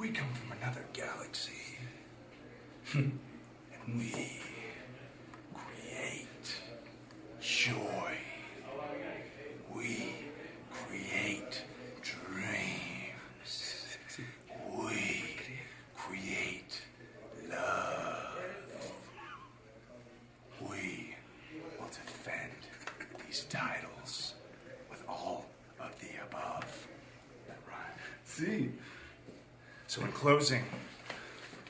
We come from another galaxy. And we create joy. We create dreams. We create love. We will defend these titles with all of the above. That rhyme. See? So in closing,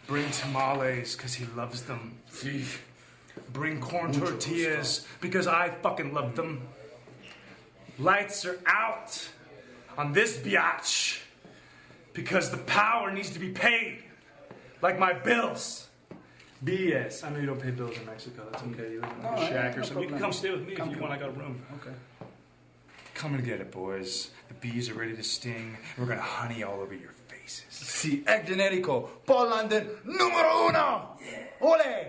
bring tamales because he loves them. See? Bring corn tortillas because I fucking love them. Lights are out on this biatch because the power needs to be paid. Like my bills. BS. I know you don't pay bills in Mexico. That's okay. You live in a shack or something. You can come stay with me if you want. I got a room. Okay. Come and get it, boys. The bees are ready to sting. We're gonna honey all over your faces. Si, Generico, Paul London, numero uno! Yeah. Ole!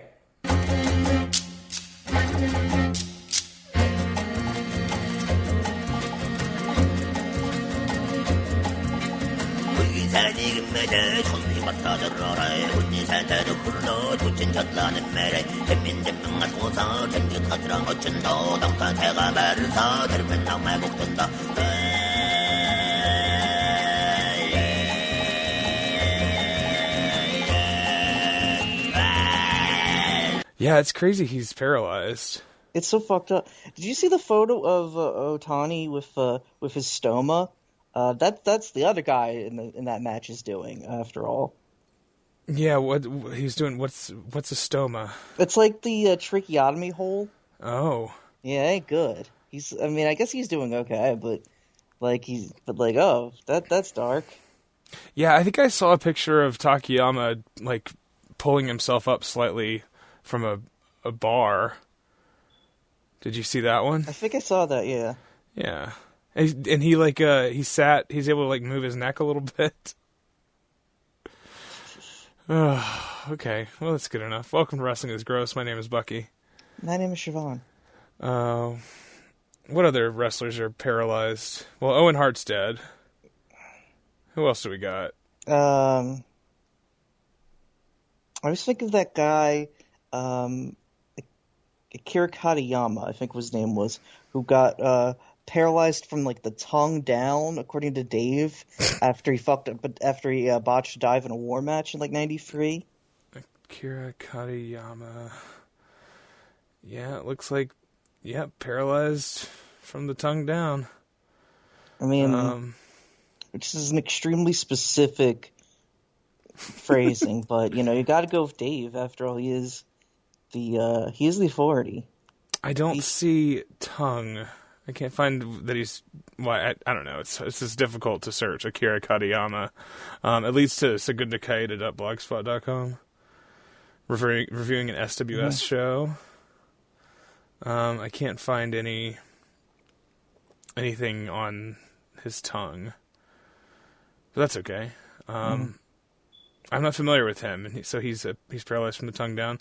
Yeah, it's crazy he's paralyzed. It's so fucked up. Did you see the photo of Otani with his stoma? That's the other guy in that match is doing, after all. Yeah, what he's doing? What's a stoma? It's like the tracheotomy hole. Oh. Yeah, it ain't good. I guess he's doing okay, but oh, that's dark. Yeah, I think I saw a picture of Takayama like pulling himself up slightly from a bar. Did you see that one? I think I saw that, yeah. Yeah. And he he's able to like move his neck a little bit. Okay, well that's good enough. Welcome to Wrestling is Gross. My name is Bucky. My name is Siobhan. What other wrestlers are paralyzed? Well, Owen Hart's dead. Who else do we got? I was thinking of that guy, Akira Katayama, I think his name was, who got paralyzed from like the tongue down, according to Dave, after he botched a dive in a war match in like '93. Akira Katayama. Yeah, it looks like paralyzed from the tongue down. I mean, which is an extremely specific phrasing, but you got to go with Dave. After all, he is the authority. I don't see tongue. I can't find that he's. Well, I don't know. It's just difficult to search Akira Katayama. It leads to sagoodakai.blogspot.com. Reviewing an SWS show. I can't find anything on his tongue. But that's okay. I'm not familiar with him, and so he's paralyzed from the tongue down.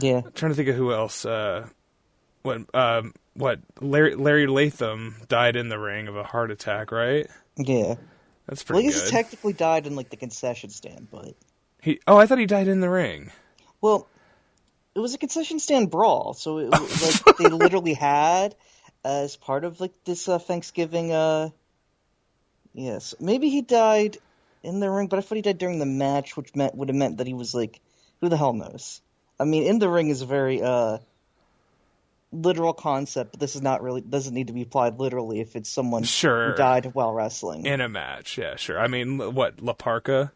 Yeah. I'm trying to think of who else. Larry Latham died in the ring of a heart attack, right? Yeah. That's pretty good. Well, he's technically died in like the concession stand, but I thought he died in the ring. Well, it was a concession stand brawl, so it was like they literally had as part of like this Thanksgiving. Yes, maybe he died in the ring, but I thought he died during the match, which would have meant that he was like, who the hell knows? I mean, in the ring is a very literal concept, but this is not really doesn't need to be applied literally if it's someone who died while wrestling in a match. Yeah, sure. I mean, La Parka,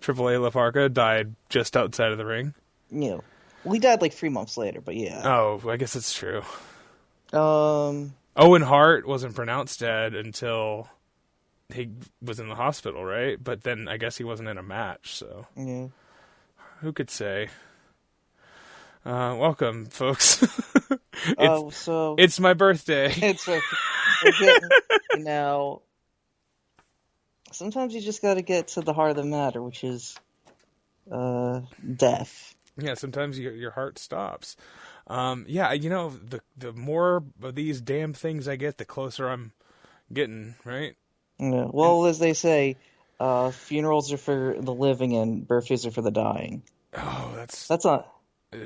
AAA La Parka died just outside of the ring. Yeah, well, he died like 3 months later, but yeah. Oh, I guess it's true. Owen Hart wasn't pronounced dead until he was in the hospital, right? But then I guess he wasn't in a match, so yeah. Who could say? Welcome, folks. It's my birthday. Now, sometimes you just got to get to the heart of the matter, which is death. Yeah, sometimes your heart stops. Yeah, the more of these damn things I get, the closer I'm getting, right? Yeah. Well, as they say, Funerals are for the living and birthdays are for the dying. Oh, That's not.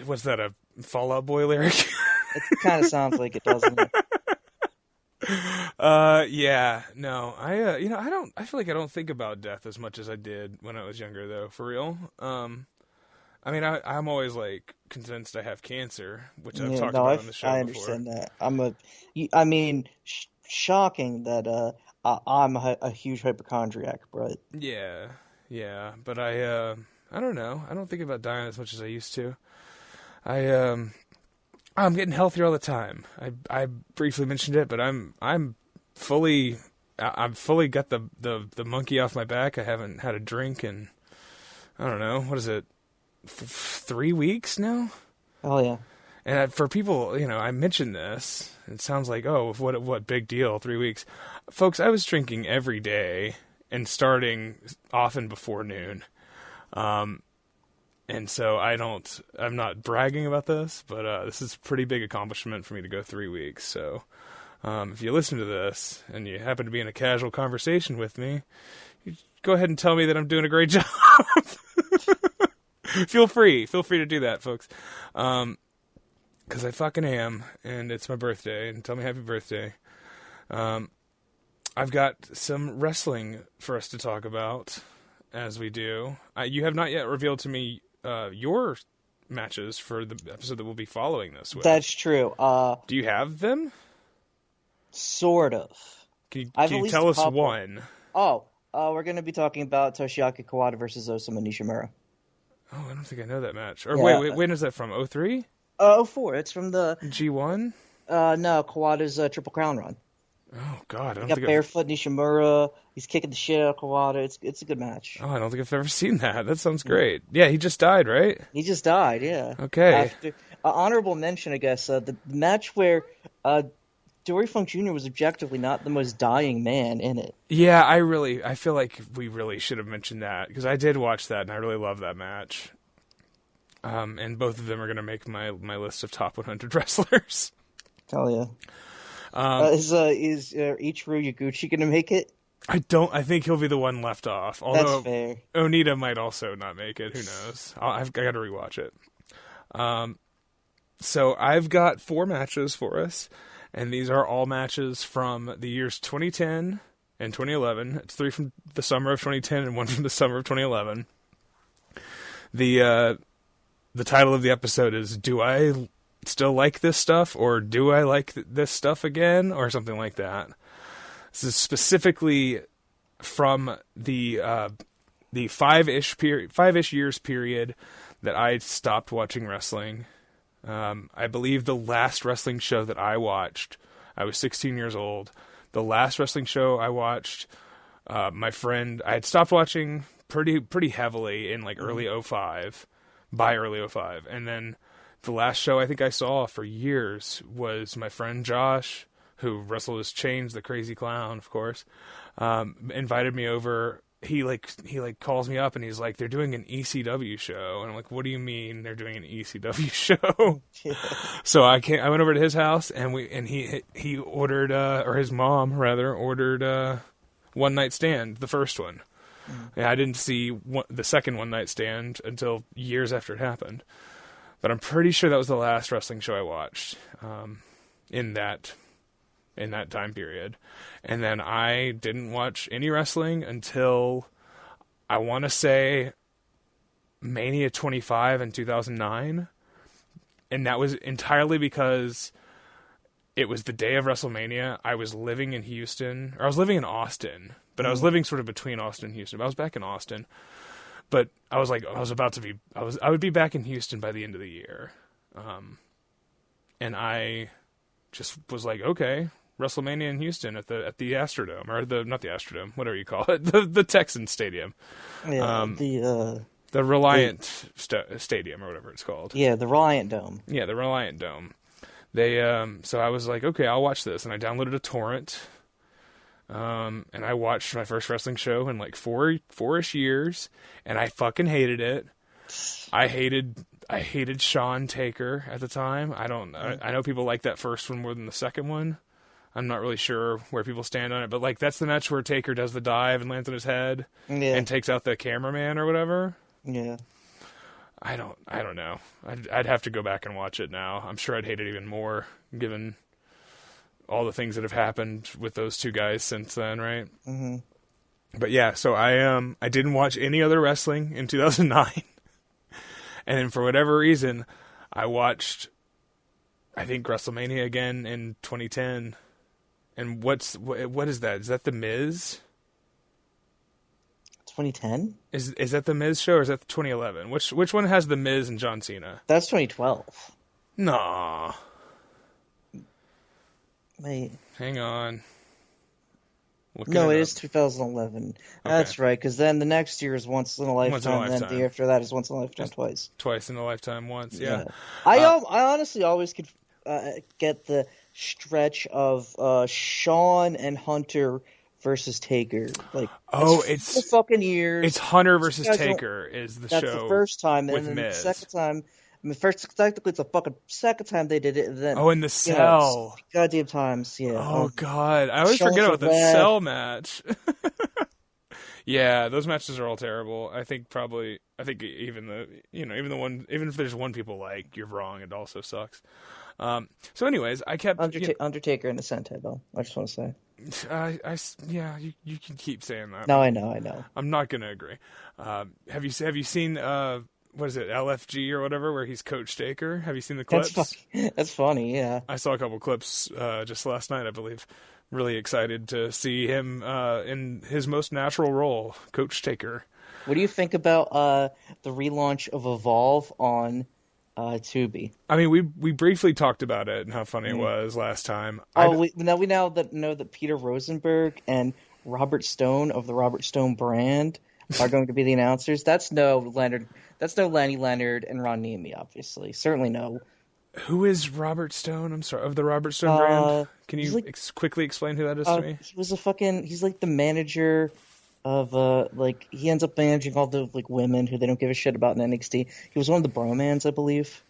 Was that a Fall Out Boy lyric? It kind of sounds like it, doesn't it? Yeah, no, I feel like I don't think about death as much as I did when I was younger, though, for real. I mean, I'm always, like, convinced I have cancer, which I've talked about on the show before. I understand that. I mean, shocking that, I'm a huge hypochondriac, but... Yeah, but I don't know. I don't think about dying as much as I used to. I'm getting healthier all the time. I briefly mentioned it, but I've fully got the monkey off my back. I haven't had a drink in, I don't know, what is it, 3 weeks now? Oh yeah. And for people, I mentioned this. It sounds like, oh, what big deal, 3 weeks, folks. I was drinking every day and starting often before noon. And so I'm not bragging about this, but this is a pretty big accomplishment for me to go 3 weeks. So if you listen to this and you happen to be in a casual conversation with me, you go ahead and tell me that I'm doing a great job. Feel free to do that, folks. Because I fucking am, and it's my birthday, and tell me happy birthday. I've got some wrestling for us to talk about, as we do. You have not yet revealed to me your matches for the episode that we'll be following this with. That's true. Do you have them? Sort of. Can you tell us one? We're going to be talking about Toshiaki Kawada versus Osamu Nishimura. Oh, I don't think I know that match. Or yeah. Wait, when is that from? 03? 04. It's from the... G1? No, Kawada's Triple Crown run. Oh, God. He got barefoot Nishimura. He's kicking the shit out of Kawada. It's a good match. Oh, I don't think I've ever seen that. That sounds great. Yeah, he just died, right? He just died, yeah. Okay. Honorable mention, I guess, the match where Dory Funk Jr. was objectively not the most dying man in it. Yeah, I feel like we really should have mentioned that, because I did watch that, and I really love that match. And both of them are going to make my list of top 100 wrestlers. Hell yeah. Is Ichiro Yaguchi going to make it? I think he'll be the one left off. Although that's fair. Onita might also not make it. Who knows? I've got to rewatch it. So I've got 4 matches for us, and these are all matches from the years 2010 and 2011. It's 3 from the summer of 2010 and 1 from the summer of 2011. The title of the episode is "Do I Still Like This Stuff?" or "Do I Like This Stuff Again?" or something like that. This is specifically from the 5-ish years period that I stopped watching wrestling. I believe the last wrestling show that I watched, I was 16 years old. The last wrestling show I watched, my friend, I had stopped watching pretty heavily in like early 05, by early 05. And then the last show I think I saw for years was my friend Josh, who wrestled as Chains, the Crazy Clown, of course, invited me over. He calls me up and he's like, "They're doing an ECW show." And I'm like, "What do you mean they're doing an ECW show?" Yeah. So I went over to his house and he ordered, or his mom rather ordered, One Night Stand, the first one. Yeah, I didn't see the second One Night Stand until years after it happened, but I'm pretty sure that was the last wrestling show I watched in that time period. And then I didn't watch any wrestling until, I want to say, Mania 25 in 2009. And that was entirely because it was the day of WrestleMania. I was living in Houston, or I was living in Austin, but I was living sort of between Austin and Houston. I was back in Austin, but I was like, I would be back in Houston by the end of the year. And I just was like, okay, WrestleMania in Houston at the Astrodome, or not the Astrodome, whatever you call it, the Texans Stadium. Yeah, the Reliant Stadium, or whatever it's called. Yeah, the Reliant Dome. Yeah, the Reliant Dome. They so I was like, okay, I'll watch this, and I downloaded a torrent. And I watched my first wrestling show in like four-ish years, and I fucking hated it. I hated Shawn Taker at the time. I know people like that first one more than the second one. I'm not really sure where people stand on it, but like that's the match where Taker does the dive and lands on his head and takes out the cameraman or whatever. Yeah. I don't know. I'd have to go back and watch it now. I'm sure I'd hate it even more given all the things that have happened with those two guys since then, right? Mm-hmm. But yeah, so I didn't watch any other wrestling in 2009. And then for whatever reason, I watched, I think, WrestleMania again in 2010. And what is that? Is that The Miz? 2010? Is that The Miz show or is that 2011? Which one has The Miz and John Cena? That's 2012. Nah. Wait. Hang on. No, it is 2011. Okay. That's right, because then the next year is Once in a Lifetime, and then the year after that is Once in a Lifetime twice. Twice in a lifetime once, yeah. I honestly always could get the stretch of Shawn and Hunter versus Taker. Like, it's fucking years. It's Hunter versus Taker is the show. That's the first time, and then Miz. the second time. I mean, technically, it's the fucking second time they did it. And then, in the cell. Goddamn times, yeah. Oh, God. I always forget about the cell match. Yeah, those matches are all terrible. I think even if there's one people like, you're wrong, it also sucks. So anyways, I kept... Undertaker in the Sentai, though. I just want to say. You can keep saying that. No, I know. I'm not going to agree. Have you seen... what is it, LFG or whatever, where he's Coach Taker? Have you seen the clips? That's funny, yeah. I saw a couple clips just last night, I believe. Really excited to see him in his most natural role, Coach Taker. What do you think about the relaunch of Evolve on Tubi? I mean, we briefly talked about it and how funny it was last time. We know that Peter Rosenberg and Robert Stone of the Robert Stone brand are going to be the announcers. That's no Lanny Leonard and Ron Nemi, obviously. Certainly no. Who is Robert Stone? I'm sorry, of the Robert Stone brand? Can you quickly explain who that is to me? He's like the manager of he ends up managing all the women who they don't give a shit about in NXT. He was one of the Bromans, I believe.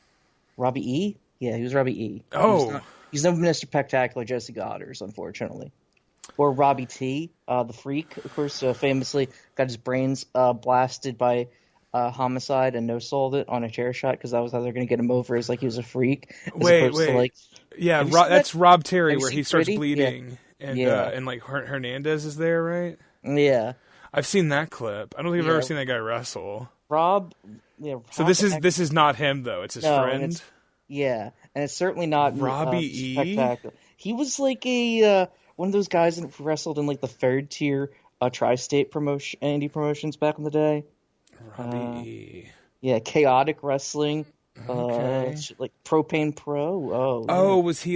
Robbie E? Yeah, he was Robbie E. Oh. He's no Mr. Spectacular Jesse Goddard, unfortunately. Or Robbie T, the Freak, of course, famously got his brains blasted by Homicide and no-sold it on a chair shot because that was how they're going to get him over, as he was a freak. Wait. That's Rob Terry where he starts bleeding and Hernandez is there, right? Yeah. I've seen that clip. I don't think I've ever seen that guy wrestle. Rob so this is not him though. It's his friend. And it's certainly not Robbie E. He was a one of those guys that wrestled in the third tier tri-state indie promotions back in the day. Robbie E. Yeah, Chaotic Wrestling. Okay. Propane Pro. Was he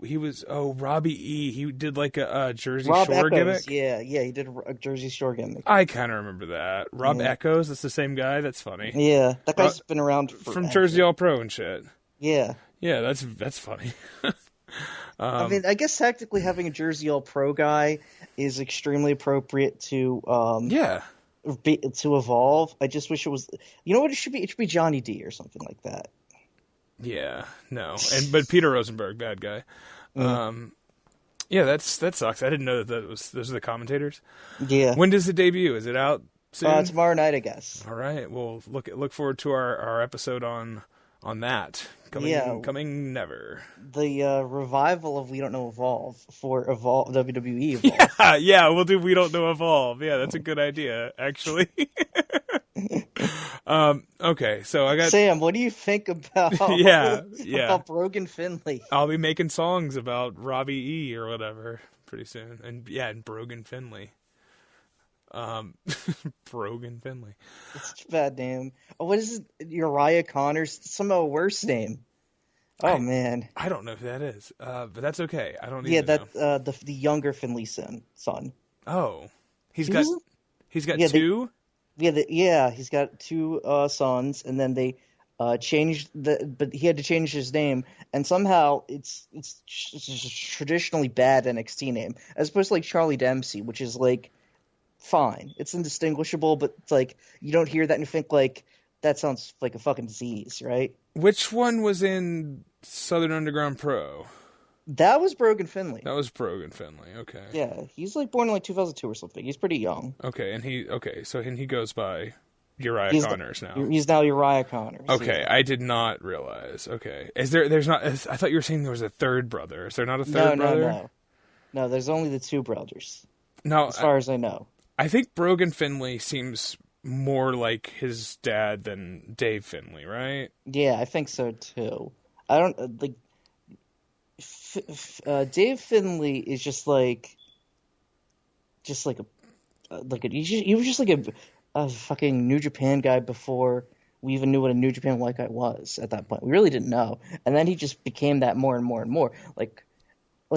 he was Robbie E. He did a Jersey Rob Shore Echoes. gimmick. Yeah, he did a Jersey Shore gimmick. I kind of remember that. Rob Echoes. That's the same guy. That's funny. Yeah, that guy's been around from Jersey All Pro and shit. Yeah. Yeah, that's funny. I mean, I guess technically having a Jersey All Pro guy is extremely appropriate to to Evolve. I just wish it was. You know what it should be? It should be Johnny D or something like that. Yeah, no, but Peter Rosenberg, bad guy. Yeah, that sucks. I didn't know that those are the commentators. Yeah. When does it debut? Is it out soon? Tomorrow night, I guess. All right. Well, look forward to our episode on that. Coming never. The revival of We Don't Know Evolve for WWE Evolve. Yeah, we'll do We Don't Know Evolve. Yeah, that's a good idea, actually. Okay, so I got Sam. What do you think about about Brogan Finley? I'll be making songs about Robbie E or whatever pretty soon, and Brogan Finley. Brogan Finley. It's such a bad name. Oh, what is it? Uriah Connors? Somehow a worse name. Oh man, I don't know who that is, but that's okay. I don't need to know. The younger Finley son. Oh, he's got two. He's got two sons, and then they changed but he had to change his name, and somehow it's a traditionally bad NXT name, as opposed to Charlie Dempsey, which is fine. It's indistinguishable, but it's you don't hear that and you think that sounds like a fucking disease, right? Which one was in Southern Underground Pro? That was Brogan Finley. That was Brogan Finley. Okay. Yeah, he's like born in like 2002 or something. He's pretty young. Okay, and he goes by Uriah Connors now. He's now Uriah Connors. Okay, yeah. I did not realize. Okay, there's not? I thought you were saying there was a third brother. Is there not a third brother? No. There's only the two brothers. No, as far as I know. I think Brogan Finley seems more like his dad than Dave Finley, right? Yeah, I think so too. I don't like. Dave Finley is just like he was just like a fucking New Japan guy before we even knew what a New Japan White Guy was at that point. We really didn't know, and then he just became that more and more and more. Like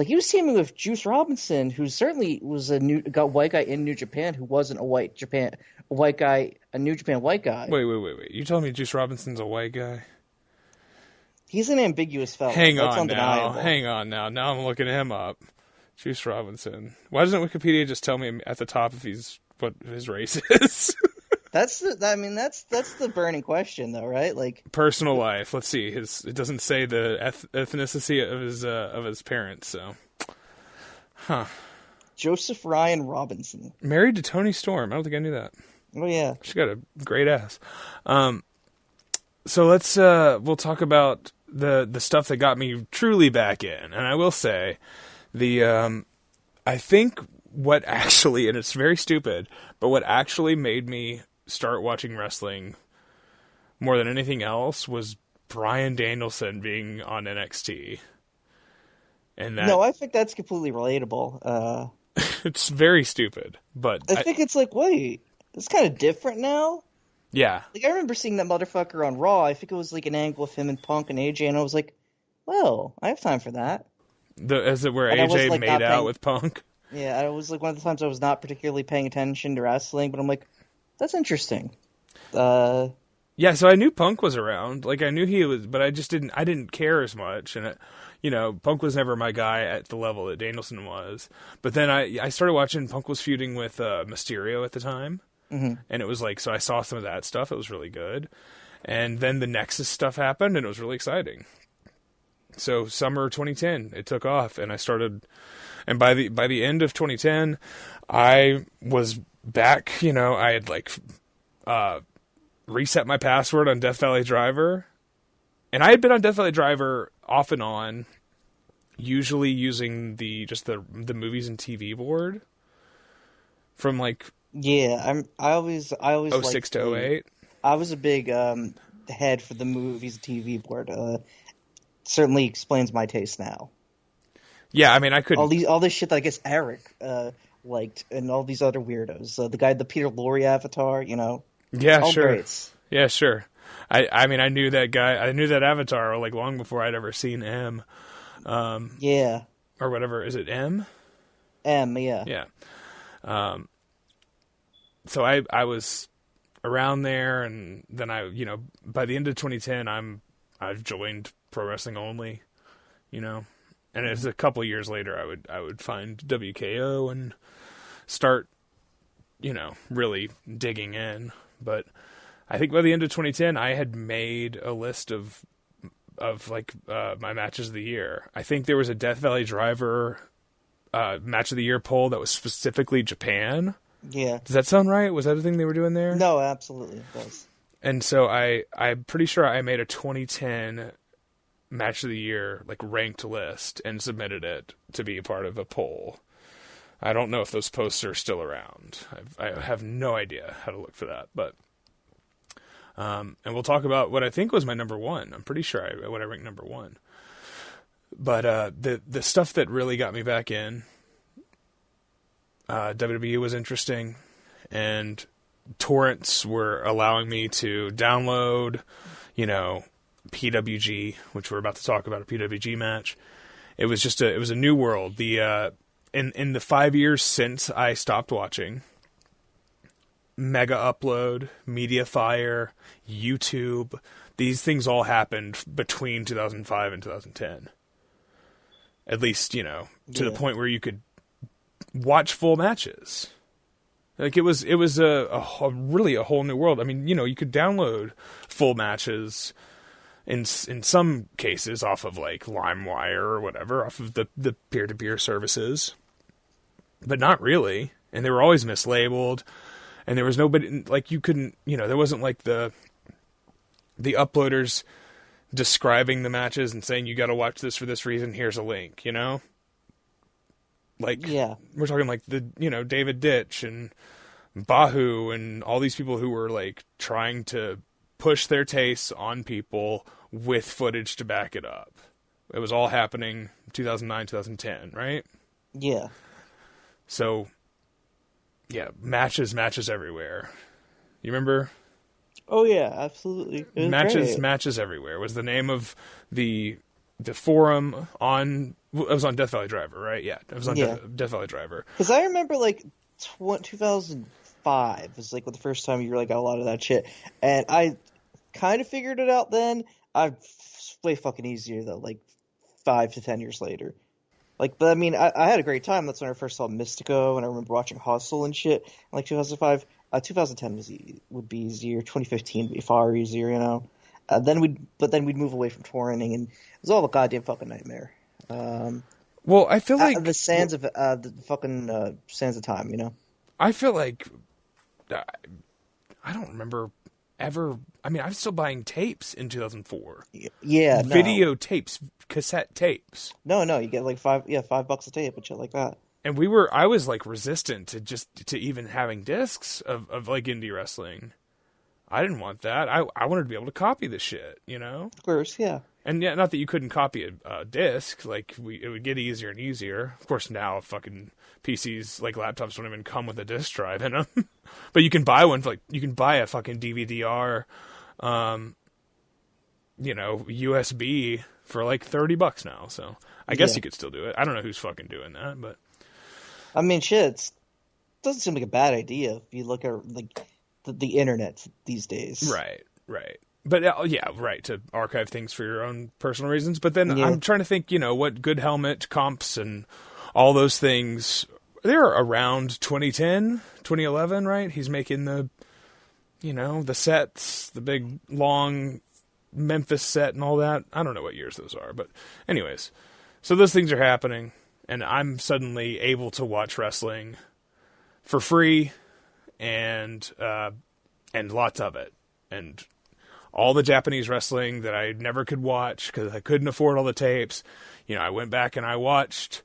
he was teaming with Juice Robinson, who certainly was a white guy in New Japan, who wasn't a New Japan white guy. Wait! You telling me Juice Robinson's a white guy? He's an ambiguous fellow. Hang That's on undeniable. now. Now I'm looking him up. Juice Robinson. Why doesn't Wikipedia just tell me at the top if what his race is? That's the burning question, though, right? Like personal life. Let's see. It doesn't say the ethnicity of his parents. So, Joseph Ryan Robinson, married to Toni Storm. I don't think I knew that. Oh yeah, she got a great ass. So we'll talk about the stuff that got me truly back in, and I will say I think what actually, and it's very stupid, but what actually made me start watching wrestling more than anything else was Bryan Danielson being on NXT. And no, I think that's completely relatable. It's very stupid, but I think it's like, wait, it's kind of different now. Yeah. Like, I remember seeing that motherfucker on Raw. I think it was like an angle of him and Punk and AJ, and I was like, well, I have time for that. Is it where and AJ made out with Punk? Yeah, it was like one of the times I was not particularly paying attention to wrestling, but I'm like, that's interesting. Yeah, so I knew Punk was around. Like, I knew he was, but I didn't care as much. And, Punk was never my guy at the level that Danielson was. But then I started watching, Punk was feuding with Mysterio at the time. Mm-hmm. And it was like, so I saw some of that stuff. It was really good. And then the Nexus stuff happened, and it was really exciting. So summer 2010, it took off, and I started. And by the end of 2010, I was back. I had reset my password on Death Valley Driver, and I had been on Death Valley Driver off and on, usually using the movies and TV board from like. Yeah, I always 06 to 08. I was a big head for the movies and TV board. Certainly explains my taste now. Yeah, I mean, I could all this shit that I guess Eric liked, and all these other weirdos. The Peter Lorre avatar, Yeah, all sure. Greats. Yeah, sure. I mean, I knew that guy. I knew that avatar like long before I'd ever seen M. Yeah. Or whatever. Is it M? M. Yeah. Yeah. So I was around there, and then by the end of 2010, I've joined Pro Wrestling Only, and it's a couple years later I would find WKO and start, really digging in. But I think by the end of 2010, I had made a list of my matches of the year. I think there was a Death Valley Driver match of the year poll that was specifically Japan. Yeah. Does that sound right? Was that the thing they were doing there? No, absolutely it does. And so I'm pretty sure I made a 2010 match of the year ranked list and submitted it to be a part of a poll. I don't know if those posts are still around. I have no idea how to look for that, but and we'll talk about what I think was my number one. I'm pretty sure what I ranked number one. But the stuff that really got me back in, WWE was interesting, and torrents were allowing me to download, PWG, which we're about to talk about, a PWG match. It was just it was a new world. In the 5 years since I stopped watching, Mega Upload, Mediafire, YouTube, these things all happened between 2005 and 2010. At least, to the point where you could watch full matches. Like it was really a whole new world. I mean, you could download full matches in some cases off of like LimeWire or whatever, off of the peer-to-peer services, but not really. And they were always mislabeled, and there was nobody, like, you couldn't, there wasn't like the uploaders describing the matches and saying, you got to watch this for this reason, here's a link, Like, yeah, we're talking like David Ditch and Bahu and all these people who were like trying to push their tastes on people with footage to back it up. It was all happening 2009, 2010, right? Yeah. So, yeah, matches everywhere. You remember? Oh yeah, absolutely. Matches everywhere was the name of the forum on. It was on Death Valley Driver, right? Yeah, it was on Death Valley Driver. Because I remember like 2005 was like the first time you really got a lot of that shit, and I kind of figured it out then. It's way fucking easier though, like 5 to 10 years later. Like, but I mean, I had a great time. That's when I first saw Mystico, and I remember watching Hustle and shit. Like 2005, 2010 would be easier. 2015 would be far easier, Then we'd move away from touring, and it was all a goddamn fucking nightmare. Well, I feel like the sands of the fucking sands of time, I feel like I don't remember ever. I mean, I was still buying tapes in 2004. Yeah, video tapes, cassette tapes. No, you get like $5 a tape and shit like that. And I was like resistant to even having discs of like indie wrestling. I didn't want that. I wanted to be able to copy the shit, Of course, yeah. And yeah, not that you couldn't copy a disc. Like it would get easier and easier. Of course, now fucking PCs, like laptops, don't even come with a disc drive in them. But you can buy one. You can buy a fucking DVD-R, USB for like $30 now. So I guess you could still do it. I don't know who's fucking doing that, but I mean, shit, it doesn't seem like a bad idea if you look at like the internet these days. Right. But right, to archive things for your own personal reasons. But then I'm trying to think, what Good Helmet, comps, and all those things, they're around 2010, 2011, right? He's making the sets, the big, long Memphis set and all that. I don't know what years those are. But anyways, so those things are happening, and I'm suddenly able to watch wrestling for free and lots of it. And all the Japanese wrestling that I never could watch because I couldn't afford all the tapes. I went back and I watched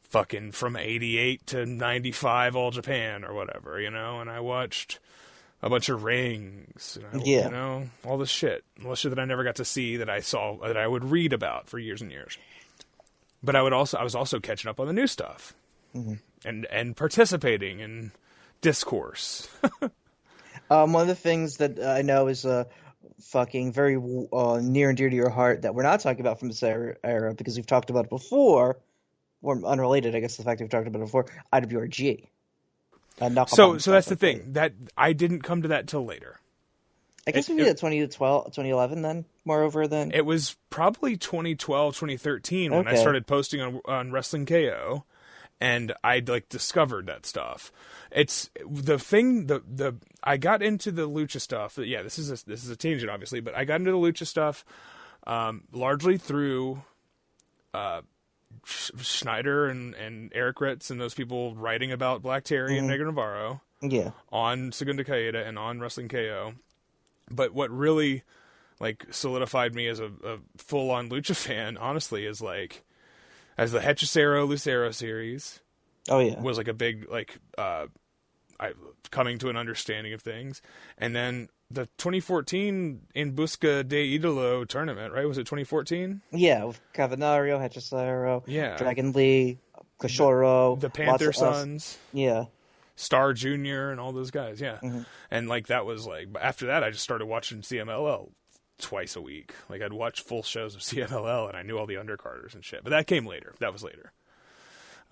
fucking from 88 to 95 All Japan or whatever, and I watched a bunch of rings, all this shit. All the shit that I never got to see that I saw, that I would read about for years and years. But I was also catching up on the new stuff and participating in discourse. One of the things that I know is fucking very near and dear to your heart that we're not talking about from this era because we've talked about it before, or unrelated, I guess, to the fact that we've talked about it before, IWRG. So that's the thing, that I didn't come to that till later. I guess we did 2011 then, moreover then. It was probably 2012, 2013 when I started posting on Wrestling KO. And I'd discovered that stuff. It's the thing. I got into the lucha stuff. Yeah, this is a tangent, obviously, but I got into the lucha stuff largely through Schneider and Eric Ritz and those people writing about Black Terry and Negro Navarro. Yeah. On Segunda Caída and on Wrestling KO. But what really solidified me as a full-on lucha fan, honestly, is as the Hechicero Lucero series, was a big coming to an understanding of things, and then the 2014 In Busca de Idolo tournament, right? Was it 2014? Yeah, with Cavanario, Hechicero, yeah, Dragon Lee, Kashoro, the Panther Sons, yeah, Star Junior, and all those guys, yeah, and that was after that I just started watching CMLL twice a week. I'd watch full shows of CMLL and I knew all the undercarders and shit. But that came later. That was later.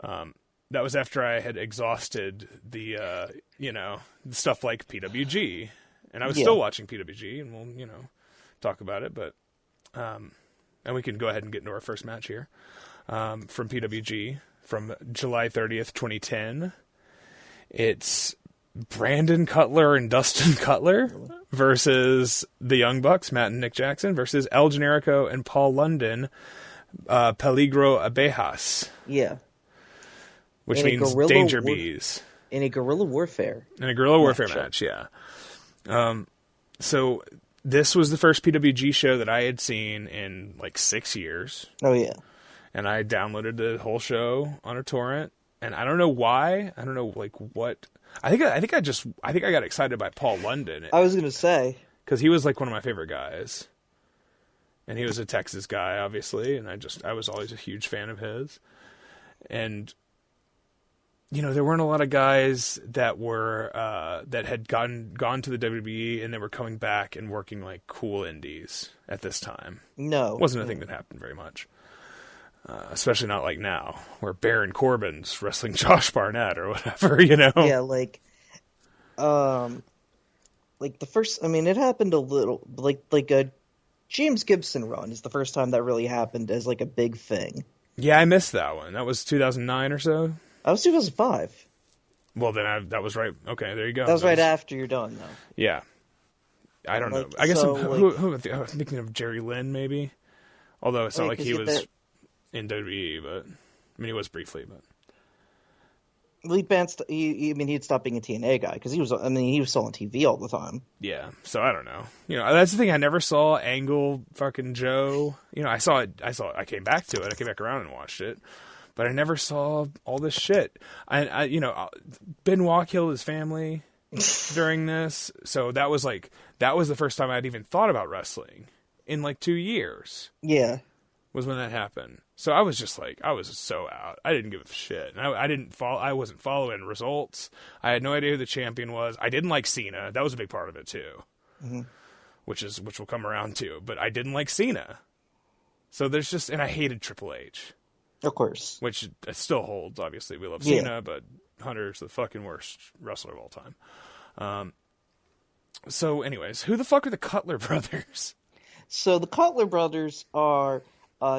That was after I had exhausted the stuff like PWG. And I was still watching PWG, and we'll, talk about it. But, and we can go ahead and get into our first match here. From PWG, from July 30th, 2010. It's Brandon Cutler and Dustin Cutler versus the Young Bucks, Matt and Nick Jackson, versus El Generico and Paul London, Peligro Abejas. Yeah. Which means Danger Bees. In a guerrilla warfare. In a guerrilla warfare match, yeah. So this was the first PWG show that I had seen in like 6 years. Oh, yeah. And I downloaded the whole show on a torrent. And I don't know why. I don't know like what. I think I got excited by Paul London. I was gonna say because he was like one of my favorite guys, and he was a Texas guy, obviously. And I was always a huge fan of his. And there weren't a lot of guys that were that had gone to the WWE and they were coming back and working like cool indies at this time. No, it wasn't a thing that happened very much. Especially not like now, where Baron Corbin's wrestling Josh Barnett or whatever, Yeah, like the first. I mean, it happened a little. Like a James Gibson run is the first time that really happened as like a big thing. Yeah, I missed that one. That was 2009 or so. That was 2005. Well, then that was right. Okay, there you go. That was right after you're done, though. Yeah, I don't know. I guess who I was thinking of Jerry Lynn, maybe. Although it's not like he was in WWE, but I mean, he was briefly, but he'd stopped being a TNA guy because he was still on TV all the time. Yeah, so I don't know. That's the thing. I never saw Angle fucking Joe. I saw it. I came back to it. I came back around and watched it, but I never saw all this shit. Benoit killed his family during this, so that was the first time I'd even thought about wrestling in like 2 years. Yeah, was when that happened. So I was just like, I was so out. I didn't give a shit. And I wasn't following results. I had no idea who the champion was. I didn't like Cena. That was a big part of it too. Mm-hmm. Which we'll come around to. But I didn't like Cena. So and I hated Triple H. Of course. Which it still holds, obviously. We love Cena, but Hunter's the fucking worst wrestler of all time. So anyways, who the fuck are the Cutler brothers? So the Cutler brothers are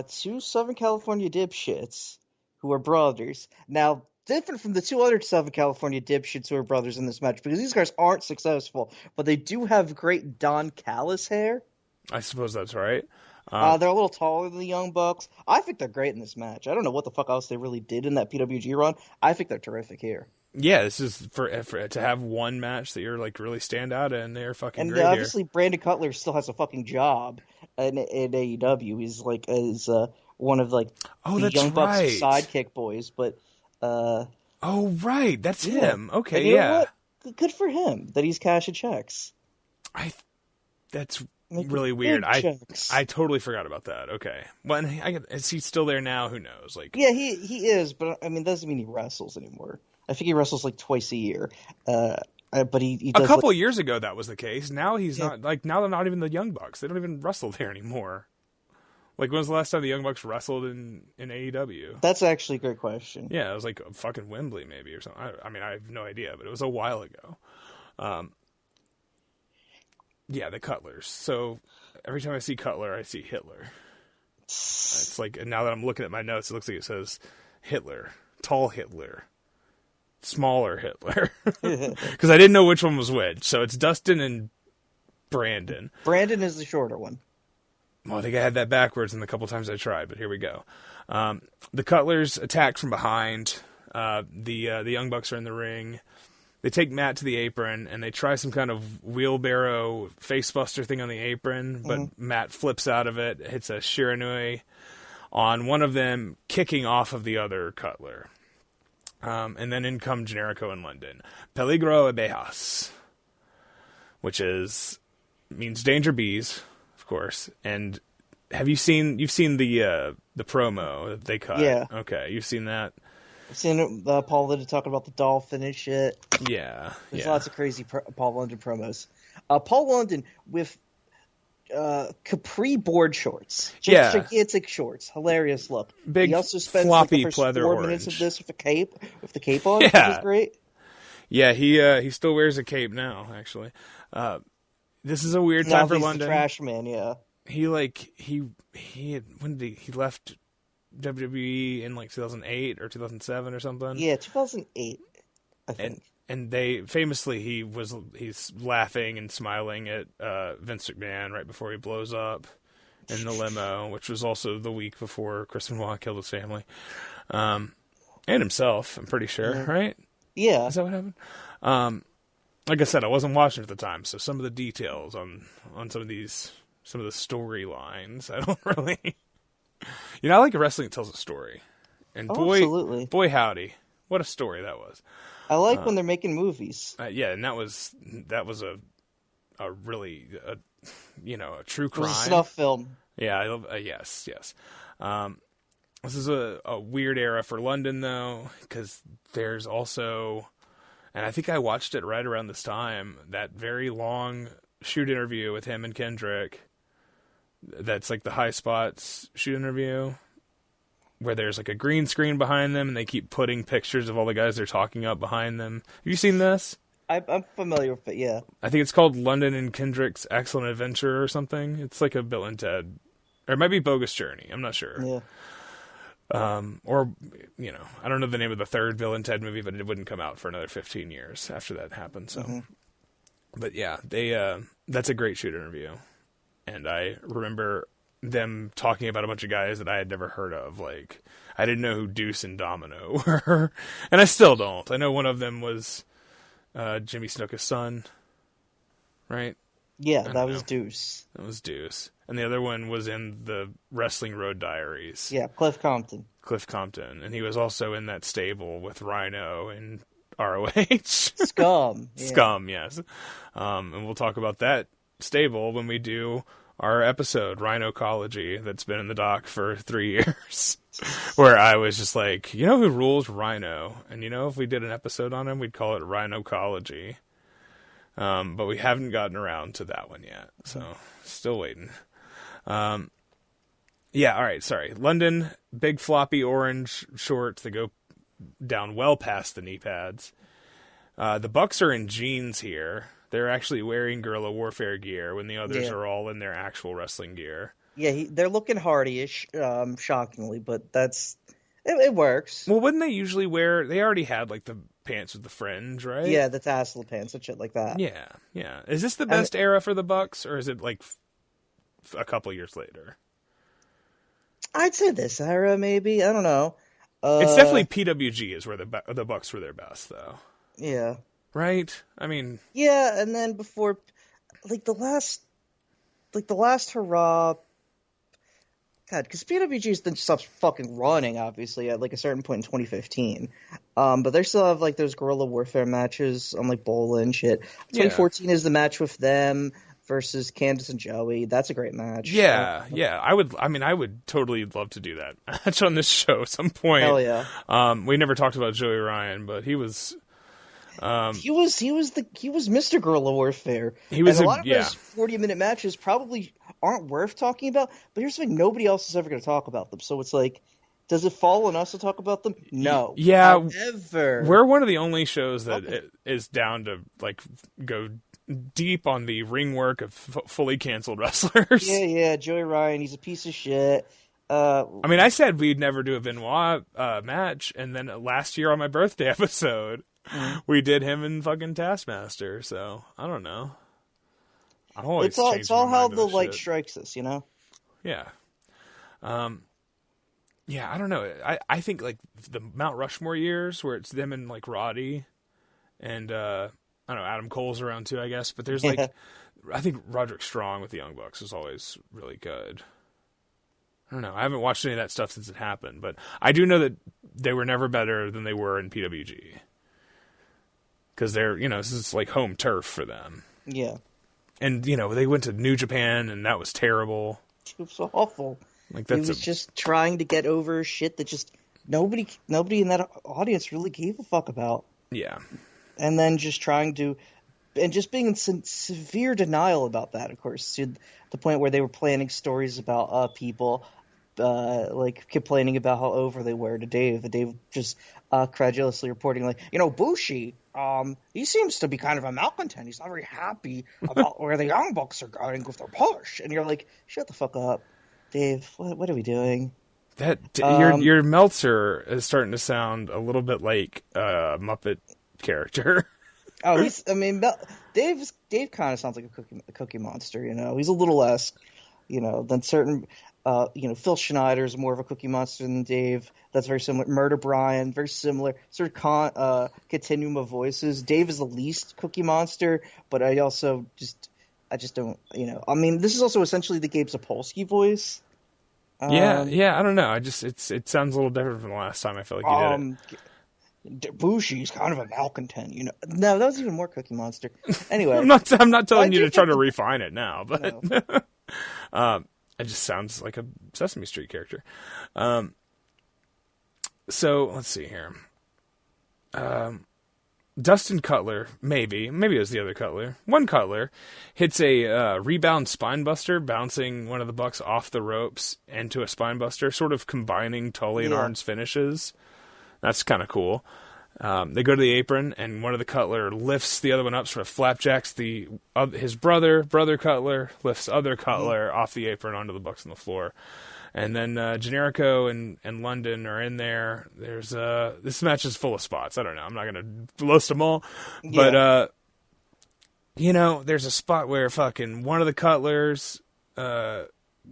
two Southern California dipshits who are brothers. Now, different from the two other Southern California dipshits who are brothers in this match, because these guys aren't successful, but they do have great Don Callis hair. I suppose that's right. They're a little taller than the Young Bucks. I think they're great in this match. I don't know what the fuck else they really did in that PWG run. I think they're terrific here. Yeah, this is for to have one match that you're like really stand out in. They're fucking great. And obviously, Brandon Cutler still has a fucking job in AEW. He's like one of like the Young Bucks sidekick boys. But right, that's him. Okay, and you know what? Good for him that he's cashing checks. That's really weird. I totally forgot about that. Okay, well, is he still there now? Who knows? Like, yeah, he is, but I mean, doesn't mean he wrestles anymore. I think he wrestles like twice a year. But he does a couple of years ago that was the case. Now he's not like now they're not even the Young Bucks. They don't even wrestle there anymore. Like, when was the last time the Young Bucks wrestled in AEW? That's actually a great question. Yeah, it was like fucking Wembley maybe or something. I mean, I have no idea, but it was a while ago. Yeah, the Cutlers. So every time I see Cutler, I see Hitler. It's like, and now that I'm looking at my notes, it looks like it says Hitler, tall Hitler, smaller Hitler, because I didn't know which one was which. So it's Dustin and Brandon. Brandon is the shorter one. Well, I think I had that backwards in the couple times I tried, but here we go. The Cutlers attack from behind. The Young Bucks are in the ring. They take Matt to the apron, and they try some kind of wheelbarrow facebuster thing on the apron, but Matt flips out of it, hits a Shiranui on one of them, kicking off of the other Cutler. And then in come Generico and London. Peligro Abejas, which means danger bees, of course. And you've seen the promo that they cut? Yeah. Okay, you've seen that? I've seen Paul London talking about the dolphin and shit. Yeah. There's lots of crazy Paul London promos. Paul London with capri board shorts. Just gigantic shorts. Hilarious look. Big, he also spends floppy like the first 4 pleather minutes orange. of this with the cape on, which is great. Yeah, he still wears a cape now, actually. This is a weird time for London. Trash man, yeah. He when did he left WWE in like 2008 or 2007 or something? Yeah, 2008, I think. and he's laughing and smiling at Vince McMahon right before he blows up in the limo, which was also the week before Chris Benoit killed his family, and himself. I'm pretty sure, right? Yeah. Is that what happened? Like I said, I wasn't watching at the time, so some of the details on some of the storylines, I don't really. I like wrestling that tells a story, and absolutely. boy howdy, what a story that was. I like when they're making movies. Yeah, and that was a really a true crime. It was a snuff film. Yeah, I love. Yes. This is a weird era for London though, because there's also, and I think I watched it right around this time, that very long shoot interview with him and Kendrick. That's like the High Spots shoot interview, where there's like a green screen behind them and they keep putting pictures of all the guys they're talking up behind them. Have you seen this? I'm familiar with it, yeah. I think it's called London and Kendrick's Excellent Adventure or something. It's like a Bill and Ted, or it might be Bogus Journey. I'm not sure. Yeah. Or, I don't know the name of the third Bill and Ted movie, but it wouldn't come out for another 15 years after that happened. So, But yeah, that's a great shoot interview. And I remember them talking about a bunch of guys that I had never heard of. Like, I didn't know who Deuce and Domino were. And I still don't. I know one of them was Jimmy Snuka's son, right? Yeah, that was Deuce. That was Deuce. And the other one was in the Wrestling Road Diaries. Yeah, Cliff Compton. And he was also in that stable with Rhino and ROH. Scum. Yeah. Scum, yes. And we'll talk about that stable when we do our episode, Rhinocology, that's been in the dock for 3 years. Where I was just like, who rules? Rhino. And if we did an episode on him, we'd call it Rhinocology. But we haven't gotten around to that one yet. So, still waiting. Yeah, all right, sorry. London, big floppy orange shorts that go down well past the knee pads. The Bucks are in jeans here. They're actually wearing guerrilla warfare gear when the others are all in their actual wrestling gear. Yeah, they're looking hardy-ish, shockingly, but it works. Well, wouldn't they usually wear... They already had, like, the pants with the fringe, right? Yeah, the tassel pants and shit like that. Yeah. Is this the best era for the Bucks, or is it, like, a couple years later? I'd say this era, maybe. I don't know. It's definitely PWG is where the Bucks were their best, though. Yeah. Right? I mean... Yeah, and then before... the last hurrah... God, because PWG then stops fucking running, obviously, at, a certain point in 2015. But they still have, those guerrilla warfare matches on, Bola and shit. 2014 is the match with them versus Candice and Joey. That's a great match. Yeah. I would totally love to do that match on this show at some point. Hell yeah. We never talked about Joey Ryan, but he was... he was Mr. Guerrilla Warfare. He was a lot of those 40-minute matches probably aren't worth talking about, but here's something nobody else is ever going to talk about them. So it's does it fall on us to talk about them? No. Yeah. However, we're one of the only shows that is down to go deep on the ring work of fully canceled wrestlers. Yeah. Joey Ryan, he's a piece of shit. I said we'd never do a Benoit match, and then last year on my birthday episode, we did him and fucking Taskmaster. So I don't know. I'm always it's all how the light strikes us, Yeah. Yeah, I don't know. I think the Mount Rushmore years where it's them and Roddy, and I don't know, Adam Cole's around too, I guess. But there's I think Roderick Strong with the Young Bucks is always really good. I don't know. I haven't watched any of that stuff since it happened, but I do know that they were never better than they were in PWG. Because they're, this is home turf for them. Yeah. And, they went to New Japan, and that was terrible. It was awful. He was just trying to get over shit that just nobody in that audience really gave a fuck about. Yeah. And then just trying to... And just being in severe denial about that, of course, to the point where they were planning stories about people... complaining about how over they were to Dave. And Dave just credulously reporting, Bushi, he seems to be kind of a malcontent. He's not very happy about where the Young Bucks are going with their push. And you're like, shut the fuck up, Dave. What are we doing? That your Meltzer is starting to sound a little bit like Muppet character. Oh, Dave kind of sounds like a cookie monster. He's a little less, than certain. Phil Schneider's more of a cookie monster than Dave. That's very similar. Murder Brian, very similar. Sort of continuum of voices. Dave is the least cookie monster, but I just don't. This is also essentially the Gabe Sapolsky voice. Yeah. I don't know. It sounds a little different from the last time I feel like you did it. Bushi's kind of a malcontent, No, that was even more Cookie Monster. Anyway, I'm not telling you to try to refine it now, but no. It just sounds like a Sesame Street character. So let's see here. Dustin Cutler, maybe it was the other Cutler. One Cutler hits a rebound spinebuster, bouncing one of the Bucks off the ropes into a spinebuster, sort of combining Tully and Arn's finishes. That's kind of cool. They go to the apron, and one of the Cutler lifts the other one up, sort of flapjacks his brother Cutler, lifts other Cutler off the apron onto the Bucks on the floor. And then Generico and London are in there. There's this match is full of spots. I don't know. I'm not going to list them all. But, there's a spot where fucking one of the Cutlers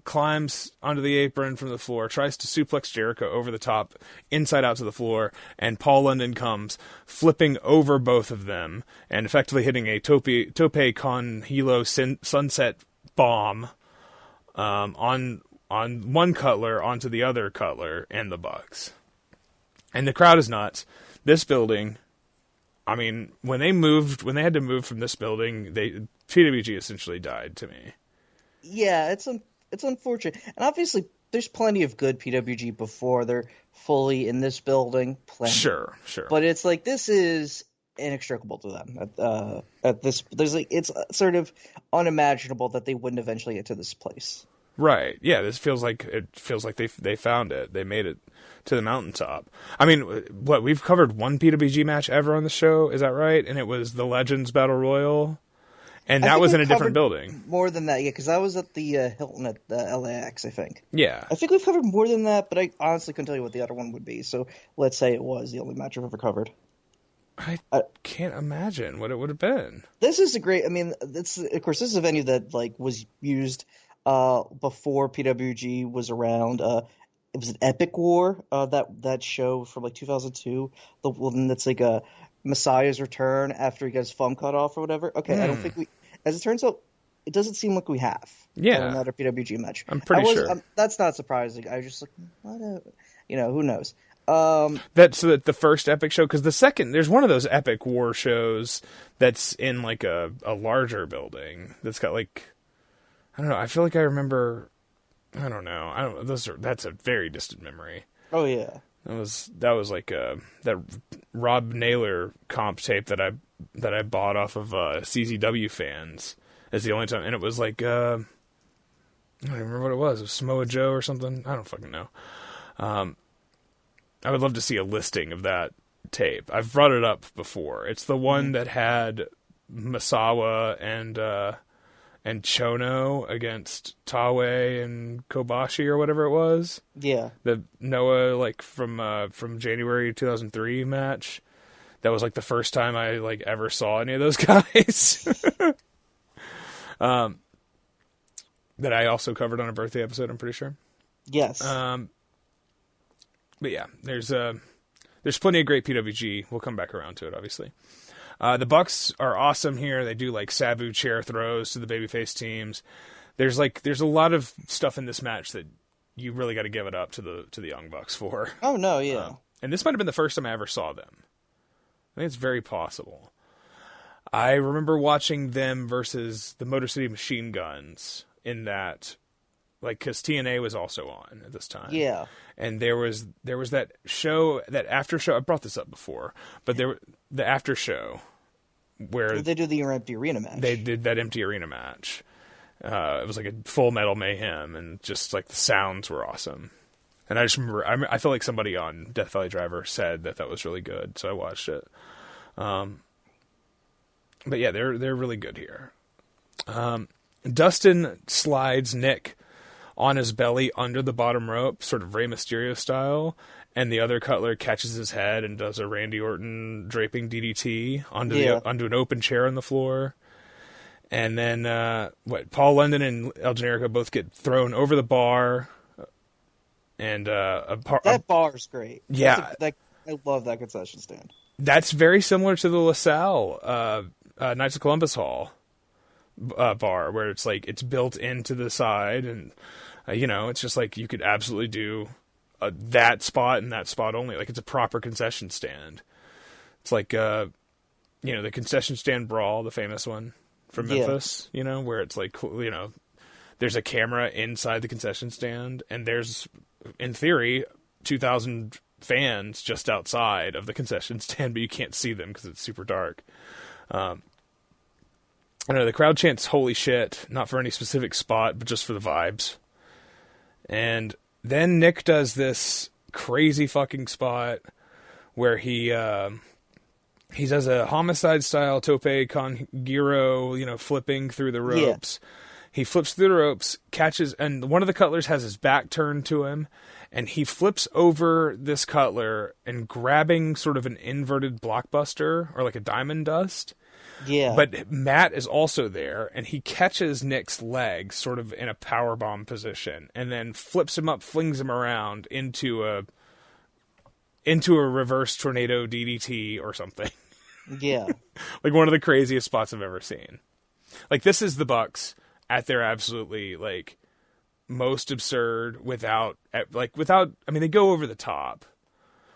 climbs onto the apron from the floor, tries to suplex Jericho over the top, inside out to the floor, and Paul London comes, flipping over both of them, and effectively hitting a Tope con Hilo sunset bomb on one Cutler onto the other Cutler and the Bucks. And the crowd is nuts. This building, when they had to move from this building, PWG essentially died to me. Yeah, it's unfortunate. And obviously, there's plenty of good PWG before they're fully in this building. Plenty. Sure. But it's like, this is inextricable to them. It's sort of unimaginable that they wouldn't eventually get to this place. Right. Yeah, it feels like they found it. They made it to the mountaintop. We've covered one PWG match ever on the show, is that right? And it was the Legends Battle Royal. And that was in a different building. More than that, yeah, because I was at the Hilton at the LAX, I think. Yeah. I think we've covered more than that, but I honestly couldn't tell you what the other one would be. So let's say it was the only match I've ever covered. I can't imagine what it would have been. This is a great. This is a venue that was used before PWG was around. It was an Epic War, that show from 2002. The one that's like a Messiah's return after he got his thumb cut off or whatever. Okay, I don't think we. As it turns out, it doesn't seem like we have. Yeah, another PWG match. I'm pretty sure. That's not surprising. I was just like, what? Who knows? That's the first Epic show, because the second, there's one of those Epic War shows that's in a larger building that's got I don't know. I feel like I remember. I don't know. That's a very distant memory. Oh yeah. That was that Rob Naylor comp tape that I bought off of CZW Fans is the only time, and it was I don't remember what it was. It was Samoa Joe or something. I don't fucking know. I would love to see a listing of that tape. I've brought it up before. It's the one that had Masawa and Chono against Taue and Kobashi or whatever it was. Yeah. The Noah from January 2003 match. That was the first time I ever saw any of those guys. That I also covered on a birthday episode, I'm pretty sure. Yes. But yeah, there's plenty of great PWG. We'll come back around to it, obviously. The Bucks are awesome here. They do Sabu chair throws to the babyface teams. There's a lot of stuff in this match that you really got to give it up to the Young Bucks for. Oh no, yeah. And this might have been the first time I ever saw them. I think it's very possible. I remember watching them versus the Motor City Machine Guns in that, because TNA was also on at this time. Yeah. And there was that show, that after show. I brought this up before, but the after show where they do the empty arena match. They did that empty arena match. It was a Full Metal Mayhem, and just the sounds were awesome. And I just remember, I feel like somebody on Death Valley Driver said that was really good, so I watched it. But yeah, they're really good here. Dustin slides Nick on his belly under the bottom rope, sort of Rey Mysterio style, and the other Cutler catches his head and does a Randy Orton draping DDT onto an open chair on the floor. And then Paul London and El Generico both get thrown over the bar. And that bar's great. Yeah, I love that concession stand. That's very similar to the LaSalle Knights of Columbus Hall bar, where it's like it's built into the side, and it's just like you could absolutely do that spot and that spot only. Like it's a proper concession stand. It's like the concession stand brawl, the famous one from Memphis. Where it's like there's a camera inside the concession stand, and there's, in theory, 2,000 fans just outside of the concession stand, but you can't see them because it's super dark. I know the crowd chants "Holy shit!" not for any specific spot, but just for the vibes. And then Nick does this crazy fucking spot where he does a homicide style tope con giro, flipping through the ropes. Yeah. He flips through the ropes, catches, and one of the Cutlers has his back turned to him, and he flips over this Cutler and grabbing sort of an inverted blockbuster or like a diamond dust. Yeah. But Matt is also there, and he catches Nick's leg sort of in a powerbomb position, and then flips him up, flings him around into a reverse tornado DDT or something. Yeah. Like one of the craziest spots I've ever seen. Like this is the Bucks at their absolutely like most absurd without, I mean, they go over the top,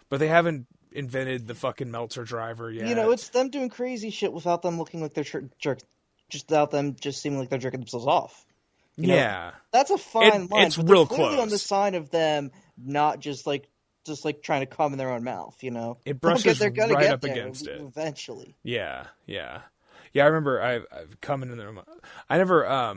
but they haven't invented the fucking Meltzer driver yet. It's them doing crazy shit without them looking like they're just without them just seeming like they're jerking themselves off. That's a fine line. It's real close. On the sign of them not just trying to come in their own mouth. It brushes right up against it eventually. Yeah. I remember I've come into the room. I never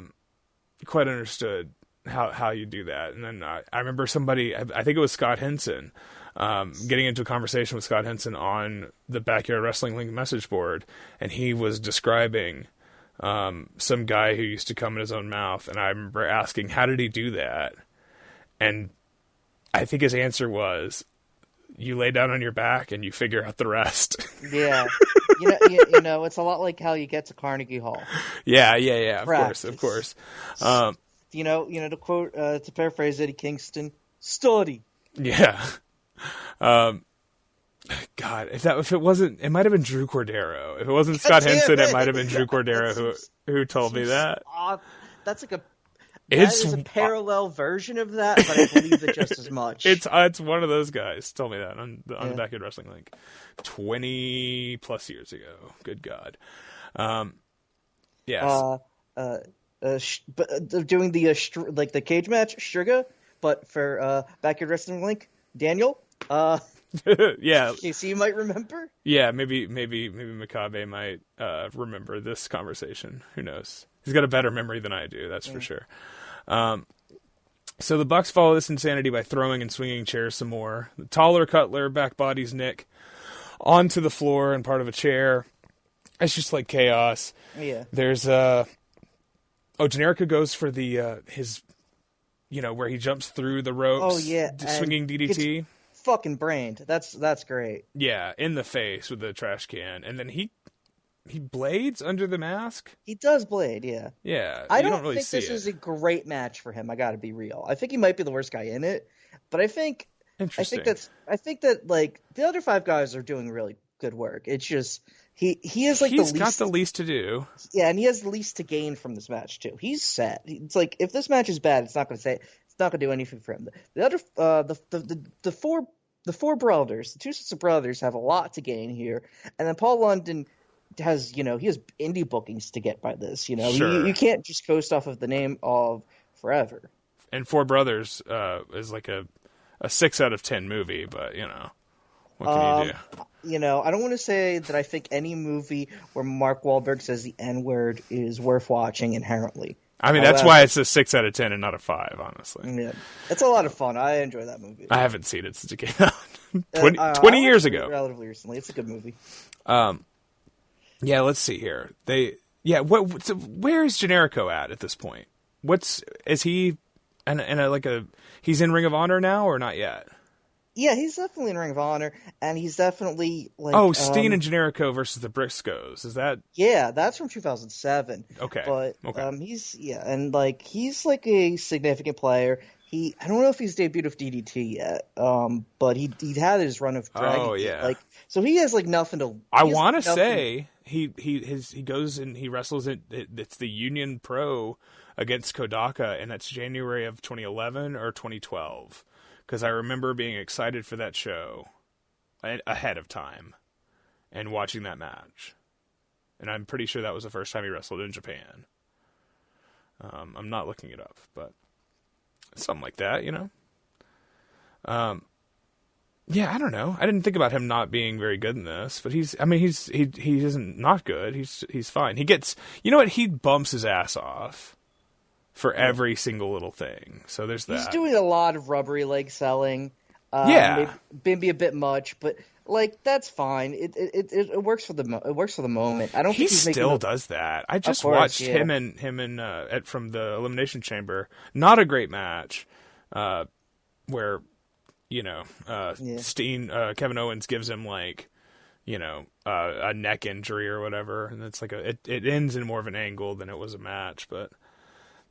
quite understood how you do that, and then I remember somebody, I think it was Scott Henson, getting into a conversation with Scott Henson on the Backyard Wrestling Link message board, and he was describing some guy who used to come in his own mouth, and I remember asking, how did he do that? And I think his answer was, you lay down on your back and you figure out the rest. Yeah. It's a lot like how you get to Carnegie Hall. Yeah. Of course. To quote, to paraphrase Eddie Kingston, study. Yeah. God, if it wasn't, it might have been Drew Cordero. If it wasn't Scott Henson, it might have been Drew Cordero who told me that. That's like that is a parallel version of that, but I believe it just as much. It's one of those guys told me that on the Backyard Wrestling Link 20 plus years ago. Good God. Yes. But they're doing the the cage match, Sugar, but for Backyard Wrestling Link, Daniel. Yeah. Casey, you might remember. Yeah, maybe Makabe might remember this conversation. Who knows? He's got a better memory than I do, that's for sure. So the Bucks follow this insanity by throwing and swinging chairs some more. The taller Cutler back bodies Nick onto the floor and part of a chair. It's just like chaos. Yeah. There's Generico goes for the his where he jumps through the ropes. Oh yeah, swinging DDT. Fucking brained. That's great. Yeah, in the face with the trash can, and then he blades under the mask. He does blade, yeah. Yeah, I don't really think this is a great match for him. I got to be real. I think he might be the worst guy in it, but I think that like the other five guys are doing really good work. It's just he is like he's got the least to do. Yeah, and he has the least to gain from this match too. He's set. It's like if this match is bad, it's not going to do anything for him. The other the four brothers, the two sets of brothers have a lot to gain here, and then Paul London has he has indie bookings to get by this. Sure. You can't just coast off of the name of Forever. And Four Brothers is like a 6 out of 10 movie, but what can you do? I don't want to say that I think any movie where Mark Wahlberg says the N-word is worth watching inherently. I mean, that's why it's a 6 out of 10 and not a 5, honestly. Yeah, it's a lot of fun. I enjoy that movie. I haven't seen it since it came out 20 years ago. Relatively recently. It's a good movie. Yeah, let's see here. Where is Generico at this point? Is he And he's in Ring of Honor now or not yet? Yeah, he's definitely in Ring of Honor, and he's definitely like. Oh, Steen and Generico versus the Briscoes. Is that? Yeah, that's from 2007. Okay. But okay. he's like a significant player. I don't know if he's debuted with DDT yet. But he had his run of Dragon. Oh yeah. Like, so he has like nothing to. I want to say he goes and he wrestles it's the Union Pro against Kodaka, and that's January of 2011 or 2012. Because I remember being excited for that show ahead of time and watching that match. And I'm pretty sure that was the first time he wrestled in Japan. I'm not looking it up, but something like that, you know? Yeah, I don't know. I didn't think about him not being very good in this, but he isn't not good. He's fine. He gets, you know what? He bumps his ass off for every single little thing. So there's that. He's doing a lot of rubbery leg selling. Maybe a bit much, but like that's fine. It works for the moment. I don't he think he still does that. I just watched him and from the Elimination Chamber. Not a great match, where Steen Kevin Owens gives him like a neck injury or whatever, and it's like it ends in more of an angle than it was a match, but.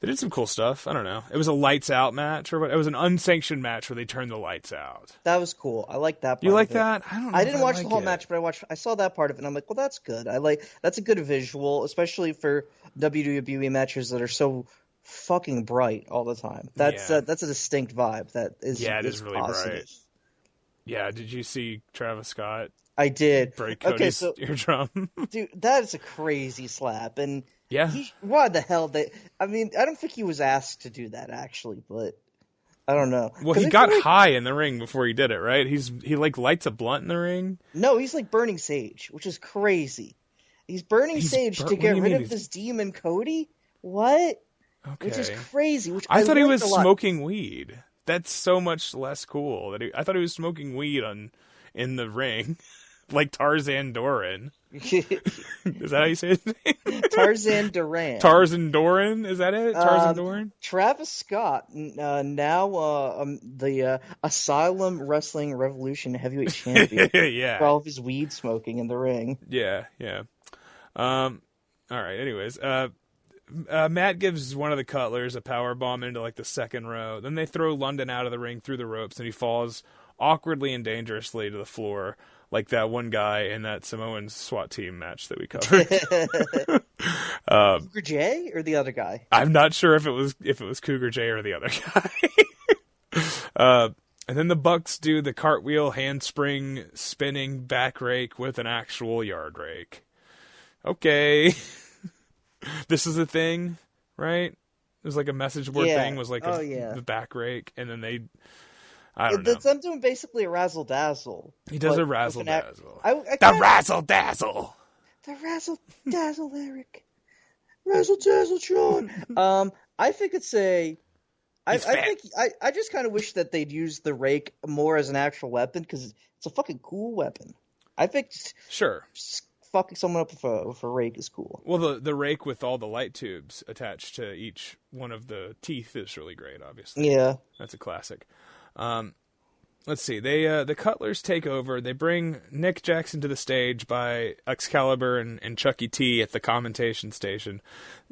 They did some cool stuff. I don't know. It was a lights out match, or what? It was an unsanctioned match where they turned the lights out. That was cool. I like that part. You like that? I don't know. I didn't watch the whole match, but I saw that part of it, and I'm like, well, that's good. That's a good visual, especially for WWE matches that are so fucking bright all the time. That's a distinct vibe. That is. Yeah, it is really positive. bright. Yeah, did you see Travis Scott? I did. Break Cody's eardrum. Dude, that is a crazy slap, and. Yeah. Why the hell I don't think he was asked to do that actually, but I don't know. Well, he got high in the ring before he did it, right? He like lights a blunt in the ring. No, he's like burning sage, which is crazy. He's burning sage to get rid of this demon Cody. What? Okay. Which is crazy. I thought he was smoking weed. That's so much less cool. I thought he was smoking weed in the ring, like Tarzan Doran. Is that how you say his name? Tarzan Duran. Tarzan Doran? Is that it? Tarzan Doran? Travis Scott, now the Asylum Wrestling Revolution heavyweight champion. Yeah. For all of his weed smoking in the ring. Yeah. All right. Anyways, Matt gives one of the Cutlers a power bomb into like the second row. Then they throw London out of the ring through the ropes, and he falls awkwardly and dangerously to the floor. Like that one guy in that Samoan SWAT team match that we covered. Cougar J or the other guy? I'm not sure if it was Cougar J or the other guy. And then the Bucks do the cartwheel, handspring, spinning back rake with an actual yard rake. Okay. This is a thing, right? It was like a message board thing. Was like the back rake, and then I don't know. Them doing basically a razzle dazzle. He does a razzle dazzle. The razzle dazzle. The razzle dazzle, Eric. Razzle dazzle, Sean. I think it's a. I just kind of wish that they'd use the rake more as an actual weapon because it's a fucking cool weapon. I think. Sure. Fucking someone up with a rake is cool. Well, the rake with all the light tubes attached to each one of the teeth is really great. Obviously. Yeah. That's a classic. Let's see. The Cutlers take over. They bring Nick Jackson to the stage by Excalibur and Chucky T at the commentation station.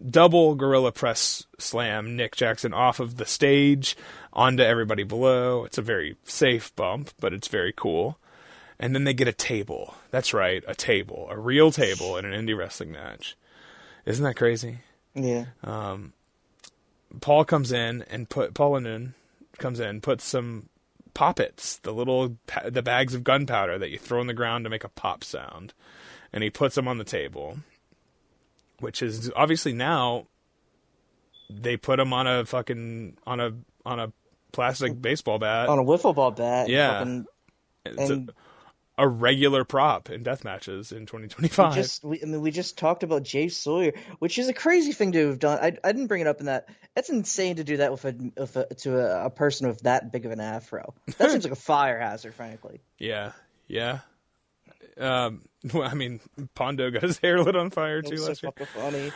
Double gorilla press slam Nick Jackson off of the stage onto everybody below. It's a very safe bump, but it's very cool. And then they get a table. That's right, a table, a real table in an indie wrestling match. Isn't that crazy? Yeah. Paul London comes in, puts some poppets, the bags of gunpowder that you throw on the ground to make a pop sound, and he puts them on the table, which is obviously now they put them on a plastic baseball bat, on a wiffle ball bat. Yeah, it's a regular prop in death matches in 2025. We just talked about Jay Sawyer, which is a crazy thing to have done. I didn't bring it up in that. It's insane to do that to a person with that big of an afro. That seems like a fire hazard, frankly. Yeah. Well, I mean, Pondo got his hair lit on fire too last year. Funny.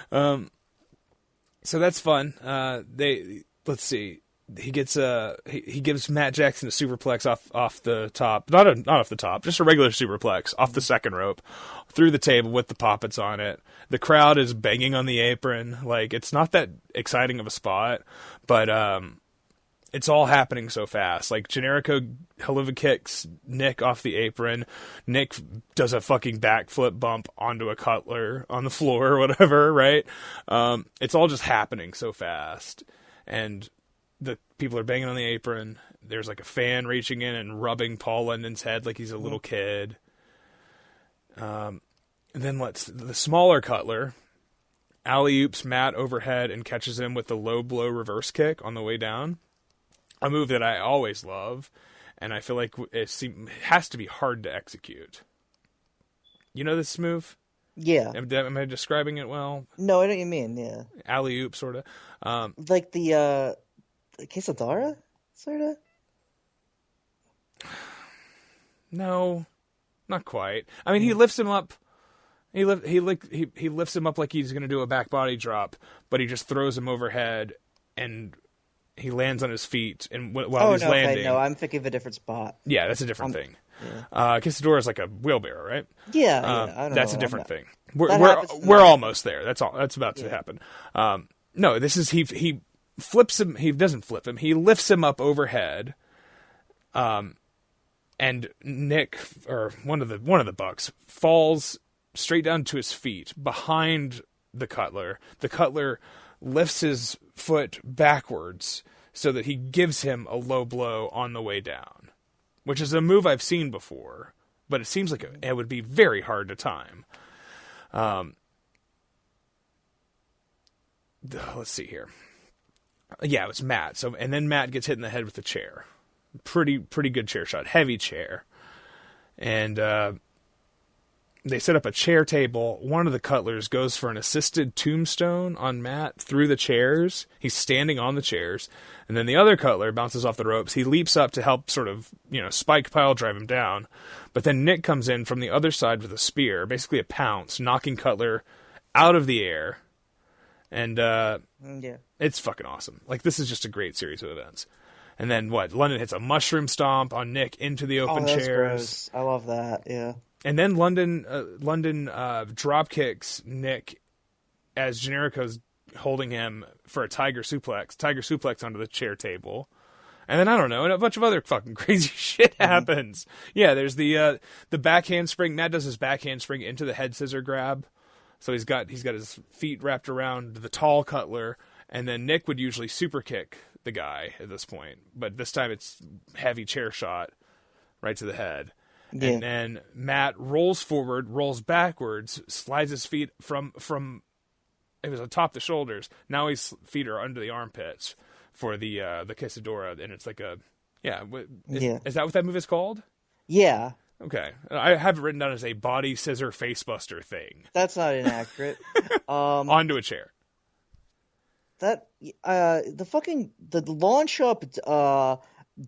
So that's fun. Let's see. he gets he gives Matt Jackson a superplex off the top, not off the top, just a regular superplex off the second rope, through the table with the poppets on it. The crowd is banging on the apron. Like, it's not that exciting of a spot, but it's all happening so fast. Like, Generico Helluva kicks Nick off the apron. Nick does a fucking backflip bump onto a Cutler on the floor or whatever, right? It's all just happening so fast. And the people are banging on the apron. There's like a fan reaching in and rubbing Paul London's head like he's a little kid. And then the smaller Cutler alley-oops Matt overhead and catches him with the low blow reverse kick on the way down. A move that I always love, and I feel like it has to be hard to execute. You know this move? Yeah. Am I describing it well? No, I know what you mean, yeah. Alley-oop, sort of. Like the quesadilla, sort of? No, not quite. I mean, he lifts him up. He lifts him up like he's going to do a back body drop, but he just throws him overhead, and he lands on his feet. And while he's landing, no, I'm thinking of a different spot. Yeah, that's a different thing. Yeah. Quesadilla is like a wheelbarrow, right? Yeah, I don't that's know. a different thing. That We're almost there. That's all. That's about to happen. No, this is he flips him. He doesn't flip him. He lifts him up overhead. And Nick, or one of the Bucks, falls straight down to his feet behind the Cutler. The Cutler lifts his foot backwards so that he gives him a low blow on the way down, which is a move I've seen before, but it seems like it would be very hard to time. Let's see here. Yeah, it was Matt. And then Matt gets hit in the head with the chair. Pretty good chair shot, heavy chair, and they set up a chair table. One of the Cutlers goes for an assisted tombstone on Matt through the chairs. He's standing on the chairs, and then the other Cutler bounces off the ropes. He leaps up to help sort of, spike pile drive him down, but then Nick comes in from the other side with a spear, basically a pounce, knocking Cutler out of the air, and it's fucking awesome. Like, this is just a great series of events. And then London hits a mushroom stomp on Nick into the open chairs. Gross. I love that. Yeah. And then London drop kicks Nick as Generico's holding him for a tiger suplex onto the chair table. And then, I don't know, and a bunch of other fucking crazy shit happens. Yeah, there's the backhand spring. Matt does his backhand spring into the head scissor grab. So he's got his feet wrapped around the tall Cutler, and then Nick would usually super kick the guy at this point, but this time it's heavy chair shot right to the head. Yeah. And then Matt rolls forward, rolls backwards, slides his feet from it was atop the shoulders. Now his feet are under the armpits for the quesadilla, and it's like is that what that move is called? Yeah. Okay. I have it written down as a body scissor facebuster thing. That's not inaccurate. Onto a chair. That the launch up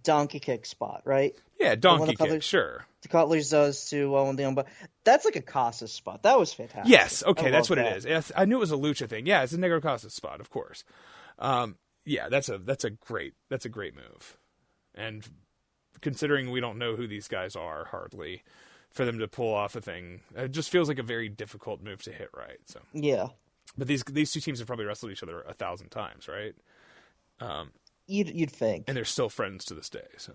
donkey kick spot, right? Yeah, donkey kick, sure. The Cutler's does to one of the but that's like a Casas spot. That was fantastic. Yes, okay, that's what it is. Yes, I knew it was a lucha thing. Yeah, it's a Negro Casas spot, of course. Yeah, that's a great move. And considering we don't know who these guys are hardly, for them to pull off a thing, it just feels like a very difficult move to hit right. So yeah. But these two teams have probably wrestled each other 1,000 times, right? You'd think. And they're still friends to this day. So,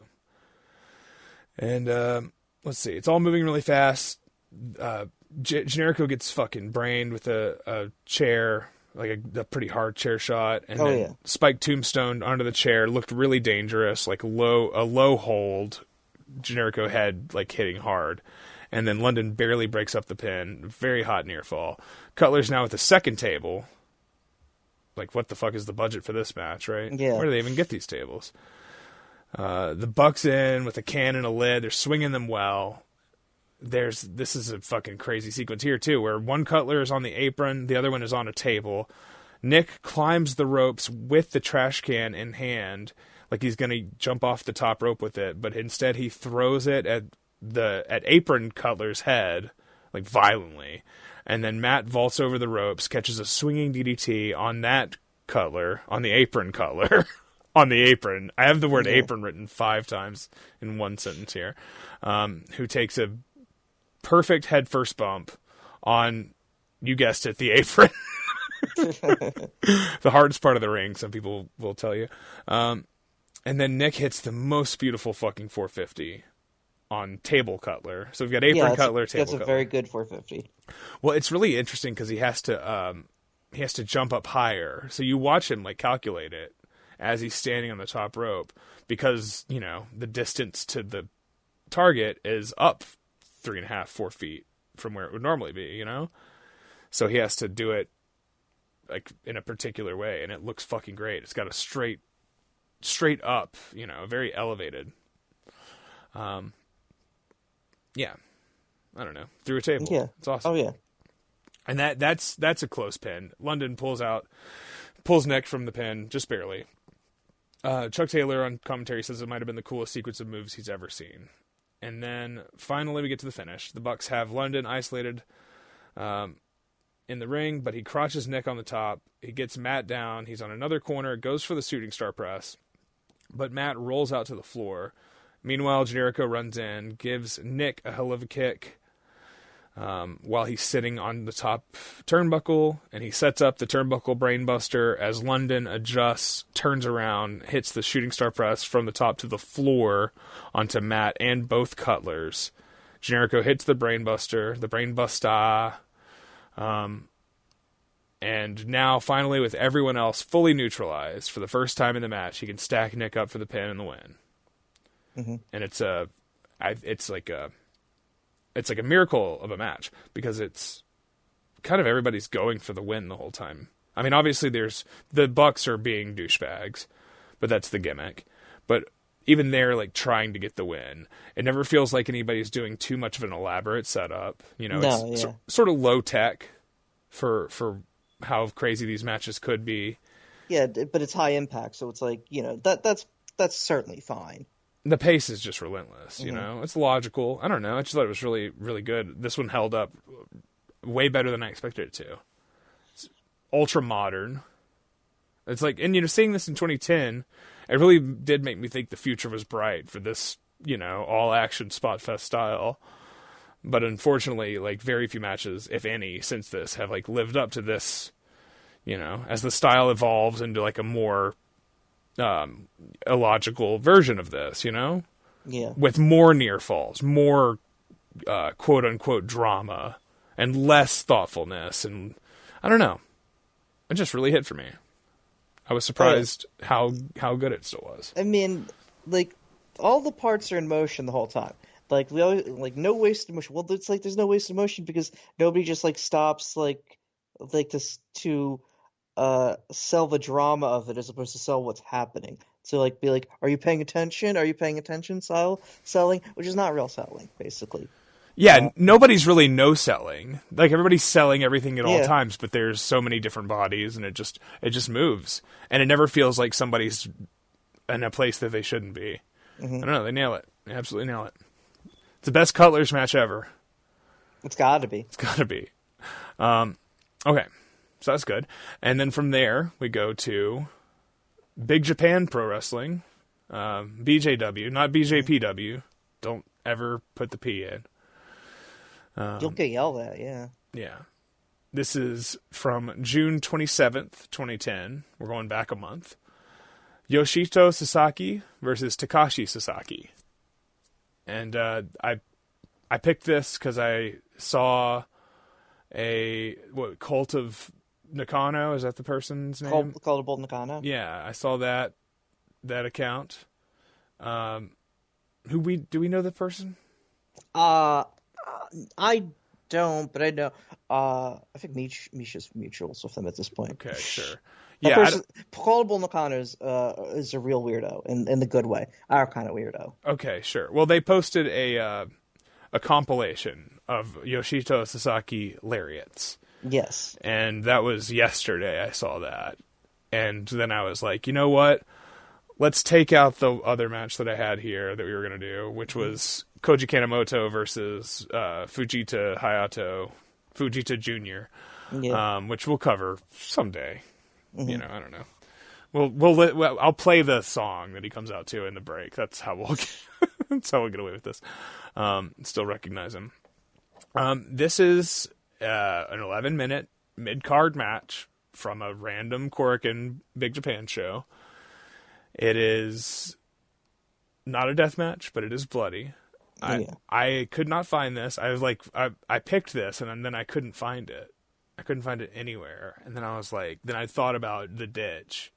and let's see, it's all moving really fast. Generico gets fucking brained with a chair, like a pretty hard chair shot, and then Spike tombstone onto the chair. Looked really dangerous, like a low hold. Generico head like hitting hard. And then London barely breaks up the pin. Very hot near fall. Cutler's now at the second table. Like, what the fuck is the budget for this match, right? Yeah. Where do they even get these tables? The Bucks in with a can and a lid. They're swinging them well. This is a fucking crazy sequence here, too, where one Cutler is on the apron, the other one is on a table. Nick climbs the ropes with the trash can in hand, like he's going to jump off the top rope with it, but instead he throws it at apron Cutler's head, like violently, and then Matt vaults over the ropes, catches a swinging DDT on that Cutler, on the apron Cutler, on the apron. I have the word apron written 5 times in one sentence here. Who takes a perfect head first bump on, you guessed it, the apron. The hardest part of the ring, some people will tell you. And then Nick hits the most beautiful fucking 450 on table Cutler. So we've got apron Cutler, table Cutler. That's a very good 450. Well, it's really interesting because he has to jump up higher. So you watch him like calculate it as he's standing on the top rope because, you know, the distance to the target is up 3.5, 4 feet from where it would normally be, you know? So he has to do it like in a particular way, and it looks fucking great. It's got a straight up, you know, very elevated. Yeah. I don't know. Through a table. Yeah. It's awesome. Oh, yeah. And that's a close pin. London pulls Nick from the pin, just barely. Chuck Taylor on commentary says it might have been the coolest sequence of moves he's ever seen. And then finally we get to the finish. The Bucks have London isolated in the ring, but he crotches Nick on the top. He gets Matt down. He's on another corner, goes for the shooting star press, but Matt rolls out to the floor. Meanwhile, Generico runs in, gives Nick a hell of a kick while he's sitting on the top turnbuckle, and he sets up the turnbuckle brainbuster as London adjusts, turns around, hits the shooting star press from the top to the floor onto Matt and both Cutlers. Generico hits the brainbuster, and now finally with everyone else fully neutralized for the first time in the match, he can stack Nick up for the pin and the win. Mm-hmm. And it's like a miracle of a match because it's kind of everybody's going for the win the whole time. I mean, obviously the Bucks are being douchebags, but that's the gimmick. But even they're like trying to get the win. It never feels like anybody's doing too much of an elaborate setup. You know, it's sort of low tech for how crazy these matches could be. Yeah, but it's high impact, so it's like, you know, that's certainly fine. The pace is just relentless, you know? It's logical. I don't know. I just thought it was really, really good. This one held up way better than I expected it to. It's ultra modern. It's like, and, you know, seeing this in 2010, it really did make me think the future was bright for this, you know, all-action spot fest style. But unfortunately, like, very few matches, if any, since this have, like, lived up to this, you know, as the style evolves into, like, a more illogical version of this, you know? Yeah. With more near falls, more quote unquote drama, and less thoughtfulness, and I don't know. It just really hit for me. I was surprised how good it still was. I mean, like, all the parts are in motion the whole time. Like, we always, like, no wasted motion. Well, it's like there's no wasted motion because nobody just like stops like to sell the drama of it as opposed to sell what's happening. So like be like, are you paying attention? Are you paying attention? Selling, which is not real selling, basically. Yeah, nobody's really no selling. Like everybody's selling everything at all times, but there's so many different bodies, and it just moves, and it never feels like somebody's in a place that they shouldn't be. Mm-hmm. I don't know. They nail it. They absolutely nail it. It's the best Cutler's match ever. It's got to be. It's got to be. Okay. So that's good. And then from there, we go to Big Japan Pro Wrestling, BJW, not BJPW. Don't ever put the P in. You'll get yelled at, yeah. Yeah. This is from June 27th, 2010. We're going back a month. Yoshihito Sasaki versus Takashi Sasaki. And I picked this because I saw Cult of Nakano, is that the person's name? Cult of Bolt Nakano? Yeah, I saw that account. Do we know the person? I don't, but I know. I think Misha's mutuals with them at this point. Okay, sure. Yeah, Cult of Bolt Nakano is a real weirdo in the good way. Our kind of weirdo. Okay, sure. Well, they posted a compilation of Yoshihito Sasaki lariats. Yes. And that was yesterday I saw that. And then I was like, you know what? Let's take out the other match that I had here that we were going to do, which was Koji Kanemoto versus Fujita Jr., which we'll cover someday. Mm-hmm. You know, I don't know. I'll play the song that he comes out to in the break. That's how we'll get away with this. Still recognize him. This is an 11-minute mid-card match from a random Korakuen Big Japan show. It is not a death match, but it is bloody. I could not find this. I was like, I picked this, and then I couldn't find it. I couldn't find it anywhere. And then I was like, then I thought about the ditch.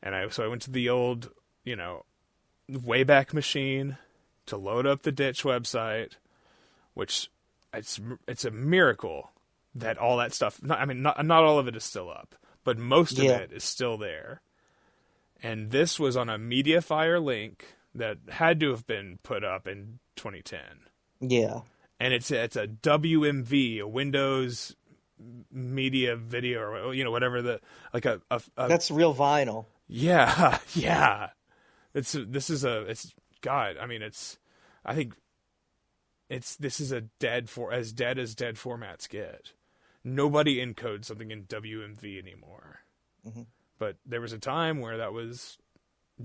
And so I went to the old, Wayback Machine to load up the ditch website, which it's a miracle that all that stuff, not all of it is still up, but most of it is still there. And this was on a MediaFire link that had to have been put up in 2010. Yeah. And it's a WMV, a Windows Media Video, or whatever that's real vinyl. Yeah, yeah. This is dead formats get. Nobody encodes something in WMV anymore. Mm-hmm. But there was a time where that was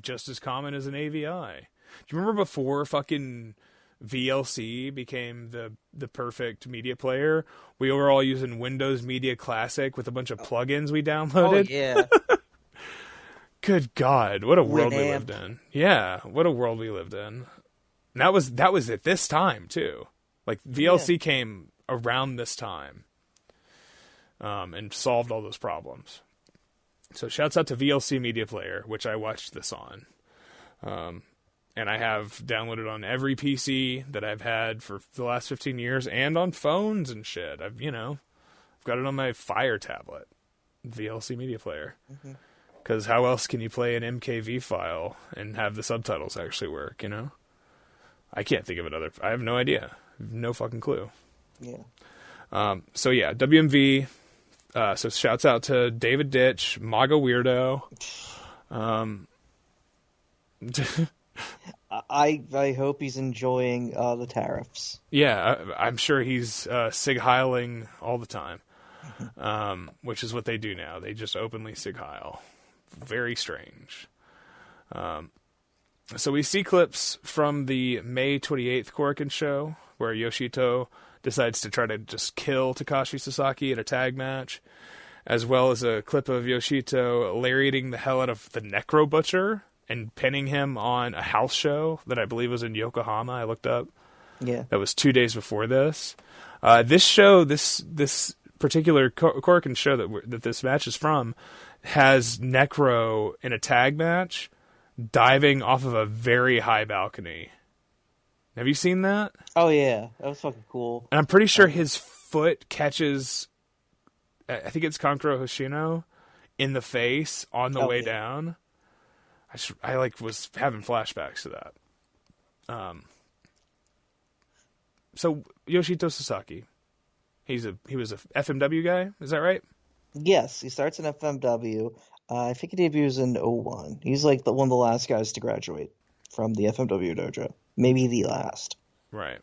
just as common as an AVI. Do you remember before fucking VLC became the perfect media player? We were all using Windows Media Classic with a bunch of plugins we downloaded. Oh, yeah. Good God, what a world we lived in. Yeah, what a world we lived in. And that was at this time, too. Like, VLC came around this time and solved all those problems. So shouts out to VLC Media Player, which I watched this on. And I have downloaded on every PC that I've had for the last 15 years and on phones and shit. I've got it on my Fire tablet, VLC Media Player. Because how else can you play an MKV file and have the subtitles actually work, I can't think of another. I have no idea. No fucking clue. Yeah. So yeah, WMV. So shouts out to David Ditch, MAGA Weirdo. I hope he's enjoying the tariffs. Yeah, I'm sure he's Sig Heiling all the time, which is what they do now. They just openly Sig Heil. Very strange. So we see clips from the May 28th Korakuen show where Yoshihito decides to try to just kill Takashi Sasaki in a tag match, as well as a clip of Yoshihito lariating the hell out of the Necro Butcher and pinning him on a house show that I believe was in Yokohama. I looked up. Yeah. That was 2 days before this. This show, this particular Korakuen show that this match is from, has Necro in a tag match diving off of a very high balcony. Have you seen that? Oh, yeah. That was fucking cool. And I'm pretty sure his foot catches, I think it's Kankuro Hoshino, in the face on the way down. I was having flashbacks to that. So Yoshihito Sasaki, he was a FMW guy, is that right? Yes, he starts in FMW. I think he debuts in 01. He's like one of the last guys to graduate from the FMW dojo. Maybe the last. Right.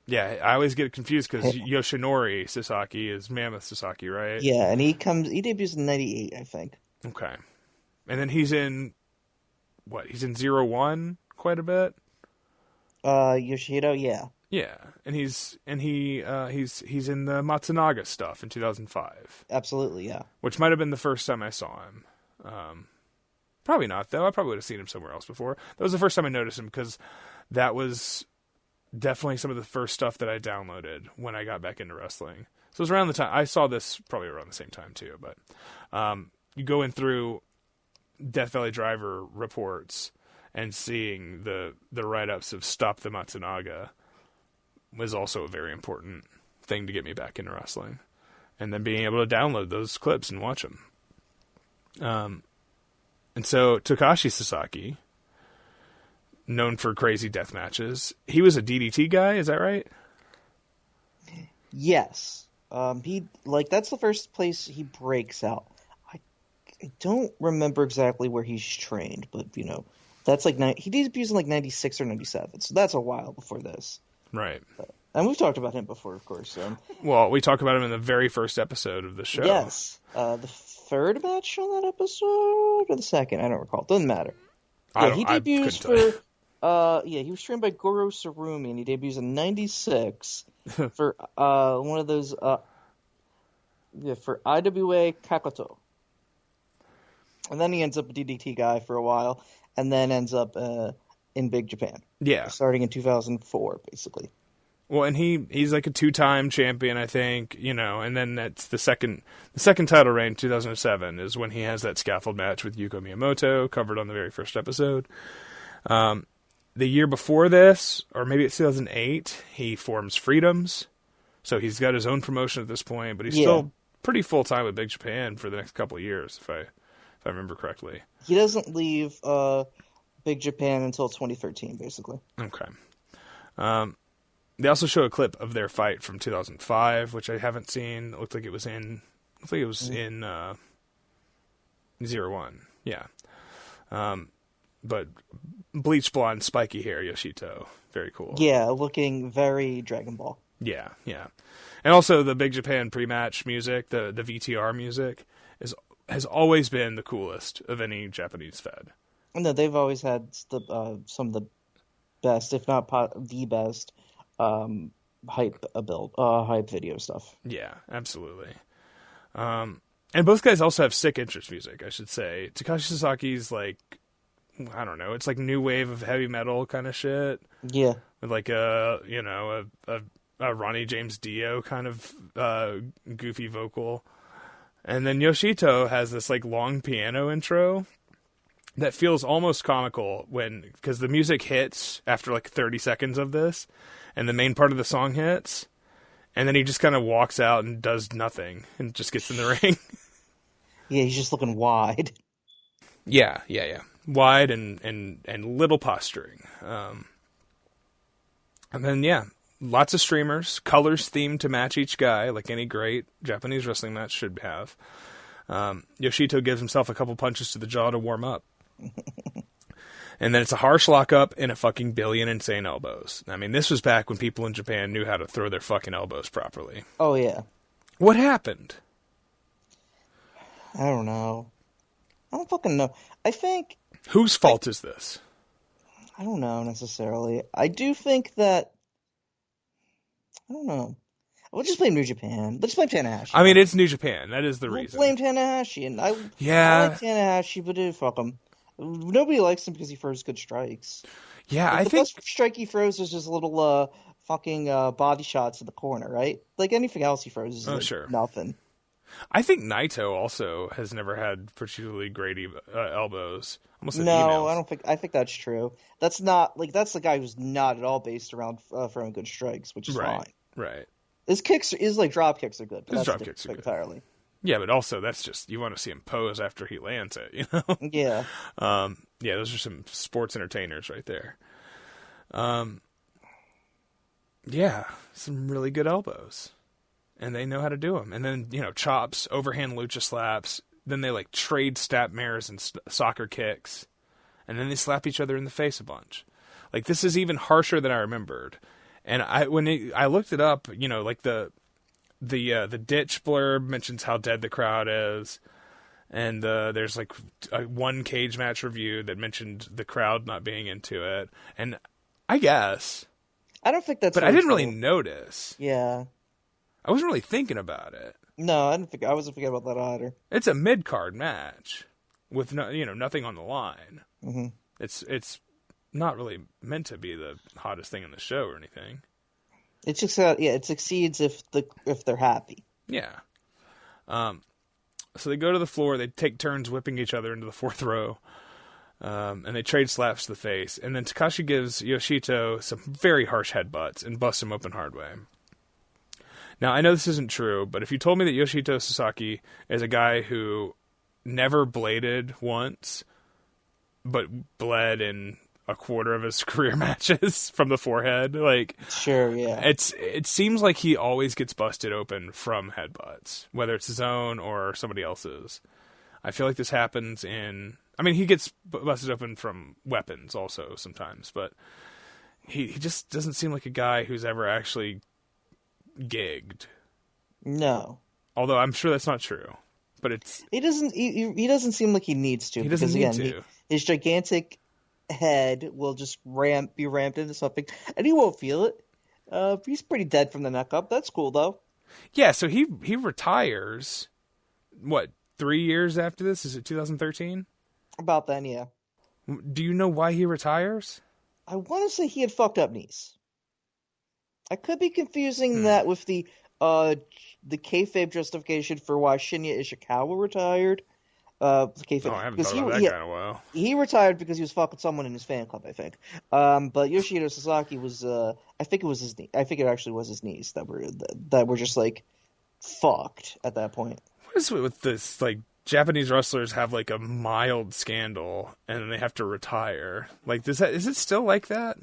Yeah, I always get confused because Yoshinori Sasaki is Mammoth Sasaki, right? Yeah, and he debuts in 98, I think. Okay. And then he's in, he's in 01 quite a bit? Yoshihito, yeah. Yeah, and he's in the Matsunaga stuff in 2005. Absolutely, yeah. Which might have been the first time I saw him. Probably not, though. I probably would have seen him somewhere else before. That was the first time I noticed him because that was definitely some of the first stuff that I downloaded when I got back into wrestling. So it was around the time I saw this, probably around the same time too. But you go in through Death Valley Driver reports and seeing the write-ups of Stop the Matsunaga was also a very important thing to get me back into wrestling. And then being able to download those clips and watch them. And so Takashi Sasaki, known for crazy death matches, he was a DDT guy, is that right? Yes. That's the first place he breaks out. I don't remember exactly where he's trained, but that's he debuts in 96 or 97, so that's a while before this. Right. And we've talked about him before, of course. Well, we talked about him in the very first episode of the show. Yes. The third match on that episode, or the second? I don't recall. Doesn't matter. Yeah, he debuts he was trained by Goro Sarumi, and he debuts in '96 for one of those for IWA Kakuto. And then he ends up a DDT guy for a while, and then ends up in Big Japan. Yeah. Starting in 2004, basically. Well, and he's like a 2-time champion, I think, and then that's the second title reign, 2007, is when he has that scaffold match with Yuko Miyamoto, covered on the very first episode. The year before this, or maybe it's 2008, he forms Freedoms. So he's got his own promotion at this point, but he's still pretty full-time with Big Japan for the next couple of years, if I remember correctly. He doesn't leave Big Japan until 2013, basically. Okay. They also show a clip of their fight from 2005, which I haven't seen. It looked like it was in 01. Yeah. But bleach blonde, spiky hair, Yoshihito. Very cool. Yeah, looking very Dragon Ball. Yeah. And also the Big Japan pre-match music, the VTR music, has always been the coolest of any Japanese fed. No, they've always had some of the best, if not the best, hype video stuff. Yeah, absolutely. And both guys also have sick entrance music, I should say. Takashi Sasaki's like, I don't know, it's like new wave of heavy metal kind of shit. Yeah. With like a Ronnie James Dio kind of goofy vocal. And then Yoshihito has this like long piano intro that feels almost comical because the music hits after like 30 seconds of this, and the main part of the song hits, and then he just kind of walks out and does nothing and just gets in the ring. Yeah, he's just looking wide. Yeah. Wide and little posturing. And then, lots of streamers, colors themed to match each guy, like any great Japanese wrestling match should have. Yoshihito gives himself a couple punches to the jaw to warm up. And then it's a harsh lockup and a fucking billion insane elbows. I mean, this was back when people in Japan knew how to throw their fucking elbows properly. Oh, yeah. What happened? I don't know. I don't fucking know. I think... Whose fault is this? I don't know, necessarily. I do think that... I don't know. We'll just blame New Japan. Let's blame Tanahashi. I mean, it's New Japan. That is the reason. We'll blame Tanahashi. And I like Tanahashi, but fuck him. Nobody likes him because he throws good strikes. Yeah, the best strike he throws is just little fucking body shots in the corner, right? Like anything else he throws is nothing. I think Naito also has never had particularly great elbows. No, I don't think. I think that's true. That's not that's the guy who's not at all based around throwing good strikes, which is fine. Right. His kicks, drop kicks are good. His drop kicks are good entirely. Yeah, but also that's just you want to see him pose after he lands it, Yeah. Yeah, those are some sports entertainers right there. Yeah, some really good elbows. And they know how to do them. And then, chops, overhand lucha slaps. Then they, trade stap mares and soccer kicks. And then they slap each other in the face a bunch. This is even harsher than I remembered. And I looked it up, the ditch blurb mentions how dead the crowd is. And there's, one cage match review that mentioned the crowd not being into it. And I guess. I don't think that's But I didn't really notice. Yeah. I wasn't really thinking about it. No, I wasn't thinking about that either. It's a mid-card match with nothing on the line. Mm-hmm. It's not really meant to be the hottest thing in the show or anything. It's just it succeeds if they're happy. Yeah. So they go to the floor. They take turns whipping each other into the fourth row, and they trade slaps to the face. And then Takashi gives Yoshihito some very harsh headbutts and busts him open hard way. Now, I know this isn't true, but if you told me that Yoshihito Sasaki is a guy who never bladed once, but bled in a quarter of his career matches from the forehead, sure, yeah, it seems like he always gets busted open from headbutts, whether it's his own or somebody else's. I feel like this happens he gets busted open from weapons also sometimes, but he just doesn't seem like a guy who's ever actually gigged. No. Although I'm sure that's not true. But he doesn't seem like he needs to. He doesn't need to. His gigantic head will just be ramped into something, and he won't feel it. He's pretty dead from the neck up. That's cool though. Yeah, so he retires. What, 3 years after this? Is it 2013? About then, yeah. Do you know why he retires? I want to say he had fucked up knees. I could be confusing that with the kayfabe justification for why Shinya Ishikawa retired. Kayfabe, I haven't thought about that guy in a while. He retired because he was fucking someone in his fan club, I think. But Yoshihito Sasaki was, I think it was his knee. I think it actually was his knees that were just like fucked at that point. What is it with this? Like, Japanese wrestlers have like a mild scandal and then they have to retire. Like, is it still like that?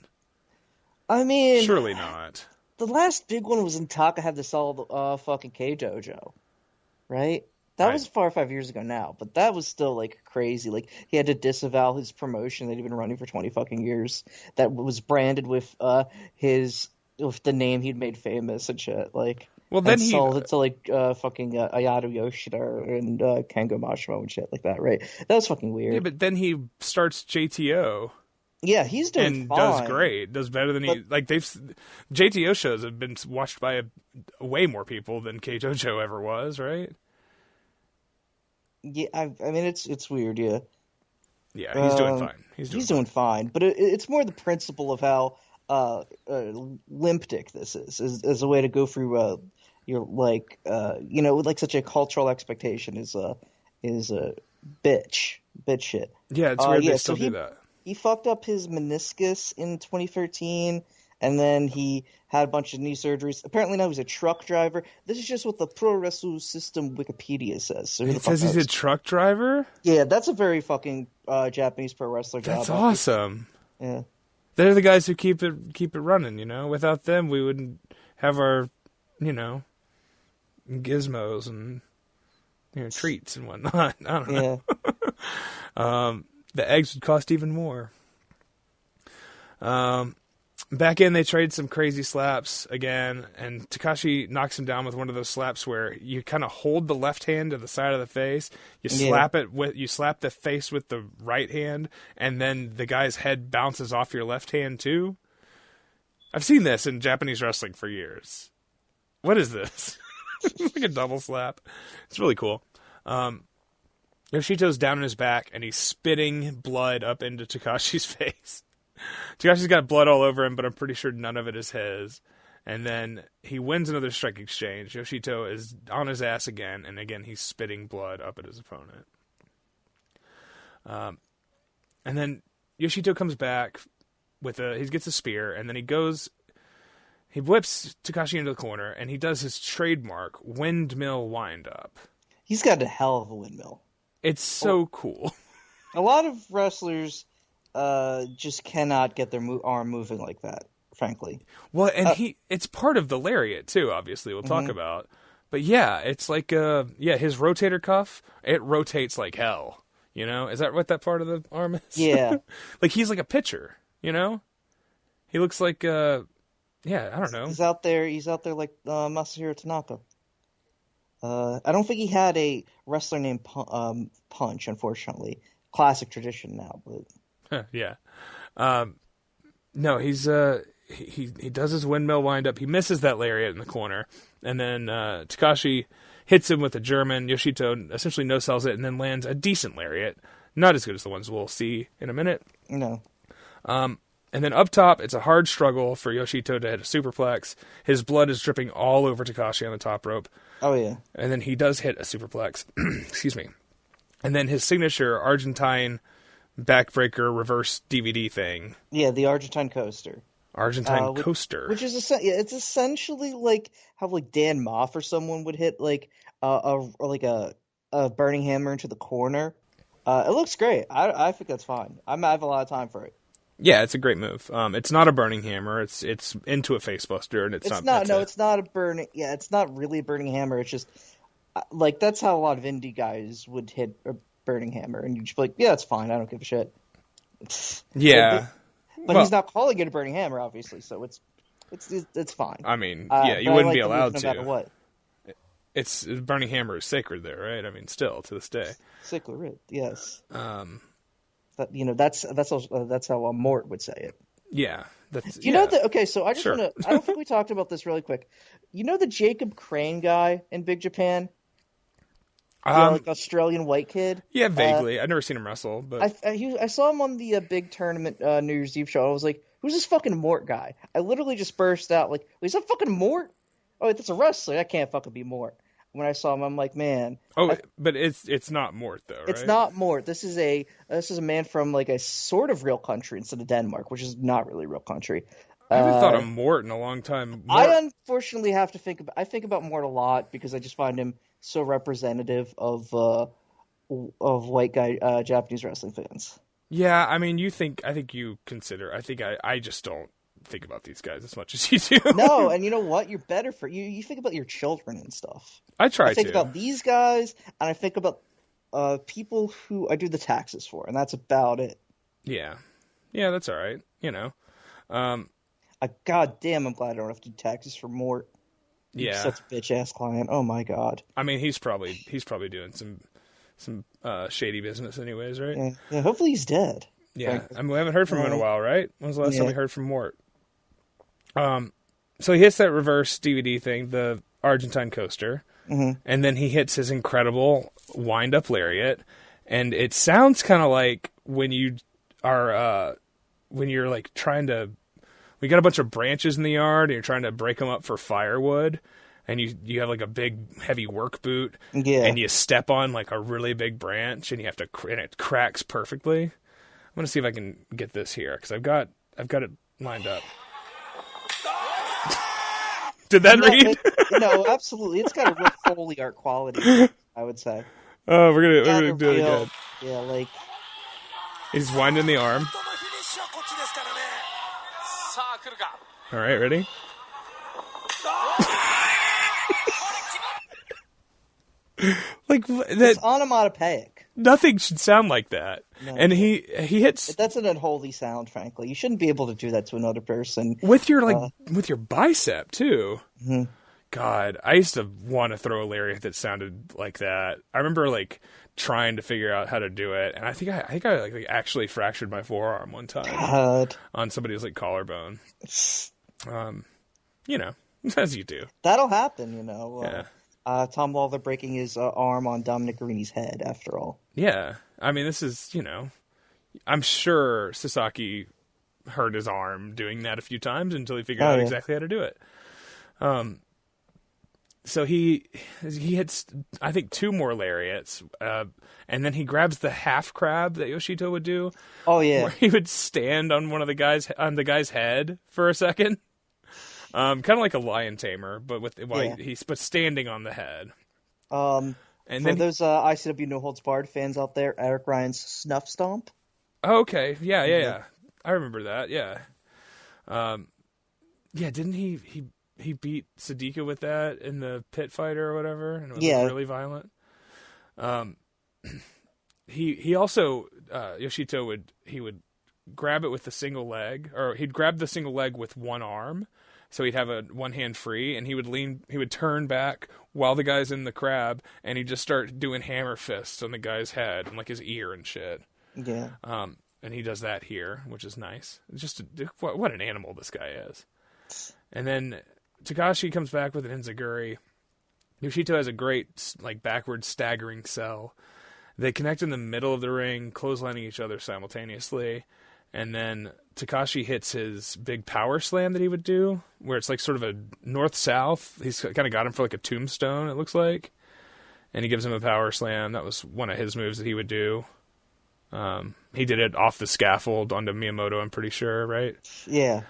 I mean, surely not. The last big one was in Taka had to sell the fucking K-Dojo, right? That was 4 or 5 years ago now, but that was still like crazy. Like, he had to disavow his promotion that he'd been running for 20 fucking years that was branded with the name he'd made famous and shit. Like, well, then he sold it to like fucking Ayato Yoshida and Kengo Mashimo and shit like that, right? That was fucking weird. Yeah, but then he starts JTO. Yeah, he's doing and fine. Does great. Does better than JTO shows have been watched by way more people than K-Dojo ever was, right? Yeah, I mean it's weird, yeah. Yeah, he's doing fine. He's doing fine, but it's more the principle of how limp dick this is as a way to go through your like like such a cultural expectation is a bitch shit. Yeah, it's weird they still do that. He fucked up his meniscus in 2013, and then he had a bunch of knee surgeries. Apparently now he's a truck driver. This is just what the Pro Wrestling System Wikipedia says. So it says he's a truck driver? Yeah, that's a very fucking Japanese pro wrestler job. That's awesome. Yeah. They're the guys who keep it running, Without them, we wouldn't have our, gizmos and, treats and whatnot. I don't know. Yeah. The eggs would cost even more. Back in, they trade some crazy slaps again, and Takashi knocks him down with one of those slaps where you kind of hold the left hand to the side of the face, you slap the face with the right hand, and then the guy's head bounces off your left hand too. I've seen this in Japanese wrestling for years. What is this? It's like a double slap. It's really cool. Yoshito's down on his back, and he's spitting blood up into Takashi's face. Takashi's got blood all over him, but I'm pretty sure none of it is his. And then he wins another strike exchange. Yoshihito is on his ass again, and again he's spitting blood up at his opponent. And then Yoshihito comes back he gets a spear, and then he whips Takashi into the corner, and he does his trademark windmill wind-up. He's got a hell of a windmill. It's so cool. A lot of wrestlers just cannot get their arm moving like that, frankly. Well, and it's part of the lariat, too, obviously, we'll talk about. But yeah, it's like, his rotator cuff, it rotates like hell, Is that what that part of the arm is? Yeah. Like, he's like a pitcher, He looks like, I don't know. He's out there like Masahiro Tanaka. I don't think he had a wrestler named Punch, unfortunately. Classic tradition now, but yeah. No, he's he does his windmill wind-up. He misses that lariat in the corner, and then Takashi hits him with a German. Yoshihito essentially no-sells it and then lands a decent lariat. Not as good as the ones we'll see in a minute. No. And then up top, it's a hard struggle for Yoshihito to hit a superplex. His blood is dripping all over Takashi on the top rope. Oh, yeah. And then he does hit a superplex. Excuse me. And then his signature Argentine backbreaker reverse DVD thing. Yeah, the Argentine coaster. Coaster. Which is it's essentially like how like Dan Moff or someone would hit like a burning hammer into the corner. It looks great. I think that's fine. I have a lot of time for it. Yeah, it's a great move. It's not a burning hammer. It's into a facebuster, and it's not. No, it's not a burning. Yeah, it's not really a burning hammer. It's just like that's how a lot of indie guys would hit a burning hammer, and you'd just be like, yeah, it's fine. I don't give a shit. Yeah. But Well- he's not calling it a burning hammer, obviously, so it's fine. I mean, But you I wouldn't like be the move allowed no to. matter what. It's burning hammer is sacred there, right? I mean, still to this day. Sickler writ, yes. Um, That's how Mort would say it. yeah, that's You know that? Okay, so I just Sure. want to. I don't think we talked about this really quick. You know the Jacob Crane guy in Big Japan, like Australian white kid. Yeah, vaguely. I've never seen him wrestle, but I saw him on the big tournament New Year's Eve show. I was like, "Who's this fucking Mort guy?" I literally just burst out like, "Is that fucking Mort? Oh, that's a wrestler. That can't fucking be Mort." When I saw him, I'm like, "Man." but it's not Mort though, right? It's not Mort. This is a man from like a sort of real country instead of Denmark, which is not really real country. I haven't thought of Mort in a long time. Mort, I unfortunately have to think about Mort a lot because I just find him so representative of white guy Japanese wrestling fans. yeah, I mean, I think you consider. I just don't think about these guys as much as you do. No, and you know what? You're better for you. You think about your children and stuff. I try I think to. about these guys, and I think about people who I do the taxes for, and that's about it. Yeah, that's all right. You know, God damn, I'm glad I don't have to do taxes for Mort. yeah. Such a bitch ass client. Oh my god. I mean, he's probably doing some shady business, anyways, right? Yeah. Hopefully he's dead. Yeah, I mean, we haven't heard from him in a while, right? When was the last time Yeah. we heard from Mort? So he hits that reverse DVD thing, the Argentine coaster, and then he hits his incredible wind-up lariat, and it sounds kind of like when you are when you're like trying to. We got a bunch of branches in the yard, and you're trying to break them up for firewood, and you have like a big heavy work boot, and you step on like a really big branch, and you have to and it cracks perfectly. I'm gonna see if I can get this here because I've got it lined up. Did that read? No, absolutely. It's got a real Foley art quality, I would say. Oh, we're gonna do it again. Yeah, like He's winding the arm. All right, ready? Like that. it's onomatopoeic. Nothing should sound like that. No. And he hits That's an unholy sound, frankly. You shouldn't be able to do that to another person. with your with your bicep too. Mm-hmm. God, I used to want to throw a lariat that sounded like that. I remember like trying to figure out how to do it, and I think I like actually fractured my forearm one time God. on somebody's like collarbone. You know, as you do. That'll happen, you know. Yeah. Tom Lawler breaking his arm on Dominic Garini's head, after all. Yeah, I mean, this is, you know, I'm sure Sasaki hurt his arm doing that a few times until he figured out exactly how to do it. So he hits, I think, 2 more lariats, and then he grabs the half crab that Yoshihito would do. Oh yeah, where he would stand on the guy's head for a second, kind of like a lion tamer, but he's standing on the head. And And for then those ICW No Holds Barred fans out there, Eric Ryan's Snuff Stomp. Oh, okay, yeah. I remember that. Yeah, didn't he beat Sadika with that in the pit fight or whatever? And it was really violent. He also Yoshito would grab it with the single leg, or he'd grab the single leg with one arm, so he'd have one hand free, and he would turn back while the guy's in the crab, and he'd just start doing hammer fists on the guy's head and like his ear and shit. Yeah. And he does that here, which is nice. It's just what an animal this guy is. And then Takashi comes back with an enziguri. Yoshito has a great like backward staggering sell. They connect in the middle of the ring, clotheslining each other simultaneously. And then Takashi hits his big power slam that he would do, where it's like sort of a north-south. He's kind of got him for like a tombstone, it looks like. And he gives him a power slam. That was one of his moves that he would do. He did it off the scaffold onto Miyamoto, I'm pretty sure, right? Yeah.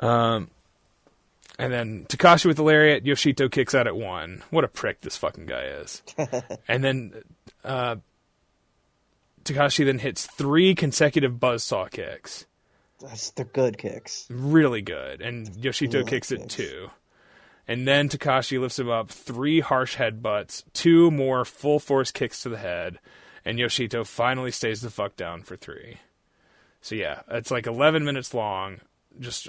And then Takashi with the lariat, Yoshito kicks out at 1. What a prick this fucking guy is. And then Takashi then hits 3 consecutive buzzsaw kicks. They're good kicks. Really good. And Yoshito kicks it 2. And then Takashi lifts him up, 3 harsh headbutts, 2 more full force kicks to the head, and Yoshito finally stays the fuck down for 3. So yeah, it's like 11 minutes long, just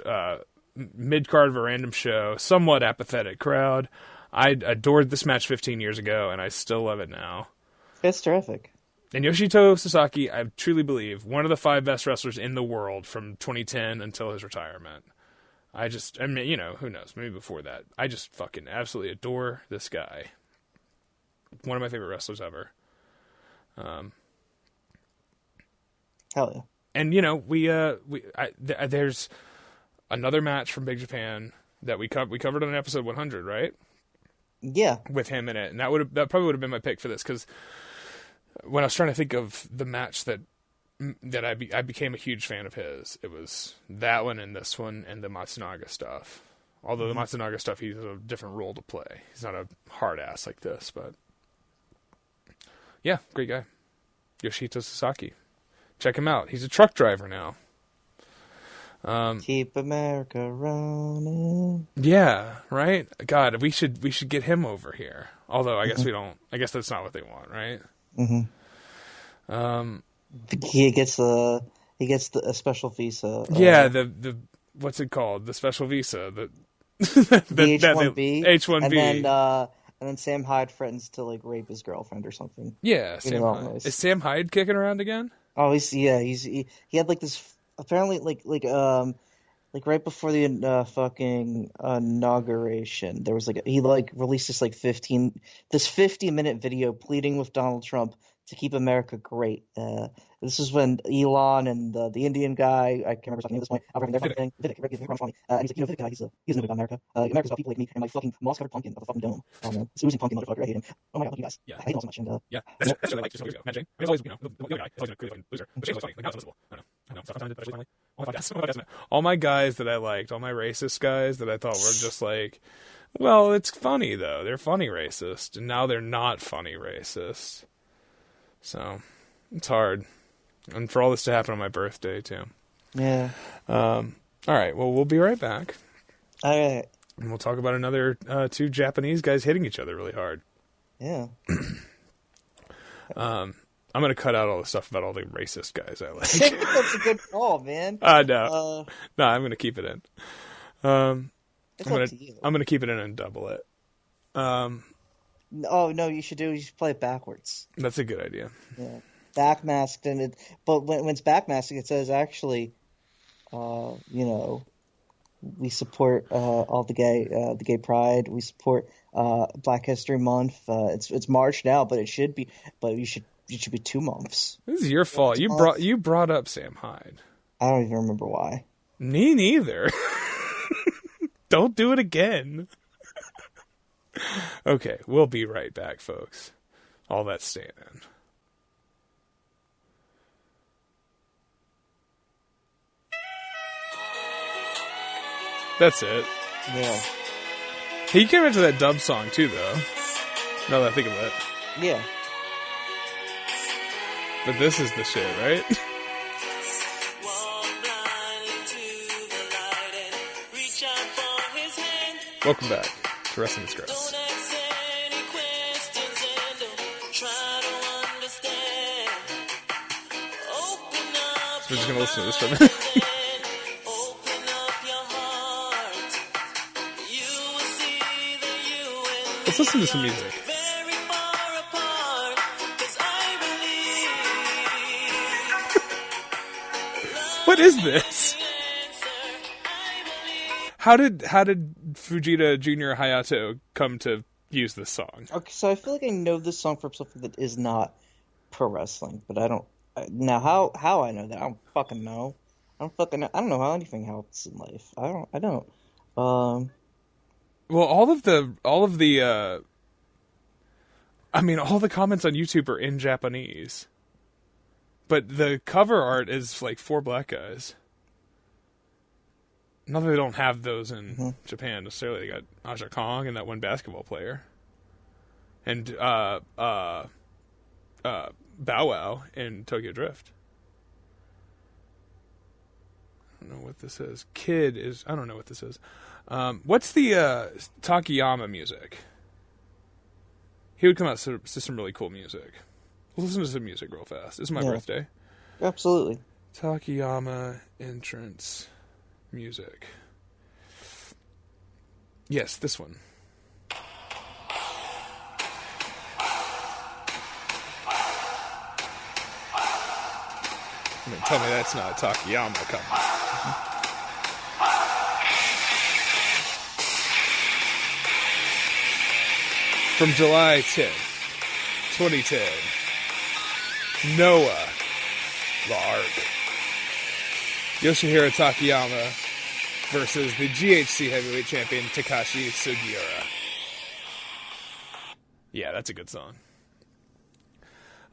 mid-card of a random show, somewhat apathetic crowd. I adored this match 15 years ago, and I still love it now. It's terrific. And Yoshihito Sasaki, I truly believe, one of the 5 best wrestlers in the world from 2010 until his retirement. I mean, you know, who knows? Maybe before that. I just fucking absolutely adore this guy. One of my favorite wrestlers ever. Hell yeah. And, you know, there's another match from Big Japan that we covered on episode 100, right? Yeah. With him in it. And that probably would have been my pick for this, because when I was trying to think of the match that I became a huge fan of his, it was that one and this one and the Matsunaga stuff. Although the Matsunaga stuff, he's a different role to play. He's not a hard ass like this, but yeah, great guy. Yoshihito Sasaki. Check him out. He's a truck driver now. Keep America running. Yeah, right? God, we should get him over here. Although I guess we don't. I guess that's not what they want, right? Mm-hmm. He gets a special visa. Yeah, the what's it called? The special visa. The H-1B. H-1B. And then Sam Hyde threatens to like rape his girlfriend or something. Yeah, Sam Hyde. Is Sam Hyde kicking around again? Oh, he had like this apparently like right before the fucking inauguration, there was he released this 50-minute video pleading with Donald Trump to keep America great. This is when Elon and the Indian guy, I can't remember his name at this point, their fucking thing, Vivek, and he's like, Vivek guy, he's no good about America. America's about people like me and my fucking moss-covered pumpkin of a fucking dome. Oh man, this oozing pumpkin motherfucker, I hate him. Oh my god, look you guys. Yeah. I hate him so much. And yeah, that's what I like just a few years ago. Matt Jane. I mean, it's always, the other guy is always a clearly fucking loser. But Shane's funny. Like, now it's invisible. I know. Sometimes it's finally. All my guys that I liked, all my racist guys that I thought were just like, well, it's funny though. They're funny racist, and now they're not funny racist. So it's hard, and for all this to happen on my birthday too. Yeah. All right. Well, we'll be right back. All right. And we'll talk about another 2 Japanese guys hitting each other really hard. Yeah. I'm gonna cut out all the stuff about all the racist guys I like. That's a good call, man. No, I'm gonna keep it in. I'm gonna keep it in and double it. Oh no, you should play it backwards. That's a good idea. Yeah, backmasked but when it's backmasking, it says actually, we support all the gay pride. We support Black History Month. It's March now, but it should be 2 months. This is your fault. You brought up Sam Hyde. I don't even remember why. Me neither. Don't do it again. Okay, we'll be right back, folks. All that staying in. That's it. Yeah. Hey, you came into that dub song too, though. Now that I think of it. Yeah. But this is the shit, right? Welcome back to Wrestling Express. So we're just going to listen to this for a minute. Let's listen to some music. What is this? How did Fujita Jr. Hayato come to use this song? Okay, so I feel like I know this song from something that is not pro wrestling, but I don't. Now, how I know that? I don't fucking know. I don't know how anything helps in life. I don't. Well, all the comments on YouTube are in Japanese, but the cover art is like 4 black guys. Not that they don't have those in Japan necessarily. They got Aja Kong and that one basketball player, and Bow Wow in Tokyo Drift. I don't know what this is. I don't know what this is. What's the Takayama music? He would come out to some really cool music. We'll listen to some music real fast. It's my birthday. Absolutely. Takayama entrance music. Yes, this one. I mean, tell me that's not Takayama coming. From July 10th, 2010, Noah, the Ark. Yoshihiro Takayama versus the GHC heavyweight champion Takashi Sugiura. Yeah, that's a good song.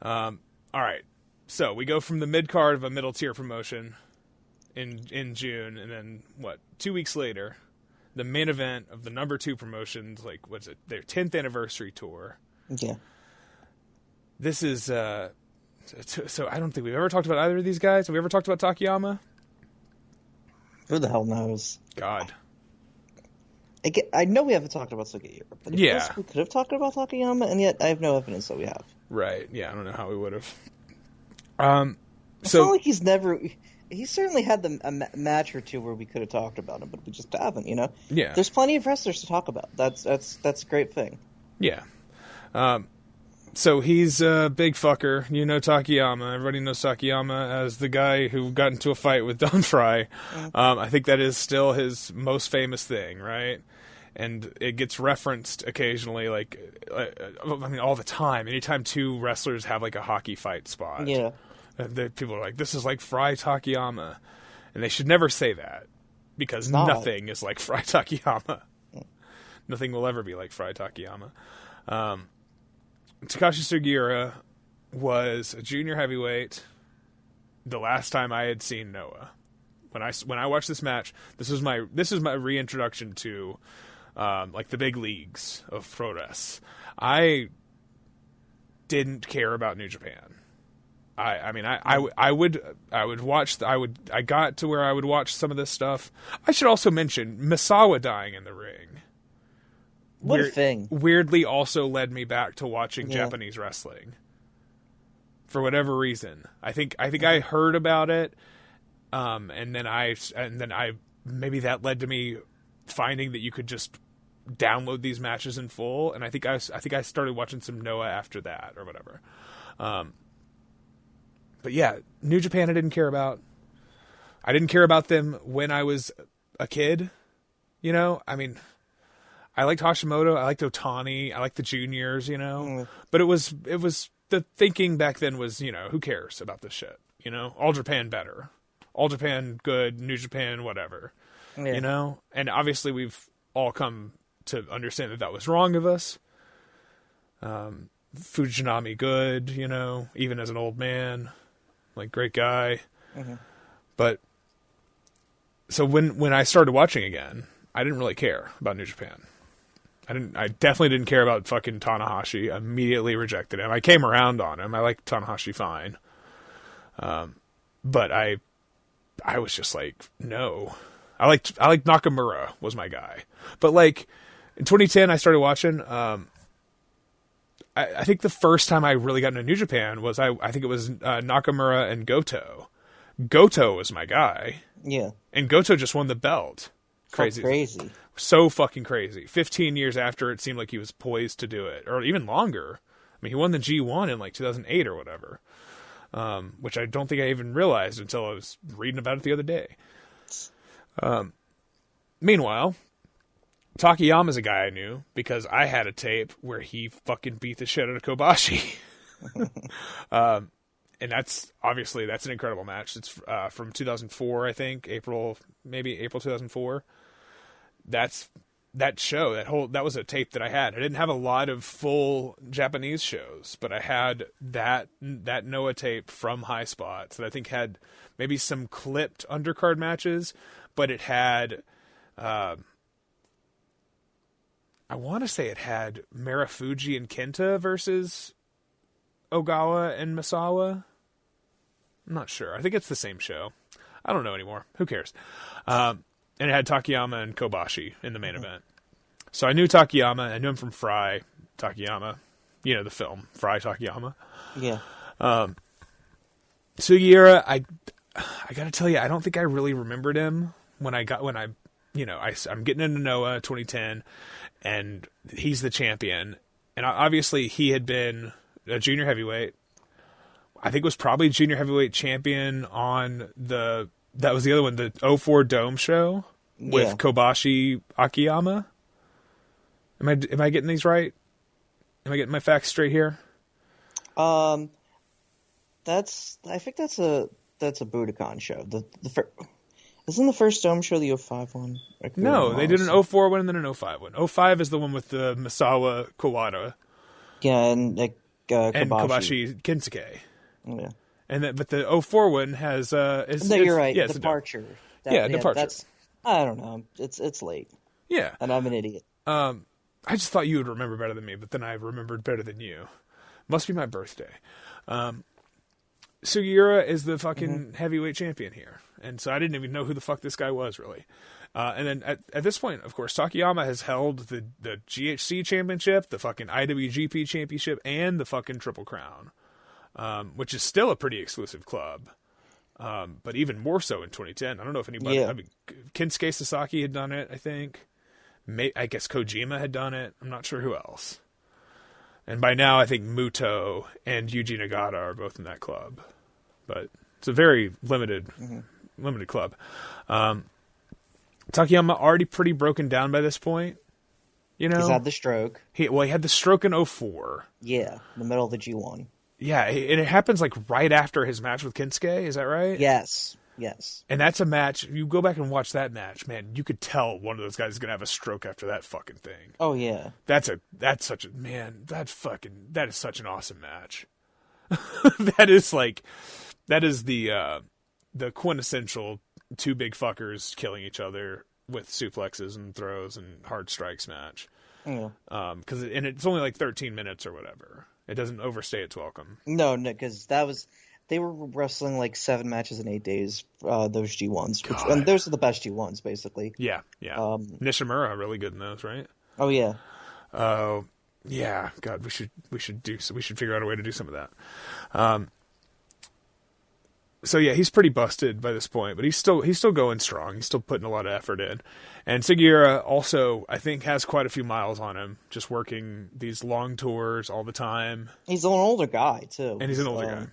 All right, so we go from the mid card of a middle tier promotion in June, and then 2 weeks later, the main event of the number 2 promotions, like what's it? Their 10th anniversary tour. Yeah. This is so I don't think we've ever talked about either of these guys. Have we ever talked about Takayama? Who the hell knows? God. I know we haven't talked about Sugiura, but yeah, we could have talked about Takayama, and yet I have no evidence that we have. Right. Yeah, I don't know how we would have. It's not like he's never. He certainly had a match or two where we could have talked about him, but we just haven't. You know. Yeah. There's plenty of wrestlers to talk about. That's a great thing. Yeah. So he's a big fucker. You know Takayama. Everybody knows Takayama as the guy who got into a fight with Don Fry. I think that is still his most famous thing, right? And it gets referenced occasionally, I mean, all the time. Anytime two wrestlers have like a hockey fight spot, yeah, people are like, "This is like Fry Takayama," and they should never say that because nothing is like Fry Takayama. Nothing will ever be like Fry Takayama. Takashi Sugiura was a junior heavyweight the last time I had seen Noah. When I watched this match, this is my reintroduction to like the big leagues of pro wrestling. I didn't care about New Japan. I got to where I would watch some of this stuff. I should also mention Misawa dying in the ring. What a thing. Weirdly also led me back to watching Japanese wrestling. For whatever reason. I think I heard about it, and then I maybe that led to me finding that you could just download these matches in full, and I think I started watching some Noah after that or whatever. But yeah, New Japan I didn't care about. I didn't care about them when I was a kid. You know, I mean, I liked Hashimoto, I liked Otani, I liked the juniors, you know. But it was the thinking back then was, you know, who cares about this shit? You know, All Japan better. All Japan good, New Japan whatever. Yeah. You know? And obviously we've all come to understand that was wrong of us. Fujinami good, you know, even as an old man. Like, great guy. Mm-hmm. But so when I started watching again, I didn't really care about New Japan. I definitely didn't care about fucking Tanahashi. I immediately rejected him. I came around on him. I liked Tanahashi fine. But I was just like, no. I liked Nakamura was my guy. But like in 2010 I started watching I think the first time I really got into New Japan was I think it was Nakamura and Goto. Goto was my guy. Yeah. And Goto just won the belt. Crazy. So fucking crazy. 15 years after it seemed like he was poised to do it. Or even longer. I mean, he won the G1 in like 2008 or whatever. Which I don't think I even realized until I was reading about it the other day. Meanwhile, Takayama's a guy I knew because I had a tape where he fucking beat the shit out of Kobashi. And that's an incredible match. It's from 2004, I think, April 2004. That show, that was a tape that I had. I didn't have a lot of full Japanese shows, but I had that Noah tape from High Spots that I think had maybe some clipped undercard matches, but it had I want to say it had Marufuji and Kenta versus Ogawa and Misawa. I'm not sure. I think it's the same show. I don't know anymore. Who cares? And it had Takayama and Kobashi in the main event. So I knew Takayama. I knew him from Fry Takayama. You know, the film, Fry Takayama. Yeah. Sugiura, I got to tell you, I don't think I really remembered him I'm getting into Noah 2010, and he's the champion. And obviously, he had been a junior heavyweight. I think it was probably junior heavyweight champion on that was the other one, the 04 Dome show with Kobashi Akiyama. Am I getting these right? Am I getting my facts straight here? I think that's a Budokan show. Isn't the first Dome show the 05 one? No, they did an 04 one and then an 05 one. 05 is the one with the Misawa Kawada. Yeah, and Kobashi Kinsuke. Yeah. But the 04 one has you're right. Yeah, Departure. Departure. I don't know. It's late. Yeah. And I'm an idiot. I just thought you would remember better than me, but then I remembered better than you. Must be my birthday. Sugiura is the fucking heavyweight champion here. And so I didn't even know who the fuck this guy was, really. And then at this point, of course, Takayama has held the GHC championship, the fucking IWGP championship, and the fucking Triple Crown, which is still a pretty exclusive club. But even more so in 2010. I don't know if anybody... Yeah. I mean, Kensuke Sasaki had done it, I think. I guess Kojima had done it. I'm not sure who else. And by now, I think Muto and Yuji Nagata are both in that club. But it's a very limited club. Takayama already pretty broken down by this point. You know, he's had the stroke. He had the stroke in 04. Yeah, in the middle of the G1. Yeah, and it happens like right after his match with Kinsuke. Is that right? Yes. And that's a match. You go back and watch that match, man. You could tell one of those guys is gonna have a stroke after that fucking thing. Oh yeah. That is such an awesome match. that is the quintessential two big fuckers killing each other with suplexes and throws and hard strikes match. Yeah. And it's only like 13 minutes or whatever. It doesn't overstay its welcome. No, because they were wrestling like 7 matches in 8 days. Those G1s, and those are the best G1s, basically. Yeah. Nishimura really good in those, right? Oh yeah. Yeah. God, we should figure out a way to do some of that. So yeah, he's pretty busted by this point, but he's still going strong. He's still putting a lot of effort in. And Sugiura also, I think, has quite a few miles on him, just working these long tours all the time. He's an older guy too. And he's an older guy.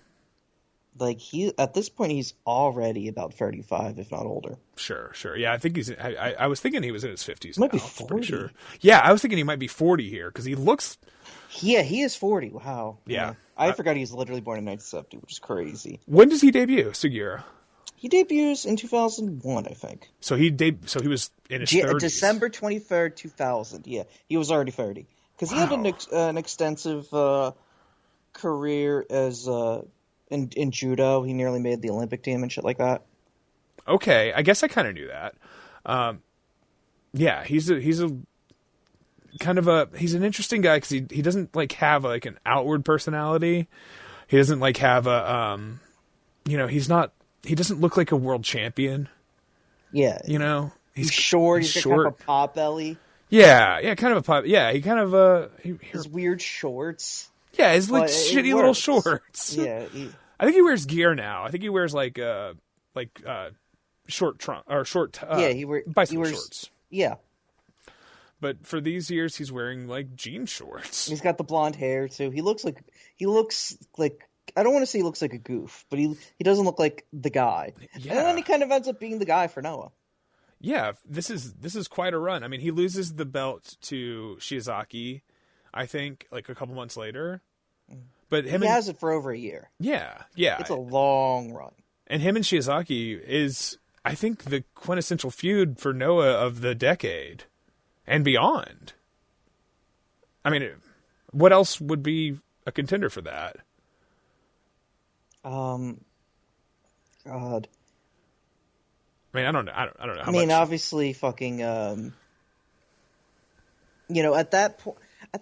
Like at this point, he's already about 35, if not older. Sure. Yeah, I think I was thinking he was in his 50s. He might be 40. Sure. Yeah, I was thinking he might be 40 here because he looks. Yeah, he is 40. Wow. Yeah. I forgot he was literally born in 1970, which is crazy. When does he debut, Sugiura? He debuts in 2001, I think. So he was in his 30s. December 23rd, 2000. Yeah, he was already 30. Because he had an extensive career as in judo. He nearly made the Olympic team and shit like that. Okay, I guess I kind of knew that. Yeah, he's a kind of he's an interesting guy because he doesn't like have like an outward personality. He doesn't like have he doesn't look like a world champion. Yeah. He's short. He's got kind of a pot belly. Yeah, kind of a pot. Yeah, he kind of his weird shorts. Yeah, his like shitty little shorts. Yeah. I think he wears gear now. I think he wears like short trunk or short bicycle shorts. Yeah. But for these years, he's wearing like jean shorts. He's got the blonde hair too. He looks like I don't want to say he looks like a goof, but he doesn't look like the guy. Yeah. And then he kind of ends up being the guy for Noah. Yeah, this is quite a run. I mean, he loses the belt to Shiozaki, I think, like a couple months later. But he has it for over a year. Yeah. It's a long run. And him and Shiozaki is, I think, the quintessential feud for Noah of the decade and beyond. I mean, what else would be a contender for that? God. I mean, I don't know. I don't know. I mean, obviously, fucking. At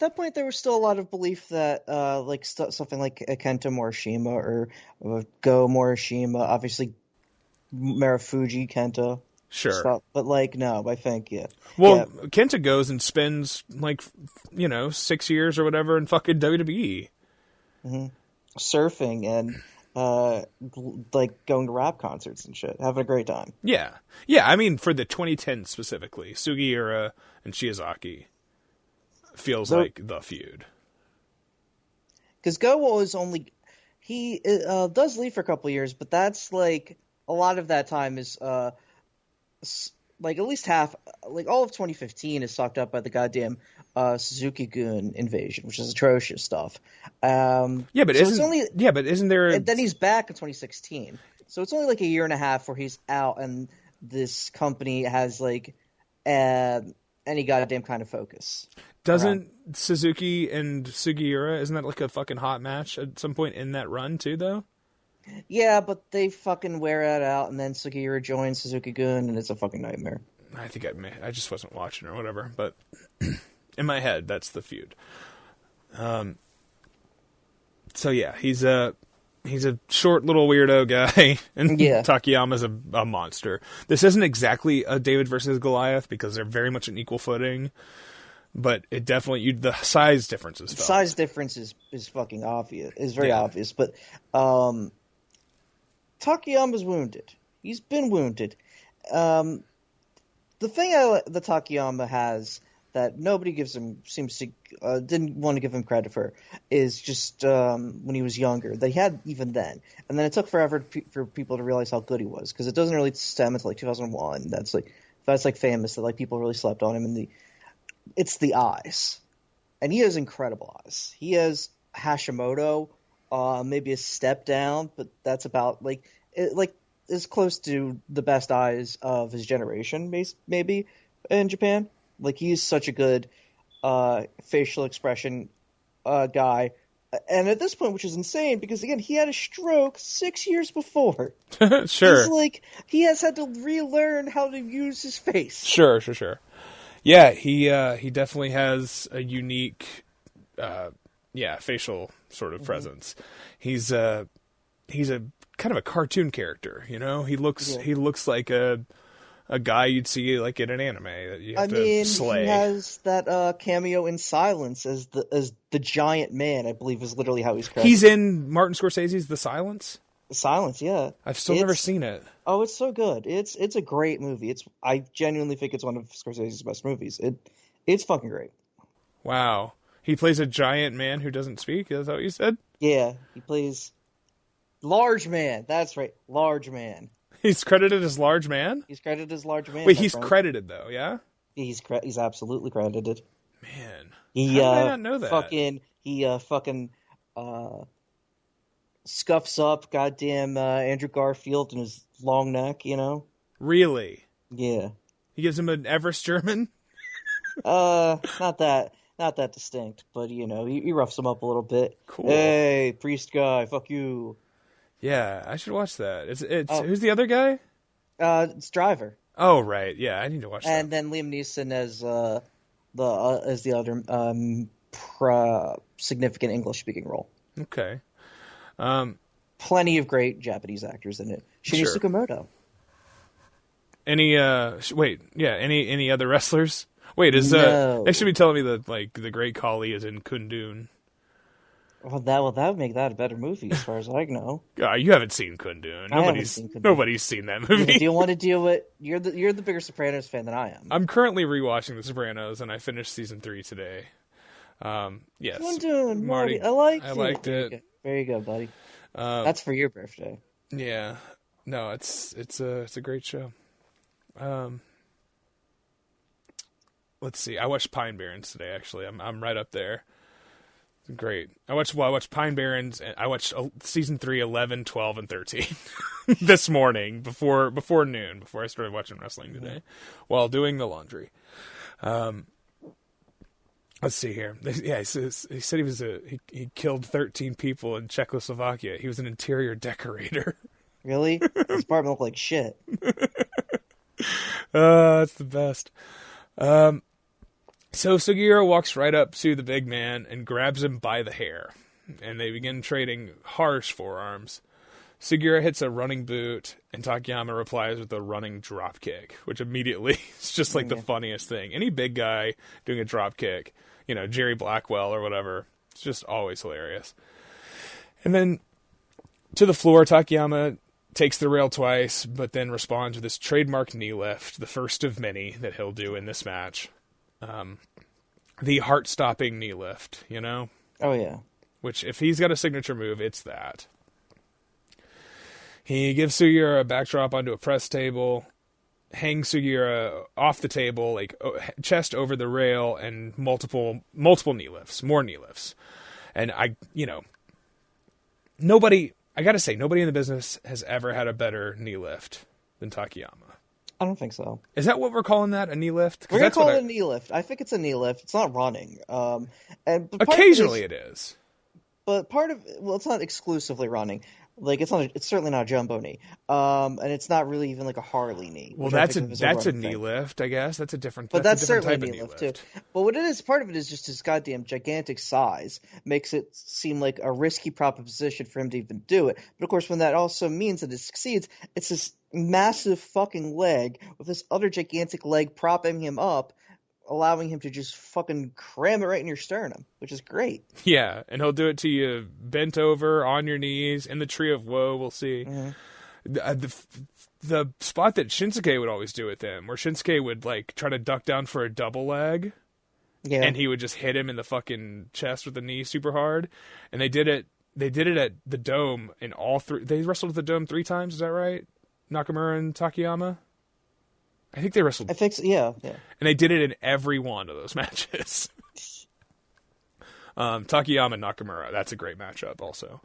that point, there was still a lot of belief that, something like Kenta Morishima or Go Morishima, obviously, Marufuji Kenta. Sure. Stuff. But, no, I think, yeah. Well, yeah. Kenta goes and spends, 6 years or whatever in fucking WWE. Mm-hmm. Surfing, and like going to rap concerts and shit, having a great time. Yeah. I mean, for the 2010 specifically, Sugiura and Shiozaki feels like the feud. Because Go was only he does leave for a couple of years, but that's like a lot of that time is like at least half, like all of 2015 is sucked up by the goddamn Suzuki-gun invasion, which is atrocious stuff. But isn't there? And then he's back in 2016, so it's only like a year and a half where he's out, and this company has like any goddamn kind of focus. Doesn't Suzuki and Sugiura, isn't that like a fucking hot match at some point in that run too, though? Yeah, but they fucking wear it out, and then Sugiura joins Suzuki-gun, and it's a fucking nightmare. I think I just wasn't watching or whatever, but in my head, that's the feud. So yeah, he's a short little weirdo guy, and Takayama's a monster. This isn't exactly a David versus Goliath because they're very much on equal footing, but it definitely the size difference is felt. The size difference is fucking obvious. Is very obvious, but Takayama's wounded. He's been wounded. The thing that Takayama has that nobody didn't want to give him credit for is just when he was younger, that he had even then. And then it took forever for people to realize how good he was, because it doesn't really stem until like 2001. That's like famous that like people really slept on him. And it's the eyes. And he has incredible eyes. He has Hashimoto, maybe a step down, but that's about like as close to the best eyes of his generation, maybe in Japan. Like, he's such a good facial expression guy. And at this point, which is insane, because, again, he had a stroke 6 years before. Sure. He's like, he has had to relearn how to use his face. Sure. Yeah, he definitely has a unique, facial sort of presence. He's a kind of a cartoon character, you know? He looks like a guy you'd see like in an anime that you have to slay. He has that cameo in Silence as the giant man, I believe is literally how he's credited. He's in Martin Scorsese's The Silence? Silence, yeah. I've still never seen it. Oh, it's so good. It's a great movie. I genuinely think it's one of Scorsese's best movies. It's fucking great. Wow. He plays a giant man who doesn't speak? Is that what you said? Yeah, he plays Large Man. That's right, Large Man. He's credited as Large Man? He's credited as Large Man. Wait, he's credited though, yeah? He's absolutely credited. Man, how did I not know that? He scuffs up goddamn Andrew Garfield in his long neck, you know? Really? Yeah. He gives him an Everest German? Not that distinct, but you know, he roughs him up a little bit. Cool. Hey, priest guy, fuck you. Yeah, I should watch that. It's who's the other guy? It's Driver. Oh right, yeah, I need to watch that. And then Liam Neeson as the other significant English speaking role. Okay. Plenty of great Japanese actors in it. Shinya Tsukamoto. Any other wrestlers? Wait, they should be telling me that like the Great Khali is in Kundun. Well, that would make that a better movie, as far as I know. You haven't seen Kundun. Nobody's seen that movie. Do you want to deal with? You're the bigger Sopranos fan than I am. I'm currently rewatching The Sopranos, and I finished season 3 today. Yes, Kundun, Marty, I liked it. Very good, buddy. That's for your birthday. Yeah, no, it's a great show. Let's see. I watched Pine Barrens today. Actually, I'm right up there. Great. I watched Pine Barrens, and I watched season 3, 11, 12, and 13 this morning before noon, before I started watching wrestling today, while doing the laundry. Let's see here. Yeah, he said he killed 13 people in Czechoslovakia. He was an interior decorator. Really? His apartment looked like shit. That's the best. So Sugiura walks right up to the big man and grabs him by the hair, and they begin trading harsh forearms. Sugiura hits a running boot, and Takayama replies with a running drop kick, which immediately is just like the funniest thing. Any big guy doing a drop kick, you know, Jerry Blackwell or whatever, it's just always hilarious. And then To the floor, Takayama takes the rail twice, but then responds with his trademark knee lift, the first of many that he'll do in this match. The heart-stopping knee lift, you know? Oh, yeah. Which, if he's got a signature move, it's that. He gives Sugiura a backdrop onto a press table, hangs Sugiura off the table, like chest over the rail, and multiple knee lifts, more knee lifts. And nobody in the business has ever had a better knee lift than Takayama. I don't think so. Is that what we're calling that? A knee lift? We're going to call it a knee lift. I think it's a knee lift. It's not running. And occasionally it is. But part of it's not exclusively running. Like it's certainly not a jumbo knee. And it's not really even like a Harley knee. Well, that's a knee lift, I guess. That's a different. But that's certainly type a knee lift too. But what it is, part of it is just his goddamn gigantic size makes it seem like a risky proposition for him to even do it. But of course, when that also means that it succeeds, it's this massive fucking leg with this other gigantic leg propping him up, allowing him to just fucking cram it right in your sternum, which is great. Yeah, and he'll do it to you bent over, on your knees, in the tree of woe, we'll see. Mm-hmm. The spot that Shinsuke would always do with him, where Shinsuke would like try to duck down for a double leg, and he would just hit him in the fucking chest with the knee super hard, and they did it at the Dome in all three. They wrestled at the Dome 3 times, is that right? Nakamura and Takayama? I think they wrestled. I think so, yeah. And they did it in every one of those matches. Takayama and Nakamura, that's a great matchup also.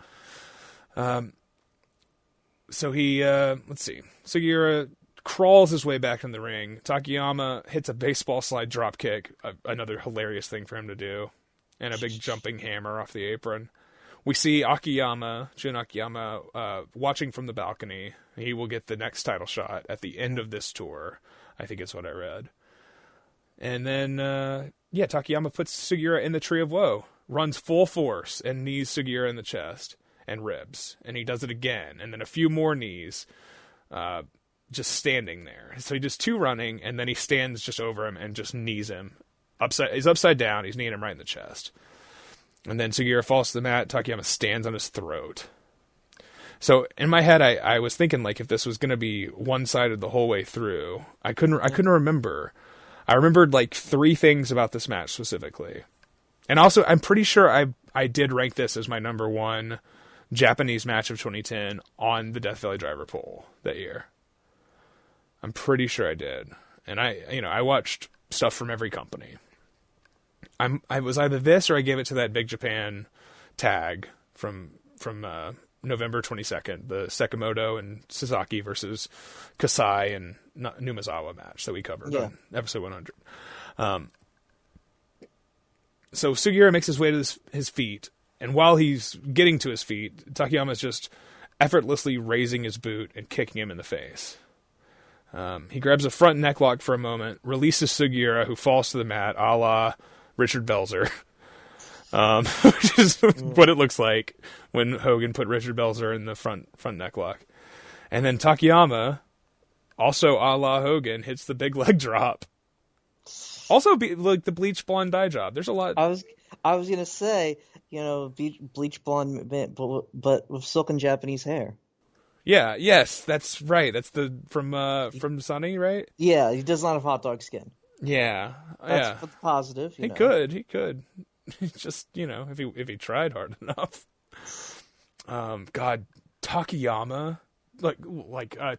So he, let's see. Sugiura crawls his way back in the ring. Takayama hits a baseball slide drop kick, another hilarious thing for him to do, and a big jumping hammer off the apron. We see Jun Akiyama, watching from the balcony. He will get the next title shot at the end of this tour, I think is what I read. And then, Takayama puts Sugiura in the Tree of Woe, runs full force, and knees Sugiura in the chest and ribs. And he does it again, and then a few more knees, just standing there. So he does 2 running, and then he stands just over him and just knees him. He's upside down, he's kneeing him right in the chest. And then Sugiura falls to the mat, Takayama stands on his throat. So in my head, I was thinking like if this was going to be one-sided the whole way through. I couldn't remember. I remembered like 3 things about this match specifically. And also, I'm pretty sure I did rank this as my number 1 Japanese match of 2010 on the Death Valley Driver poll that year. I'm pretty sure I did. And I watched stuff from every company. I was either this or I gave it to that Big Japan tag from November 22nd, the Sekimoto and Sasaki versus Kasai and Numazawa match that we covered on episode 100. So Sugiura makes his way to his feet, and while he's getting to his feet, Takayama's just effortlessly raising his boot and kicking him in the face. He grabs a front necklock for a moment, releases Sugiura, who falls to the mat, a la Richard Belzer. Which is what it looks like when Hogan put Richard Belzer in the front necklock. And then Takayama, also a la Hogan, hits the big leg drop. Also, like the bleach blonde dye job. There's a lot. I was gonna say, bleach blonde, but with silken Japanese hair. Yeah. Yes, that's right. That's from Sunny, right? Yeah, he does not have hot dog skin. Yeah. That's positive. He could. Just, if he tried hard enough. God, Takayama, like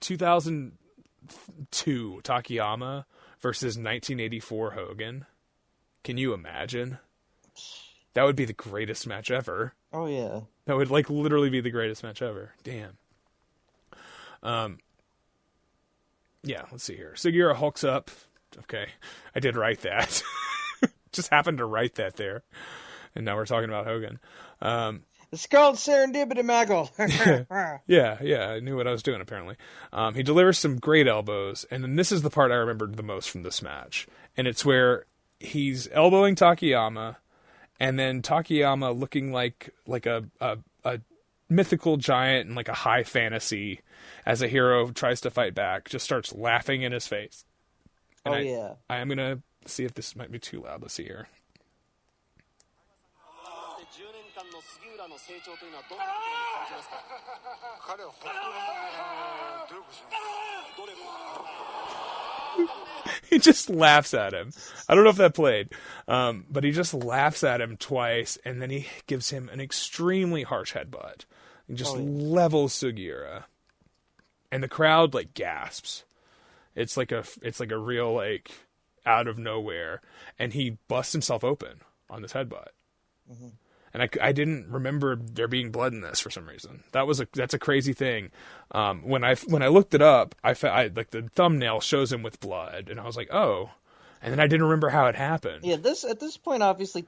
2002 Takayama versus 1984 Hogan. Can you imagine? That would be the greatest match ever. Oh yeah. That would literally be the greatest match ever. Damn. Yeah, let's see here. Sugiura hulks up. Okay, I did write that. Just happened to write that there. And now we're talking about Hogan. It's called serendipity, Maggle. Yeah, I knew what I was doing, apparently. He delivers some great elbows, and then this is the part I remembered the most from this match. And it's where he's elbowing Takayama, and then Takayama, looking like a mythical giant in like a high fantasy, as a hero tries to fight back, just starts laughing in his face. And I am going to see if this might be too loud. Let's see here. He just laughs at him. I don't know if that played, but he just laughs at him twice, and then he gives him an extremely harsh headbutt. He just levels Sugiura, and the crowd like gasps. It's like a real like out of nowhere, and he busts himself open on this headbutt. Mm-hmm. And I didn't remember there being blood in this for some reason. That's a crazy thing. When I looked it up, I like the thumbnail shows him with blood, and I was like, oh. And then I didn't remember how it happened. Yeah, at this point, obviously,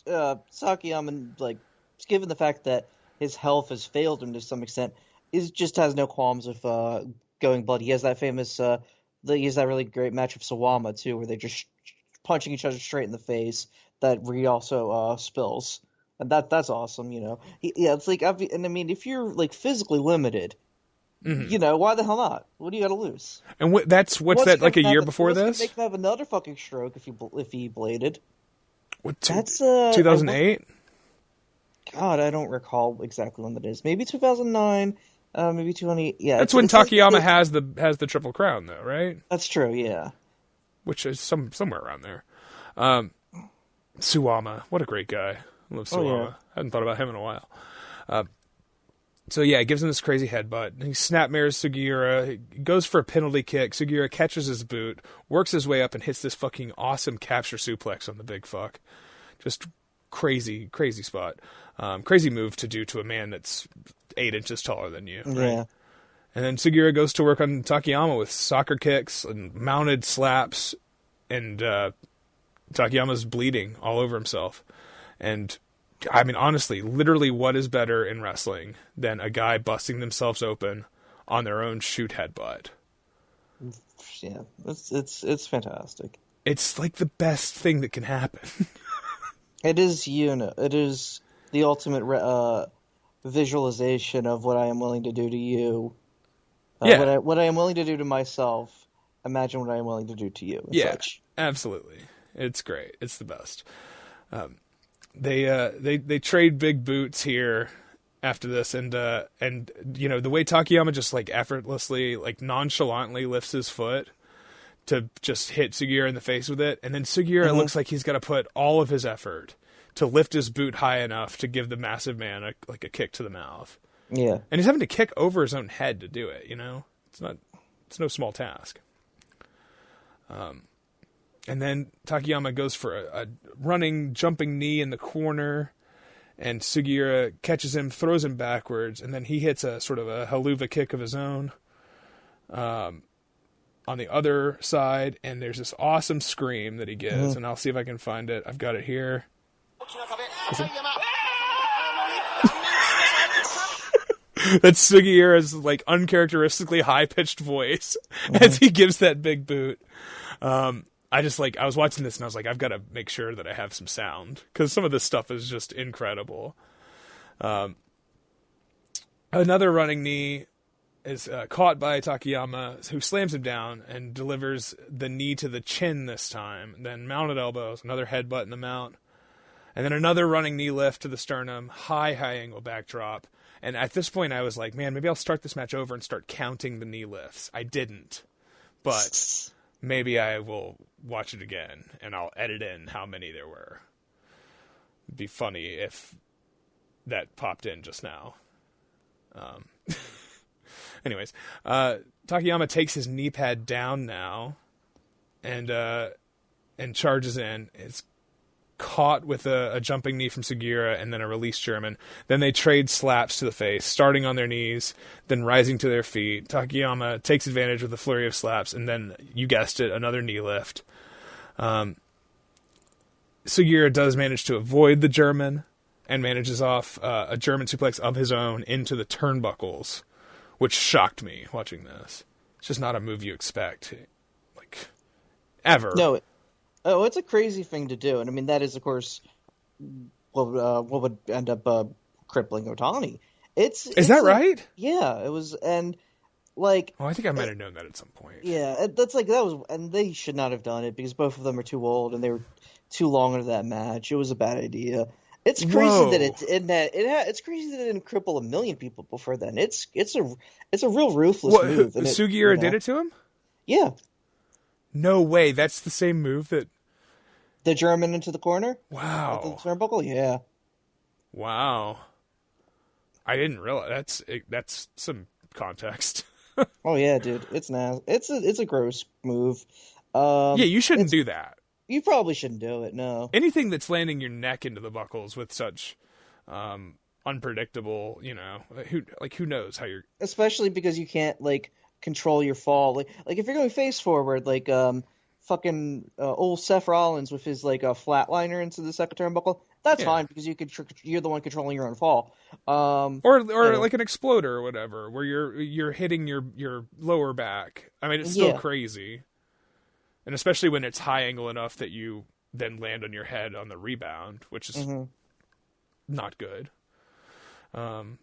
Takayama, like, given the fact that his health has failed him to some extent, just has no qualms with going blood. He has that famous, he has that really great match with Sawama too, where they're just punching each other straight in the face. That Reed also spills. And that's awesome, you know. It's like, and I mean, if you're like physically limited, you know, why the hell not? What do you got to lose? And what's that like a year before this? Make him have another fucking stroke if he bladed. That's 2008. God, I don't recall exactly when that is. Maybe 2009, maybe 2008. Yeah, that's when Takayama has the Triple Crown, though, right? That's true. Yeah, which is somewhere around there. Suwama, what a great guy. I love Suwama. Oh, yeah. I hadn't thought about him in a while. So yeah, he gives him this crazy headbutt. He snap mirrors Sugiura. He goes for a penalty kick. Sugiura catches his boot, works his way up, and hits this fucking awesome capture suplex on the big fuck. Just crazy, crazy spot. Crazy move to do to a man that's 8 inches taller than you. Right? Yeah. And then Sugiura goes to work on Takayama with soccer kicks and mounted slaps, and Takayama's bleeding all over himself. And, I mean, honestly, literally what is better in wrestling than a guy busting themselves open on their own shoot headbutt? Yeah, it's fantastic. It's like the best thing that can happen. It is it is the ultimate visualization of what I am willing to do to you. What I am willing to do to myself, imagine what I am willing to do to you. Yeah, such. Absolutely. It's great. It's the best. They trade big boots here after this, and you know, the way Takayama just like effortlessly, like nonchalantly lifts his foot to just hit Sugiura in the face with it, and then Sugiura looks like he's got to put all of his effort to lift his boot high enough to give the massive man a kick to the mouth. Yeah, and he's having to kick over his own head to do it. You know, it's no small task. And then Takayama goes for a running, jumping knee in the corner, and Sugiura catches him, throws him backwards, and then he hits a sort of a haluva kick of his own on the other side, and there's this awesome scream that he gives, and I'll see if I can find it. I've got it here. That's Sugiura's like uncharacteristically high-pitched voice as he gives that big boot. I was watching this and I was like, I've got to make sure that I have some sound because some of this stuff is just incredible. Another running knee is caught by Takayama, who slams him down and delivers the knee to the chin this time. Then mounted elbows, another headbutt in the mount, and then another running knee lift to the sternum, high angle backdrop. And at this point I was like, man, maybe I'll start this match over and start counting the knee lifts. I didn't, but maybe I will watch it again, and I'll edit in how many there were. It'd be funny if that popped in just now. Anyways, Takayama takes his knee pad down now, and charges in. It's caught with a jumping knee from Sugiura, and then a release German. Then they trade slaps to the face, starting on their knees, then rising to their feet. Takayama takes advantage with a flurry of slaps, and then, you guessed it, another knee lift. Sugiura does manage to avoid the German, and manages off a German suplex of his own into the turnbuckles, which shocked me watching this. It's just not a move you expect, like, ever. No, it's a crazy thing to do, and I mean that is, of course, what would end up crippling Otani. Is that right? Yeah, it was, and like. Oh, I think I might have known that at some point. Yeah, that was, and they should not have done it because both of them are too old and they were too long into that match. It was a bad idea. It's crazy that it's in that. It's crazy that it didn't cripple a million people before then. It's a real ruthless move. And Sugiura did it to him? Yeah. No way. That's the same move that... The German into the corner? Wow. The turnbuckle? Yeah. Wow. I didn't realize. That's some context. Oh, yeah, dude. It's a gross move. Yeah, you shouldn't do that. You probably shouldn't do it, no. Anything that's landing your neck into the buckles with such unpredictable, who knows how you're... Especially because you can't, like, control your fall. Like if you're going face forward, like, fucking old Seth Rollins with his, like, flatliner into the second turnbuckle, that's fine because you're the one controlling your own fall. Or like an exploder or whatever, where you're hitting your lower back. I mean, it's still crazy. And especially when it's high angle enough that you then land on your head on the rebound, which is not good. God,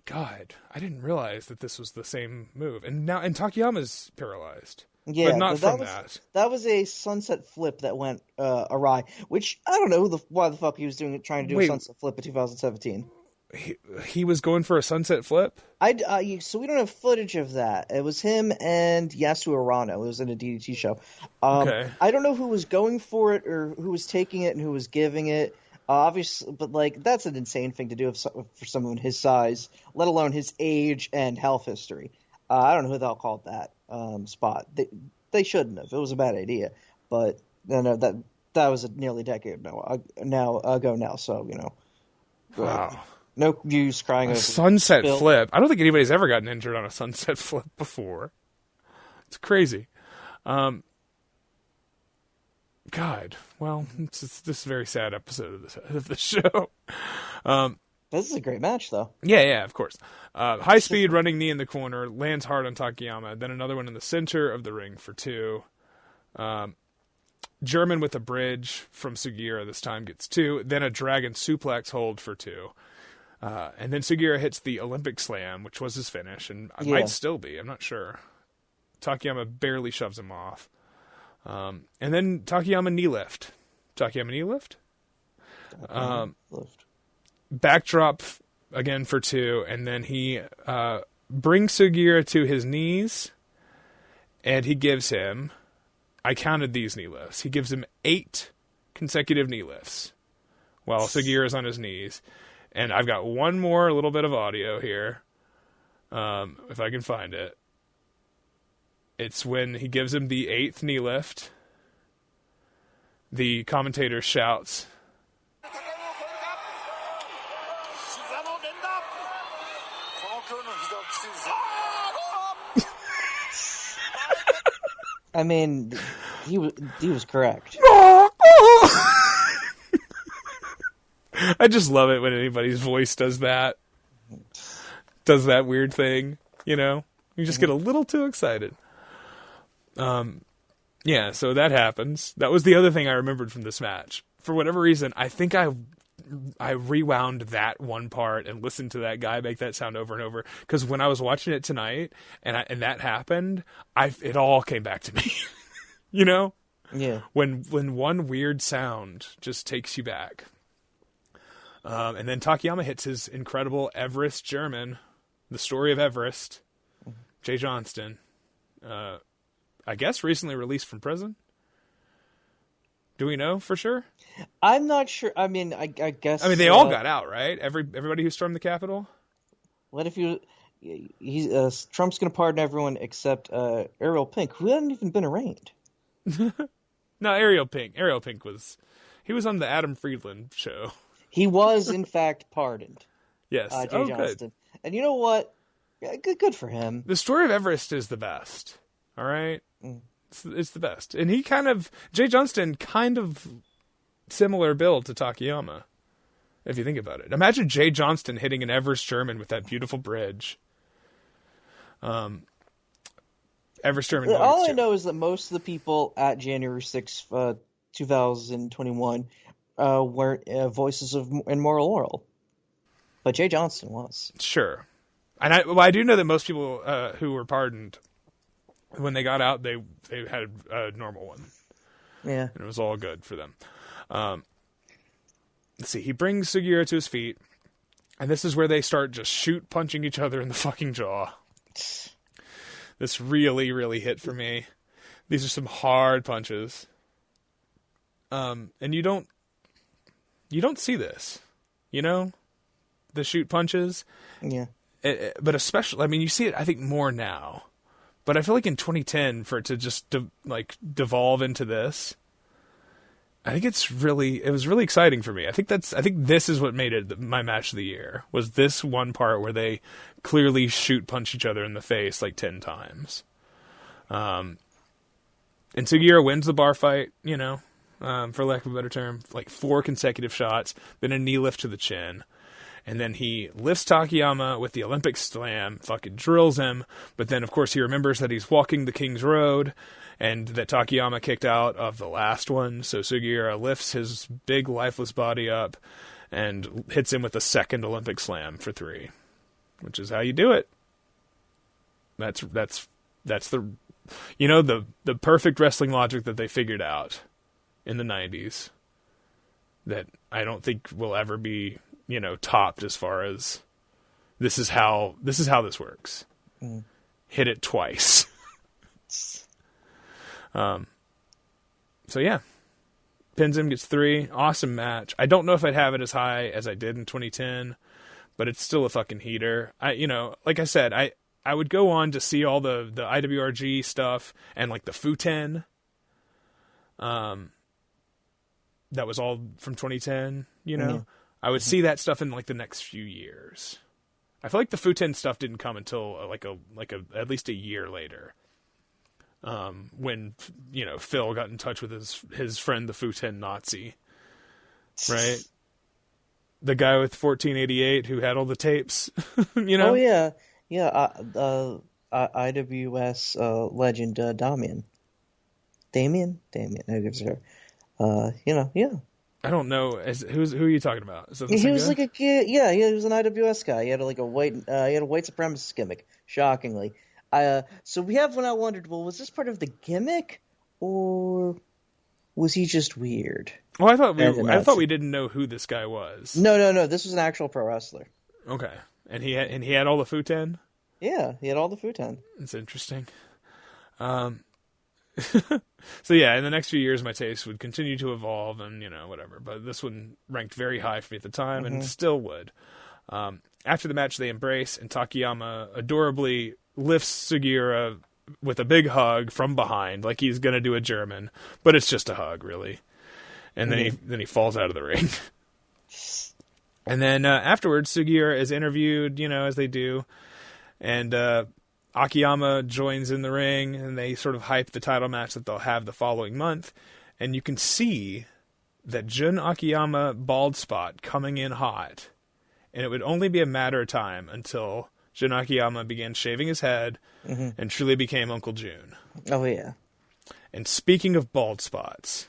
I didn't realize that this was the same move. And Takayama's paralyzed. Yeah, but not from that. That was a sunset flip that went awry, which I don't know why the fuck he was trying to do a sunset flip in 2017. He was going for a sunset flip? So we don't have footage of that. It was him and Yasu Arano. It was in a DDT show. Okay. I don't know who was going for it or who was taking it and who was giving it. Obviously, but like that's an insane thing to do for someone his size, let alone his age and health history. I don't know who the hell called that spot. They shouldn't have. It was a bad idea. But no, that was nearly a decade ago now. So Wow. No use crying over sunset flip. I don't think anybody's ever gotten injured on a sunset flip before. It's crazy. God, well, it's this very sad episode of the show. This is a great match, though. Yeah, of course. High speed running knee in the corner, lands hard on Takayama, then another one in the center of the ring for 2. German with a bridge from Sugiura this time gets 2, then a dragon suplex hold for 2. And then Sugiura hits the Olympic Slam, which was his finish, and might still be, I'm not sure. Takayama barely shoves him off. And then Takayama knee lift. Backdrop again for 2, and then he brings Sugiura to his knees, and he gives him, I counted these knee lifts, he gives him 8 consecutive knee lifts while Sugiura's on his knees. And I've got one more little bit of audio here, if I can find it. It's when he gives him the 8th knee lift. The commentator shouts, I mean, he was correct. I just love it when anybody's voice does that weird thing, You just get a little too excited. Yeah, so that happens. That was the other thing I remembered from this match. For whatever reason, I think I rewound that one part and listened to that guy make that sound over and over. Because when I was watching it tonight and that happened, it all came back to me. Yeah. When one weird sound just takes you back. And then Takayama hits his incredible Everest German, the story of Everest, Jay Johnston. I guess recently released from prison. Do we know for sure? I'm not sure. I mean, I guess. I mean, they all got out, right? Everybody who stormed the Capitol. What if Trump's going to pardon everyone except Ariel Pink, who hadn't even been arraigned. No, Ariel Pink. He was on the Adam Friedland show. He was, in fact, pardoned. Yes. Jay Johnston. Good. And you know what? Yeah, good for him. The story of Everest is the best. All right? It's the best. And Jay Johnston, kind of similar build to Takayama, if you think about it. Imagine Jay Johnston hitting an Everest German with that beautiful bridge. Everest German. All I know is that most of the people at January 6th, 2021, weren't voices of Immoral Oral. But Jay Johnston was. Sure. And I do know that most people who were pardoned, when they got out, they had a normal one. Yeah. And it was all good for them. let's see, he brings Sugiura to his feet, and this is where they start just punching each other in the fucking jaw. This really, really hit for me. These are some hard punches. And you don't see this, the shoot punches. Yeah. But especially, I mean, you see it, I think, more now. But I feel like in 2010, for it to just devolve into this, I think it was really exciting for me. I think this is what made it my match of the year, was this one part where they clearly punch each other in the face like 10 times. And Sugiura wins the bar fight, for lack of a better term, like 4 consecutive shots, then a knee lift to the chin. And then he lifts Takayama with the Olympic slam, fucking drills him. But then, of course, he remembers that he's walking the King's Road and that Takayama kicked out of the last one. So Sugiura lifts his big, lifeless body up and hits him with a second Olympic slam for 3, which is how you do it. That's the, the perfect wrestling logic that they figured out in the 90s that I don't think will ever be, topped as far as this is how this works. Hit it twice. So yeah, pins him, gets 3. Awesome match. I don't know if I'd have it as high as I did in 2010, but it's still a fucking heater. Like I said, I would go on to see all the IWRG stuff and like the Futen. That was all from 2010, I would see that stuff in like the next few years. I feel like the Futen stuff didn't come until at least a year later. When Phil got in touch with his friend the Futen Nazi, right? The guy with 1488 who had all the tapes, Oh yeah. IWS legend Damien. Who gives her? Yeah. I don't know. Who are you talking about? Is that the He same was guy? like a kid. Yeah, he was an IWS guy. He had a white supremacist gimmick. Shockingly, so we have when I wondered, well, was this part of the gimmick, or was he just weird? Oh, I thought we didn't know who this guy was. No. This was an actual pro wrestler. Okay, and he had all the Futen. Yeah, he had all the Futen. That's interesting. So yeah, in the next few years, my taste would continue to evolve and, whatever. But this one ranked very high for me at the time and still would. After the match, they embrace and Takayama adorably lifts Sugiura with a big hug from behind, like he's going to do a German. But it's just a hug, really. And then he falls out of the ring. And then afterwards, Sugiura is interviewed, as they do. And Akiyama joins in the ring, and they sort of hype the title match that they'll have the following month. And you can see that Jun Akiyama bald spot coming in hot. And it would only be a matter of time until Jun Akiyama began shaving his head and truly became Uncle June. Oh, yeah. And speaking of bald spots,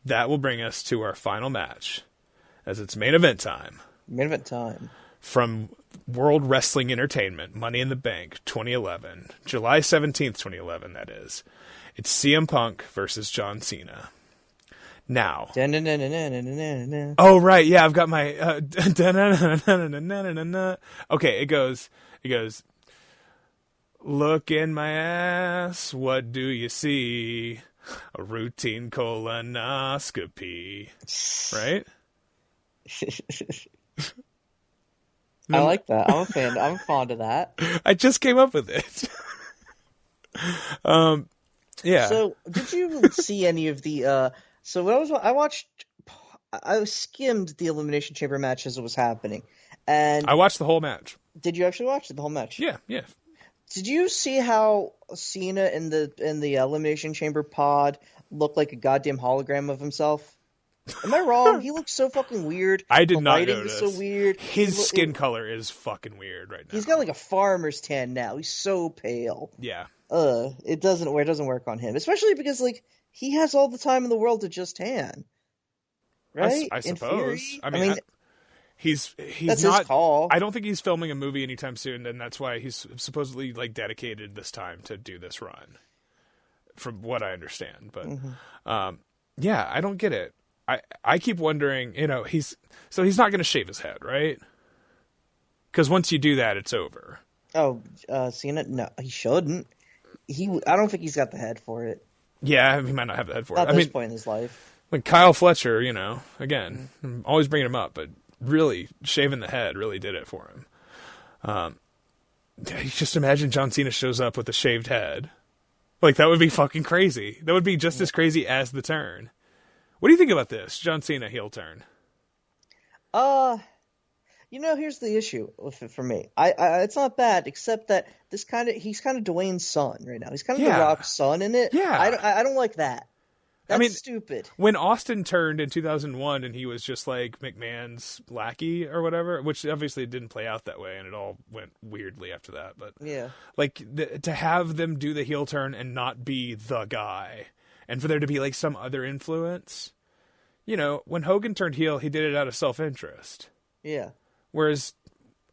that will bring us to our final match, as it's main event time. Main event time. From World Wrestling Entertainment, Money in the Bank, 2011. July 17th, 2011, that is. It's CM Punk versus John Cena. Now. Oh, right, yeah, I've got my... Okay, it goes... Look in my ass, what do you see? A routine colonoscopy. Right? I like that. I'm a fan. I'm fond of that. I just came up with it. Yeah. So, did you see any of the? So when I skimmed the Elimination Chamber match as it was happening, and I watched the whole match. Did you actually watch the whole match? Yeah. Did you see how Cena in the Elimination Chamber pod looked like a goddamn hologram of himself? Am I wrong? He looks so fucking weird. I did the not lighting notice. Is so weird. His skin color is fucking weird right now. He's got like a farmer's tan now. He's so pale. Yeah. It doesn't work on him, especially because like he has all the time in the world to just tan. Right? I suppose. I mean, he's that's not. His call. I don't think he's filming a movie anytime soon, and that's why he's supposedly like dedicated this time to do this run, from what I understand. But yeah, I don't get it. I keep wondering, he's not going to shave his head, right? Because once you do that, it's over. Oh, Cena? No, he shouldn't. I don't think he's got the head for it. Yeah, he might not have the head for it. At this point in his life. Like Kyle Fletcher, again, I'm always bringing him up, but really shaving the head really did it for him. You just imagine John Cena shows up with a shaved head. Like, that would be fucking crazy. That would be just as crazy as the turn. What do you think about this, John Cena heel turn? Here's the issue with it for me. It's not bad, except that he's kind of Dwayne's son right now. He's kind of The Rock's son in it. Yeah. I don't like that. That's stupid. When Austin turned in 2001 and he was just like McMahon's lackey or whatever, which obviously didn't play out that way and it all went weirdly after that. But yeah, like to have them do the heel turn and not be the guy, and for there to be like some other influence. When Hogan turned heel, he did it out of self-interest. Yeah. Whereas,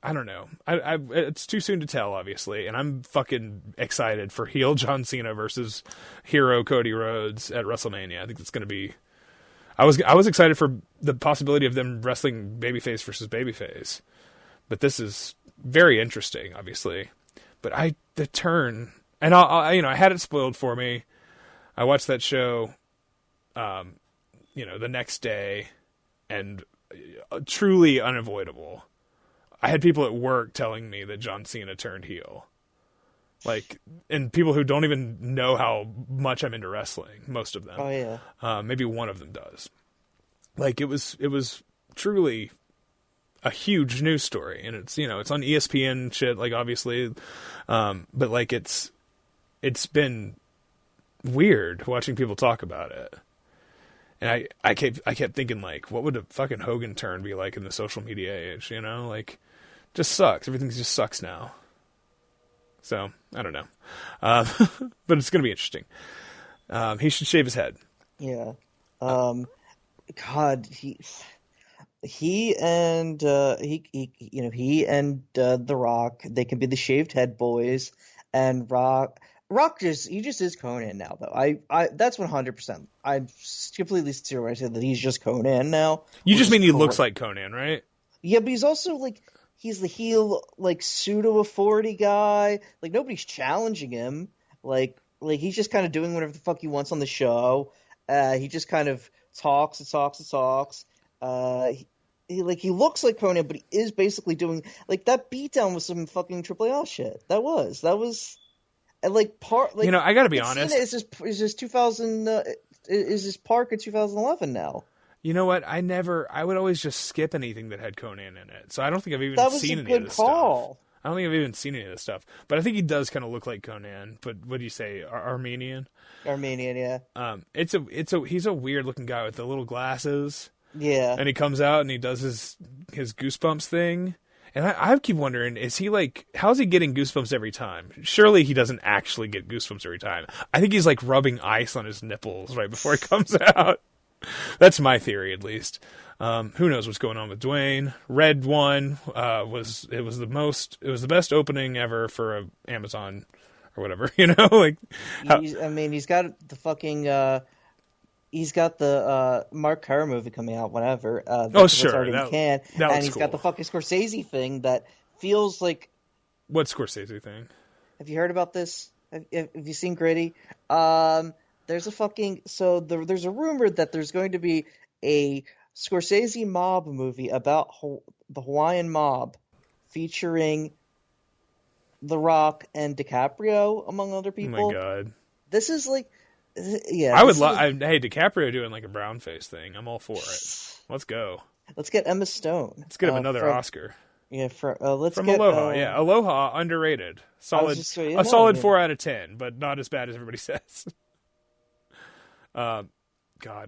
I don't know. It's too soon to tell, obviously, and I'm fucking excited for heel John Cena versus hero Cody Rhodes at WrestleMania. I think it's going to be. I was excited for the possibility of them wrestling babyface versus babyface, but this is very interesting, obviously. But the turn, and I had it spoiled for me. I watched that show, the next day, and truly unavoidable. I had people at work telling me that John Cena turned heel. Like, and people who don't even know how much I'm into wrestling, most of them. Oh, yeah. Maybe one of them does. Like, it was truly a huge news story. And it's, it's on ESPN shit, like, obviously. But, like, it's been weird watching people talk about it. And I kept thinking, like, what would a fucking Hogan turn be like in the social media age, Like, just sucks. Everything just sucks now. So, I don't know. But it's going to be interesting. He should shave his head. Yeah. God, he and The Rock, they can be the shaved head boys, and Rock just is Conan now, though. I that's 100%. I'm completely sincere when I said that he's just Conan now. You just mean he looks like Conan, right? Yeah, but he's also like he's the heel, like pseudo authority guy. Like nobody's challenging him. Like he's just kind of doing whatever the fuck he wants on the show. He just kind of talks and talks and talks. He looks like Conan, but he is basically doing like that beatdown with some fucking Triple A shit. That was. And like part, like I got to be honest. Is this 2000? Is this Park in 2011 now? You know what? I would always just skip anything that had Conan in it. So I don't think I've even seen any of this stuff. I don't think I've even seen any of this stuff. But I think he does kind of look like Conan. But what do you say? Armenian? Armenian, yeah. He's a weird looking guy with the little glasses. Yeah. And he comes out and he does his Goosebumps thing. And I keep wondering, is he like, how's he getting goosebumps every time? Surely he doesn't actually get goosebumps every time. I think he's like rubbing ice on his nipples right before it comes out. That's my theory, at least. Who knows what's going on with Dwayne? Red One was the best opening ever for a Amazon or whatever, like. He's got the fucking. He's got the Mark Kerr movie coming out whenever. Sure. And he's got the fucking Scorsese thing that feels like... What Scorsese thing? Have you heard about this? Have you seen Gritty? There's a fucking... So there's a rumor that there's going to be a Scorsese mob movie about the Hawaiian mob featuring The Rock and DiCaprio, among other people. Oh my God. This is like... Yeah, I would love. Hey, DiCaprio doing like a brown face thing. I'm all for it. Let's go. Let's get Emma Stone. Let's get him another Oscar. Yeah, from Aloha. Yeah, Aloha underrated. Solid. Solid 4 out of 10, but not as bad as everybody says. God,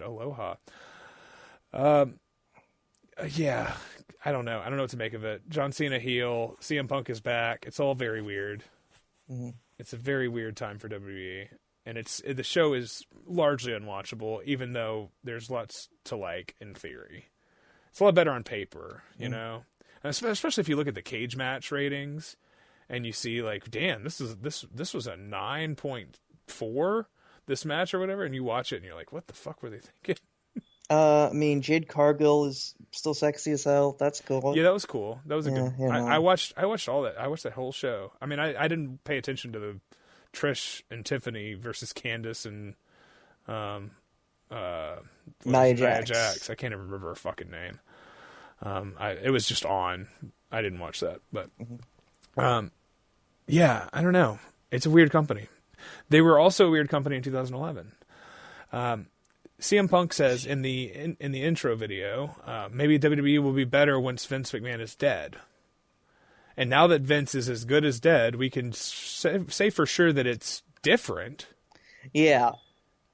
Aloha. Yeah, I don't know. I don't know what to make of it. John Cena heel. CM Punk is back. It's all very weird. Mm-hmm. It's a very weird time for WWE. And the show is largely unwatchable, even though there's lots to like in theory. It's a lot better on paper, you know, and especially if you look at the cage match ratings, and you see like, damn, this was a 9.4 this match or whatever, and you watch it and you're like, what the fuck were they thinking? I mean, Jade Cargill is still sexy as hell. That's cool. Yeah, that was cool. That was a good. You know. I watched all that. I watched that whole show. I mean, I didn't pay attention to the Trish and Tiffany versus Candice and Nia Jax. I can't even remember her fucking name. It was just on. I didn't watch that, but yeah, I don't know. It's a weird company. They were also a weird company in 2011. CM Punk says in the intro video, maybe WWE will be better once Vince McMahon is dead. And now that Vince is as good as dead, we can say for sure that it's different. Yeah.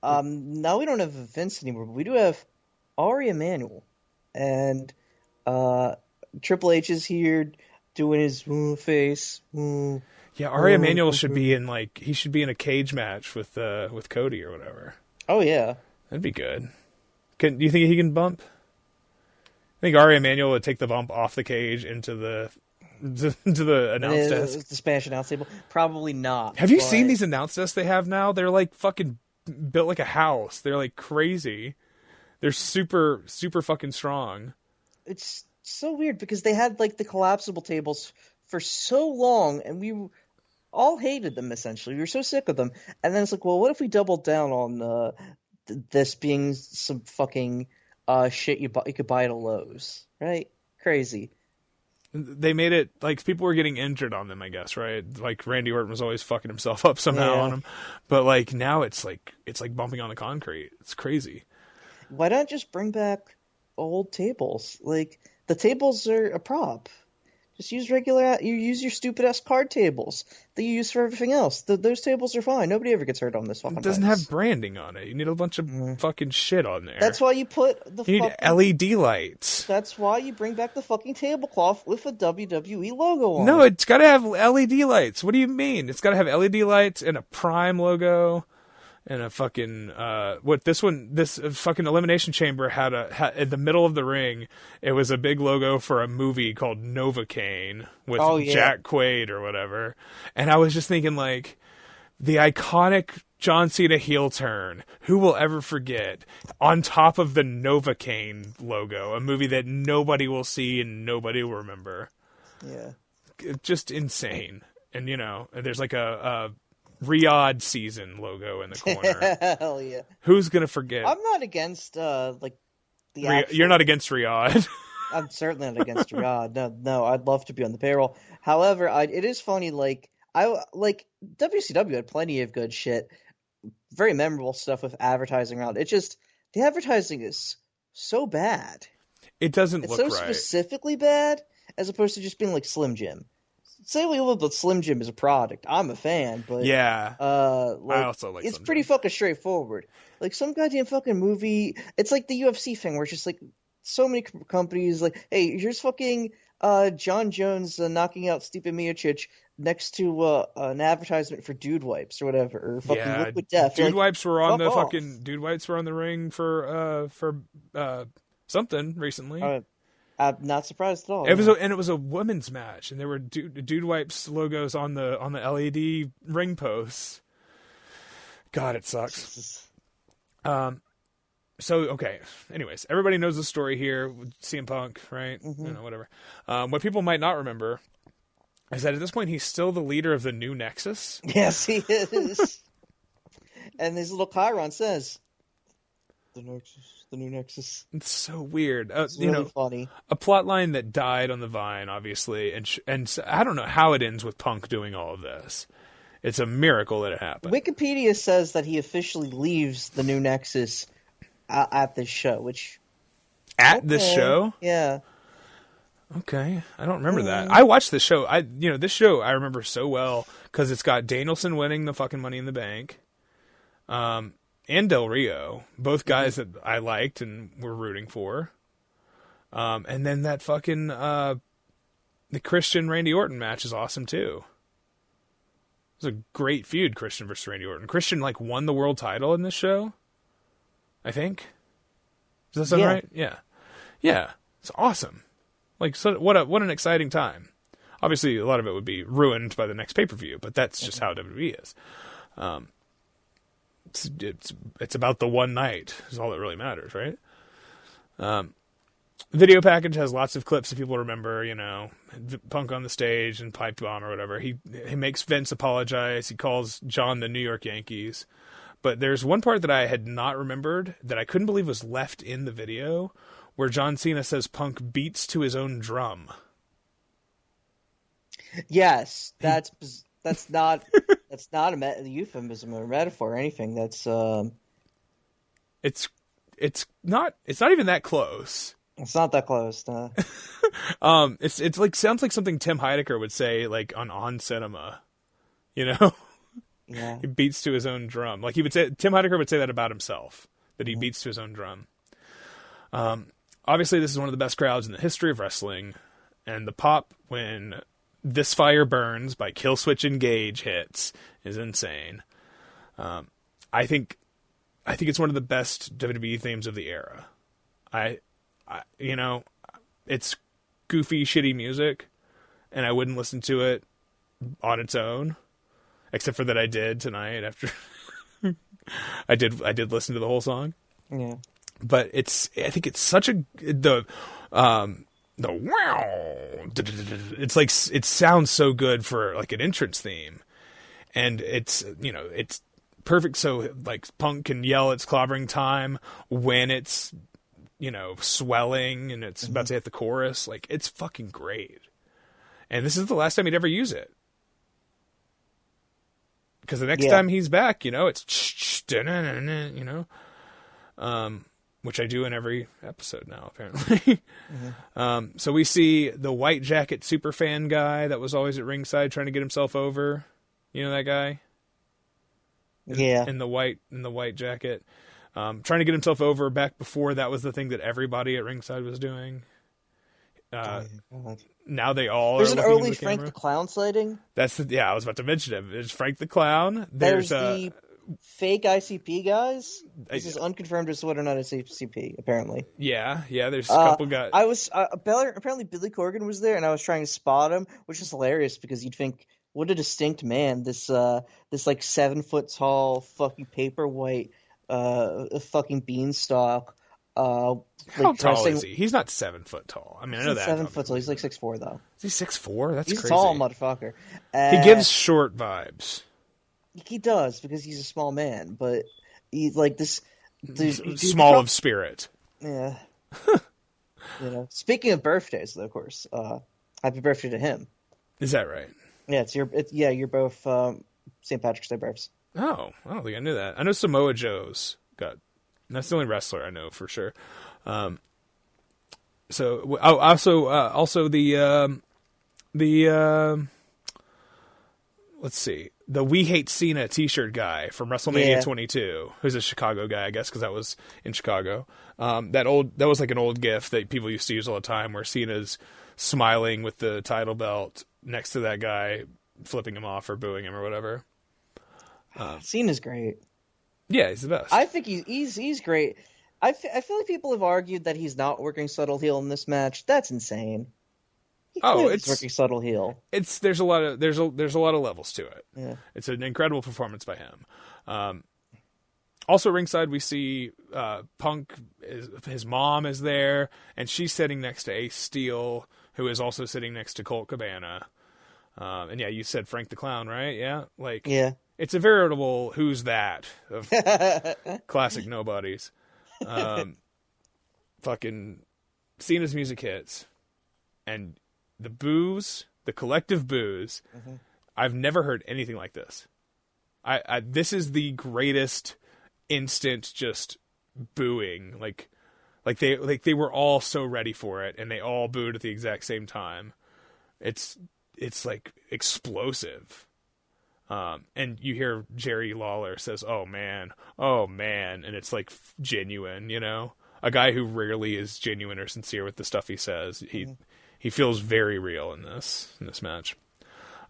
Now we don't have Vince anymore, but we do have Ari Emanuel. And Triple H is here doing his face. Yeah, Ari Emanuel should be in he should be in a cage match with Cody or whatever. Oh yeah. That'd be good. Do you think he can bump? I think Ari Emanuel would take the bump off the cage into the announce desk. The Spanish announce table? Probably not. Have you seen these announce desks they have now? They're like fucking built like a house. They're like crazy. They're super, super fucking strong. It's so weird because they had like the collapsible tables for so long and we all hated them essentially. We were so sick of them. And then it's like, well, what if we doubled down on this being some fucking shit you could buy at a Lowe's, right? Crazy. They made it like people were getting injured on them, I guess, right? Like Randy Orton was always fucking himself up somehow on them, but like now it's like bumping on the concrete. It's crazy. Why not just bring back old tables? Like the tables are a prop. Just use use your stupid ass card tables that you use for everything else. Those tables are fine. Nobody ever gets hurt on this fucking. It doesn't have branding on it. You need a bunch of fucking shit on there. That's why you put need LED lights. That's why you bring back the fucking tablecloth with a WWE logo on. No, it's got to have LED lights. What do you mean? It's got to have LED lights and a Prime logo. And a fucking this fucking Elimination Chamber had in the middle of the ring. It was a big logo for a movie called Novocaine with Jack Quaid or whatever. And I was just thinking like the iconic John Cena heel turn. Who will ever forget? On top of the Novocaine logo, a movie that nobody will see and nobody will remember. Yeah, just insane. And there's like a Riyadh season logo in the corner. Hell yeah. Who's gonna forget? I'm not against You're not against Riyadh. I'm certainly not against Riyadh. No, I'd love to be on the payroll. However, it is funny. WCW had plenty of good shit, very memorable stuff with advertising around. It's just the advertising is so bad. It doesn't look right. It's so specifically bad, as opposed to just being like Slim Jim. Say we love that Slim Jim is a product. I'm a fan, but yeah, I also like. It's Slim pretty Jim. Fucking straightforward. Like some goddamn fucking movie. It's like the UFC thing where it's just like so many companies like, hey, here's fucking John Jones knocking out Stipe Miocic next to an advertisement for Dude Wipes or whatever, or fucking Liquid Death. Dude Wipes were on the fucking Dude Wipes were on the ring for something recently. I'm not surprised at all. It was a women's match, and there were Dude Wipes logos on the LED ring posts. God, it sucks. So okay. Anyways, everybody knows the story here with CM Punk, right? Mm-hmm. Whatever. What people might not remember is that at this point he's still the leader of the New Nexus. Yes, he is. And his little chyron says, "The New Nexus." It's so weird. It's really funny. A plot line that died on the vine, obviously, and I don't know how it ends with Punk doing all of this. It's a miracle that it happened. Wikipedia says that he officially leaves the New Nexus at this show, which... This show? Yeah. Okay. I don't remember that. I watched this show. This show I remember so well because it's got Danielson winning the fucking Money in the Bank. And Del Rio, both guys that I liked and were rooting for. And then that fucking the Christian Randy Orton match is awesome too. It was a great feud, Christian versus Randy Orton. Christian won the world title in this show, I think. Does that sound right? Yeah. Yeah. It's awesome. So what an exciting time. Obviously a lot of it would be ruined by the next pay-per-view, but that's just how WWE is. It's about the one night is all that really matters, right? Video package has lots of clips if people remember, Punk on the stage and pipe bomb or whatever. He makes Vince apologize. He calls John the New York Yankees. But there's one part that I had not remembered that I couldn't believe was left in the video, where John Cena says Punk beats to his own drum. Yes, that's not a euphemism or metaphor or anything. That's it's not even that close. It's not that close. No. It's like sounds like something Tim Heidecker would say like on Cinema, Yeah. He beats to his own drum. Like Tim Heidecker would say that about himself, that he beats to his own drum. Obviously, this is one of the best crowds in the history of wrestling, and the pop when "This Fire Burns" by Killswitch Engage hits is insane. I think it's one of the best WWE themes of the era. It's goofy, shitty music, and I wouldn't listen to it on its own, except for that I did tonight after I did listen to the whole song. Yeah. But I think it's such the wow. It's like, it sounds so good for like an entrance theme, and it's perfect. So like Punk can yell it's clobbering time when it's swelling and it's about to hit the chorus. Like, it's fucking great. And this is the last time he'd ever use it, because the next time he's back, it's which I do in every episode now, apparently. So we see the white jacket superfan guy that was always at ringside trying to get himself over. You know that guy? In the white jacket. Trying to get himself over back before that was the thing that everybody at ringside was doing. Now they all There's are an looking early at the Frank camera. the Clown sighting. I was about to mention him. There's Frank the Clown. There's the fake ICP guys. This is unconfirmed as to whether or not it's ICP, apparently. Yeah, there's a couple guys. I was apparently Billy Corgan was there, and I was trying to spot him, which is hilarious because you'd think, what a distinct man, this like 7 foot tall fucking paperwhite fucking beanstalk. How tall is he? He's not 7 foot tall. I mean, I know that. 7 foot tall. He's like 6'4", though. Is he 6'4"? That's he's crazy. He's a tall motherfucker. He gives short vibes. He does, because he's a small man, but he's like this. Small of spirit. Yeah. Speaking of birthdays, though, of course, happy birthday to him. Is that right? Yeah, you're both St. Patrick's Day births. Oh, I don't think I knew that. I know Samoa Joe's got. That's the only wrestler I know for sure. Also the let's see, the "We Hate Cena" T-shirt guy from WrestleMania 22, who's a Chicago guy, I guess, because that was in Chicago. That was like an old GIF that people used to use all the time, where Cena's smiling with the title belt next to that guy, flipping him off or booing him or whatever. Cena's great. Yeah, he's the best. I think he's great. I feel like people have argued that he's not working subtle heel in this match. That's insane. He's working subtle heel. There's a lot of levels to it. Yeah. It's an incredible performance by him. Also ringside we see Punk. His mom is there, and she's sitting next to Ace Steel, who is also sitting next to Colt Cabana. And yeah, you said Frank the Clown, right? Yeah, it's a veritable "Who's That" of classic nobodies. Fucking Cena's music hits, and the collective boos. Mm-hmm. I've never heard anything like this. This is the greatest instant just booing. Like they were all so ready for it, and they all booed at the exact same time. It's like explosive. And you hear Jerry Lawler says, oh man, and it's like genuine, a guy who rarely is genuine or sincere with the stuff he says. He feels very real in this match.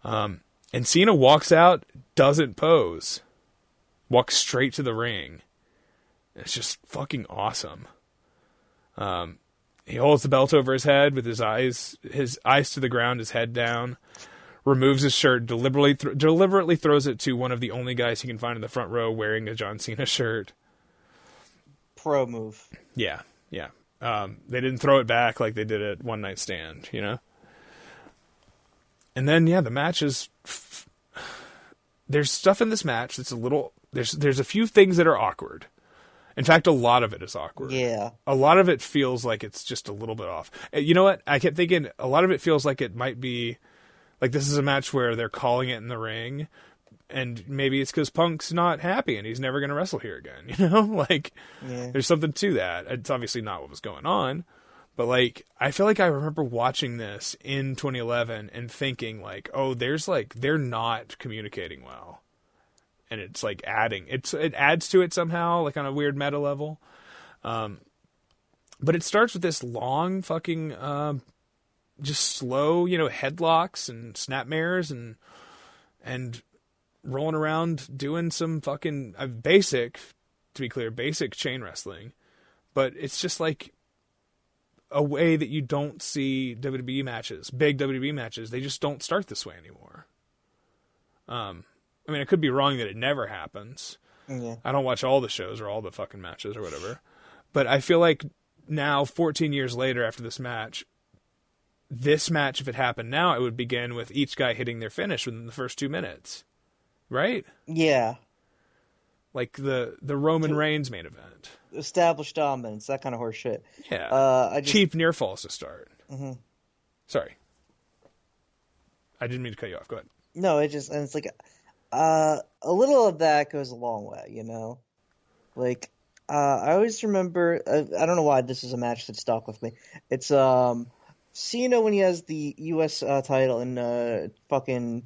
And Cena walks out, doesn't pose, walks straight to the ring. It's just fucking awesome. He holds the belt over his head with his eyes to the ground, his head down. Removes his shirt, deliberately throws it to one of the only guys he can find in the front row wearing a John Cena shirt. Pro move. Yeah. They didn't throw it back like they did at One Night Stand, you know? And then, yeah, the match is... There's stuff in this match that's a little... There's a few things that are awkward. In fact, a lot of it is awkward. Yeah. A lot of it feels like it's just a little bit off. You know what? I kept thinking a lot of it feels like it might be... Like, this is a match where they're calling it in the ring, and maybe it's because Punk's not happy and he's never going to wrestle here again, you know? Like, there's something to that. It's obviously not what was going on. But, like, I feel like I remember watching this in 2011 and thinking, like, oh, they're not communicating well. And it's, like, it adds to it somehow, like, on a weird meta level. But it starts with this long fucking, just slow, you know, headlocks and snapmares and rolling around doing some fucking basic chain wrestling. But it's just, like, a way that you don't see WWE matches, big WWE matches. They just don't start this way anymore. I mean, I could be wrong that it never happens. Yeah. I don't watch all the shows or all the fucking matches or whatever. But I feel like now, 14 years later after this match, if it happened now, it would begin with each guy hitting their finish within the first 2 minutes. Right? Yeah. Like the Roman Reigns main event. Established dominance, that kind of horse shit. Yeah. Cheap near falls to start. Mm-hmm. Sorry. I didn't mean to cut you off. Go ahead. No, it's like a little of that goes a long way, you know? Like, I always remember, I don't know why this is a match that stuck with me. It's Cena when he has the U.S. title in fucking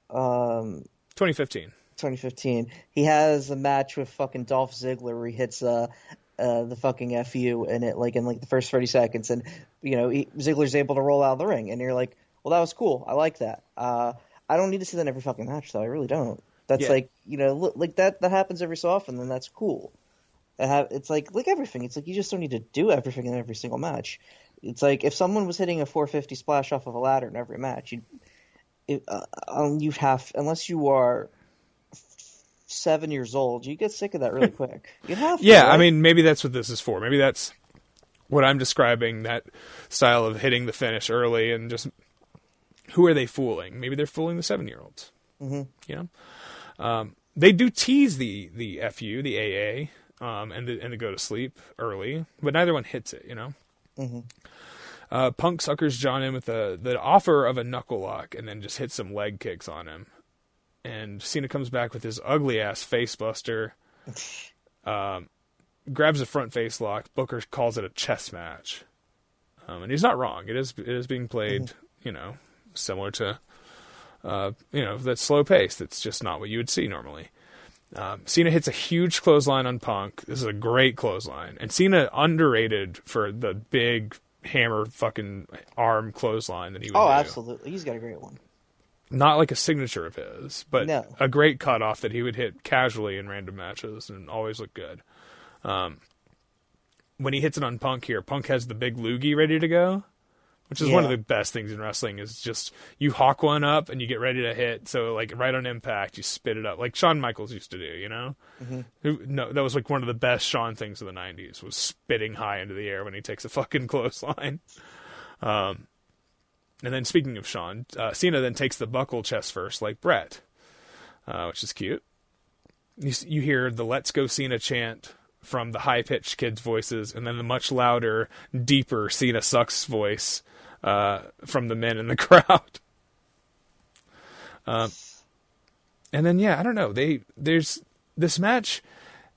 2015. 2015. He has a match with fucking Dolph Ziggler where he hits the fucking FU in the first 30 seconds, and you know Ziggler's able to roll out of the ring, and you're like, well, that was cool. I like that. I don't need to see that in every fucking match, though. I really don't. That's like, you know, like that happens every so often, and that's cool. It's like everything. It's like you just don't need to do everything in every single match. It's like if someone was hitting a 450 splash off of a ladder in every match, unless you are 7 years old, you get sick of that really quick. You have to, yeah, right? I mean, maybe that's what this is for. Maybe that's what I'm describing, that style of hitting the finish early and just who are they fooling? Maybe they're fooling the 7-year-olds. Mm-hmm. You know, they do tease the FU, the AA, and the go to sleep early, but neither one hits it. You know. Mm-hmm. Punk suckers John in with the offer of a knuckle lock and then just hits some leg kicks on him. And Cena comes back with his ugly ass face buster, grabs a front face lock. Booker calls it a chess match, and he's not wrong. It is being played, you know, similar to, you know, that slow pace. That's just not what you would see normally. Cena hits a huge clothesline on Punk. This is a great clothesline, and Cena underrated for the big hammer fucking arm clothesline that he would do. Oh, absolutely, he's got a great one. Not like a signature of his, but no. A great cutoff that he would hit casually in random matches and always look good. When he hits it on Punk here, Punk has the big loogie ready to go, which is one of the best things in wrestling, is just you hawk one up and you get ready to hit. So like right on impact, you spit it up like Shawn Michaels used to do, you know? No, that was like one of the best Shawn things of the 90s, was spitting high into the air when he takes a fucking clothesline. And then speaking of Shawn, Cena then takes the buckle chest first like Brett, which is cute. You hear the Let's Go Cena chant from the high-pitched kids' voices, and then the much louder, deeper Cena sucks voice from the men in the crowd. And then, yeah, I don't know. There's this match,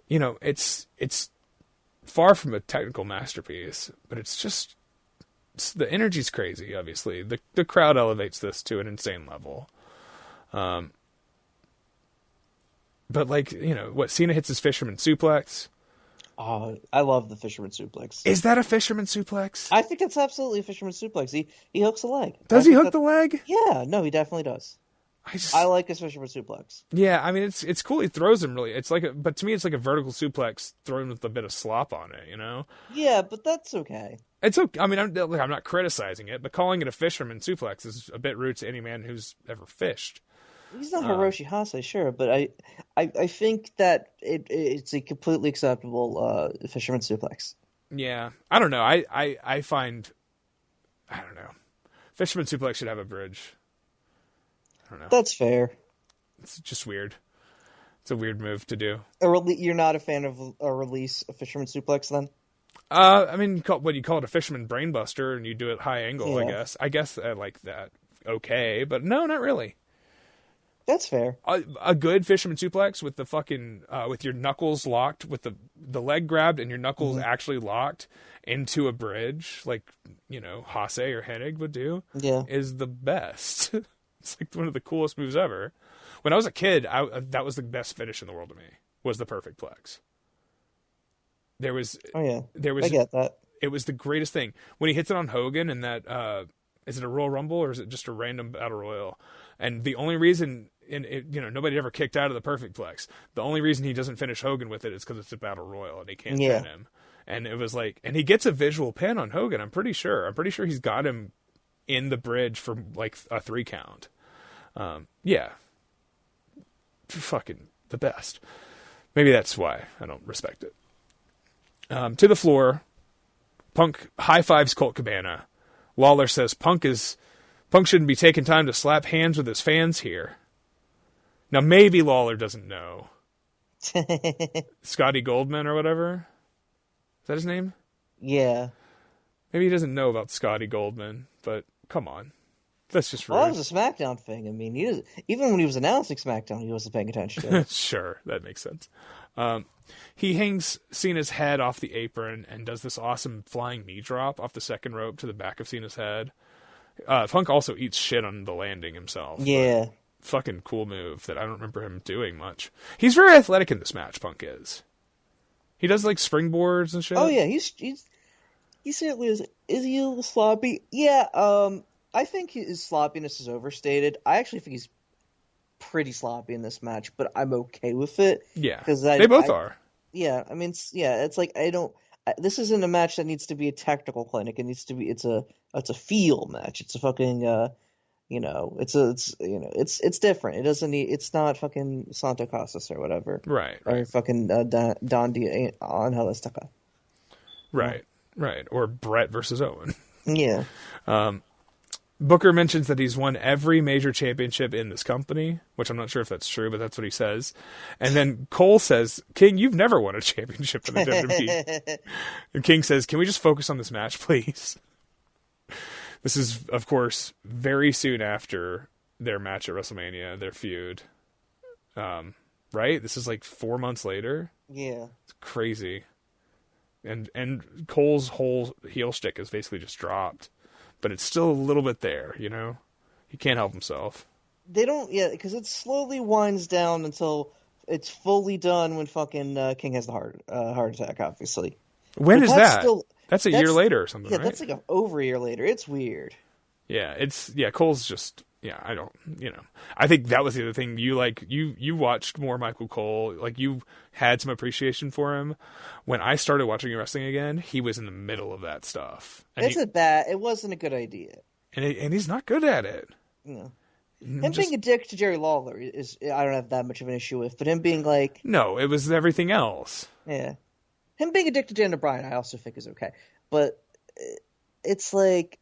you know, it's far from a technical masterpiece, but the energy's crazy, obviously. The crowd elevates this to an insane level. But, like, you know, Cena hits his fisherman suplex. Oh, I love the fisherman suplex. Is that a fisherman suplex? I think it's absolutely a fisherman suplex. He hooks a leg. Does he hook the leg? Yeah, no, he definitely does. I like his fisherman suplex. Yeah, I mean, it's cool. He throws him really. It's like, but to me, it's like a vertical suplex thrown with a bit of slop on it. You know? Yeah, but that's okay. It's okay. I mean, I'm not criticizing it, but calling it a fisherman suplex is a bit rude to any man who's ever fished. He's not Hiroshi Hase, sure, but I think that it's a completely acceptable fisherman suplex. Yeah, I don't know. I find, I don't know. Fisherman suplex should have a bridge. I don't know. That's fair. It's just weird. It's a weird move to do. You're not a fan of a release a fisherman suplex, then? I mean, you call it a fisherman brainbuster, and you do it high angle. Yeah. I guess I like that. Okay, but no, not really. That's fair. A good fisherman suplex with the fucking with your knuckles locked, with the leg grabbed and your knuckles actually locked into a bridge, like Hase or Hennig would do. Yeah, is the best. It's like one of the coolest moves ever. When I was a kid, that was the best finish in the world to me. Was the perfect plex. There was. Oh yeah. There was. I get that. It was the greatest thing when he hits it on Hogan in that. Is it a Royal Rumble or is it just a random Battle Royal? And the only reason, nobody ever kicked out of the perfect plex. The only reason he doesn't finish Hogan with it is because it's a Battle Royal and he can't pin him. And it was like, and he gets a visual pin on Hogan. I'm pretty sure he's got him in the bridge for like a 3 count. Yeah. Fucking the best. Maybe that's why I don't respect it. To the floor, Punk high fives Colt Cabana. Lawler says Punk shouldn't be taking time to slap hands with his fans here. Now maybe Lawler doesn't know. Scotty Goldman or whatever. Is that his name? Yeah. Maybe he doesn't know about Scotty Goldman, but come on. That's just rude. Well, that was a SmackDown thing. I mean, even when he was announcing SmackDown, he wasn't paying attention to it. Sure, that makes sense. He hangs Cena's head off the apron and does this awesome flying knee drop off the second rope to the back of Cena's head. Punk also eats shit on the landing himself. Yeah. Fucking cool move that I don't remember him doing much. He's very athletic in this match, Punk is. He does like springboards and shit. Oh yeah, he certainly is. Is he a little sloppy? Yeah, I think his sloppiness is overstated. I actually think he's pretty sloppy in this match, but I'm okay with it. Yeah, because they both are. Yeah, I mean, it's like this isn't a match that needs to be a technical clinic. It needs to be. It's a feel match. It's a fucking it's different. It doesn't need. It's not fucking Santo Casas or whatever. Right. Or fucking Don Angel Taka. Right. Right. Or Brett versus Owen. Yeah. Booker mentions that he's won every major championship in this company, which I'm not sure if that's true, but that's what he says. And then Cole says, King, you've never won a championship in the WWE. And King says, can we just focus on this match, please? This is, of course, very soon after their match at WrestleMania, their feud. Right? This is like 4 months later. Yeah. It's crazy. And Cole's whole heel shtick is basically just dropped. But it's still a little bit there, He can't help himself. They don't, because it slowly winds down until it's fully done when fucking King has the heart attack, obviously. When is that? That's a year later or something, right? Yeah, that's like over a year later. It's weird. Yeah, Cole's just, I don't, I think that was the other thing. You watched more Michael Cole. Like, you had some appreciation for him. When I started watching wrestling again, he was in the middle of that stuff. And it wasn't a good idea. And he's not good at it. No. Being a dick to Jerry Lawler is, I don't have that much of an issue with, but him being like... No, it was everything else. Yeah. Him being a dick to Daniel Bryan, I also think is okay. But it's like,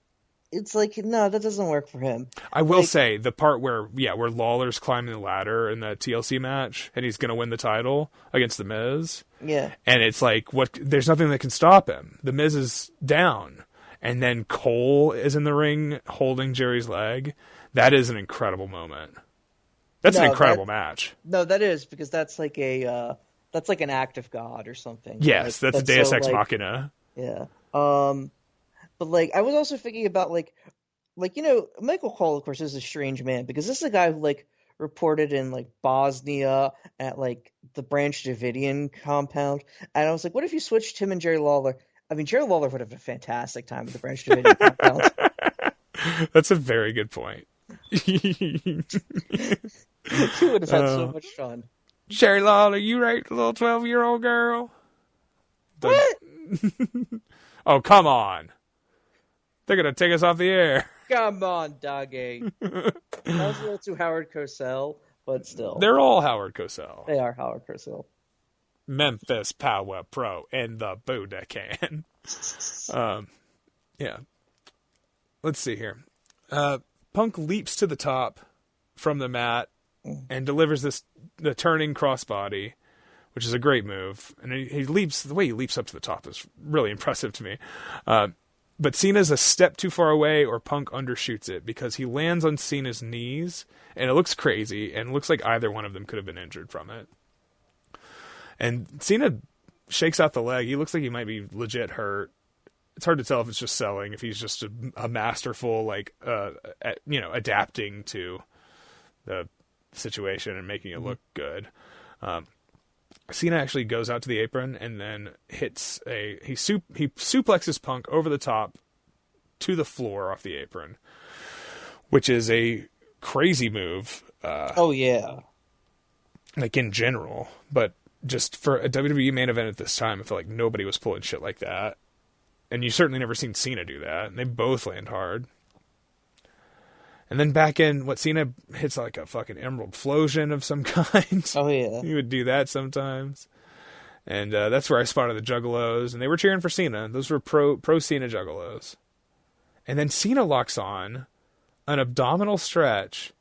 no, that doesn't work for him. I will say the part where Lawler's climbing the ladder in the TLC match and he's going to win the title against The Miz. Yeah. And it's like, there's nothing that can stop him. The Miz is down. And then Cole is in the ring holding Jerry's leg. That is an incredible moment. That's an incredible match. No, that is, because that's like that's like an act of God or something. Yes, that's a Deus Ex Machina. Yeah. But like, I was also thinking about like Michael Cole, of course, is a strange man, because this is a guy who like reported in like Bosnia at like the Branch Davidian compound, and I was like, what if you switched him and Jerry Lawler? I mean, Jerry Lawler would have a fantastic time at the Branch Davidian compound. That's a very good point. He would have had so much fun. Jerry Lawler, you raped a little 12-year-old girl? What? Oh, come on. They're going to take us off the air. Come on, doggy. That was a little too Howard Cosell, but still. They're all Howard Cosell. They are Howard Cosell. Memphis Power Pro in the Budokan. Yeah. Let's see here. Punk leaps to the top from the mat and delivers the turning crossbody, which is a great move. And he leaps, the way he leaps up to the top is really impressive to me. But Cena's a step too far away, or Punk undershoots it, because he lands on Cena's knees, and it looks crazy, and it looks like either one of them could have been injured from it. And Cena shakes out the leg. He looks like he might be legit hurt. It's hard to tell if it's just selling, if he's just a masterful, adapting to the situation and making it look good. Cena actually goes out to the apron and then hits he suplexes Punk over the top to the floor off the apron, which is a crazy move. Like in general, but just for a WWE main event at this time, I feel like nobody was pulling shit like that. And you certainly never seen Cena do that. And they both land hard. And then back in, Cena hits like a fucking emerald flosion of some kind. Oh, yeah. He would do that sometimes. And that's where I spotted the Juggalos. And they were cheering for Cena. Those were pro Cena Juggalos. And then Cena locks on an abdominal stretch,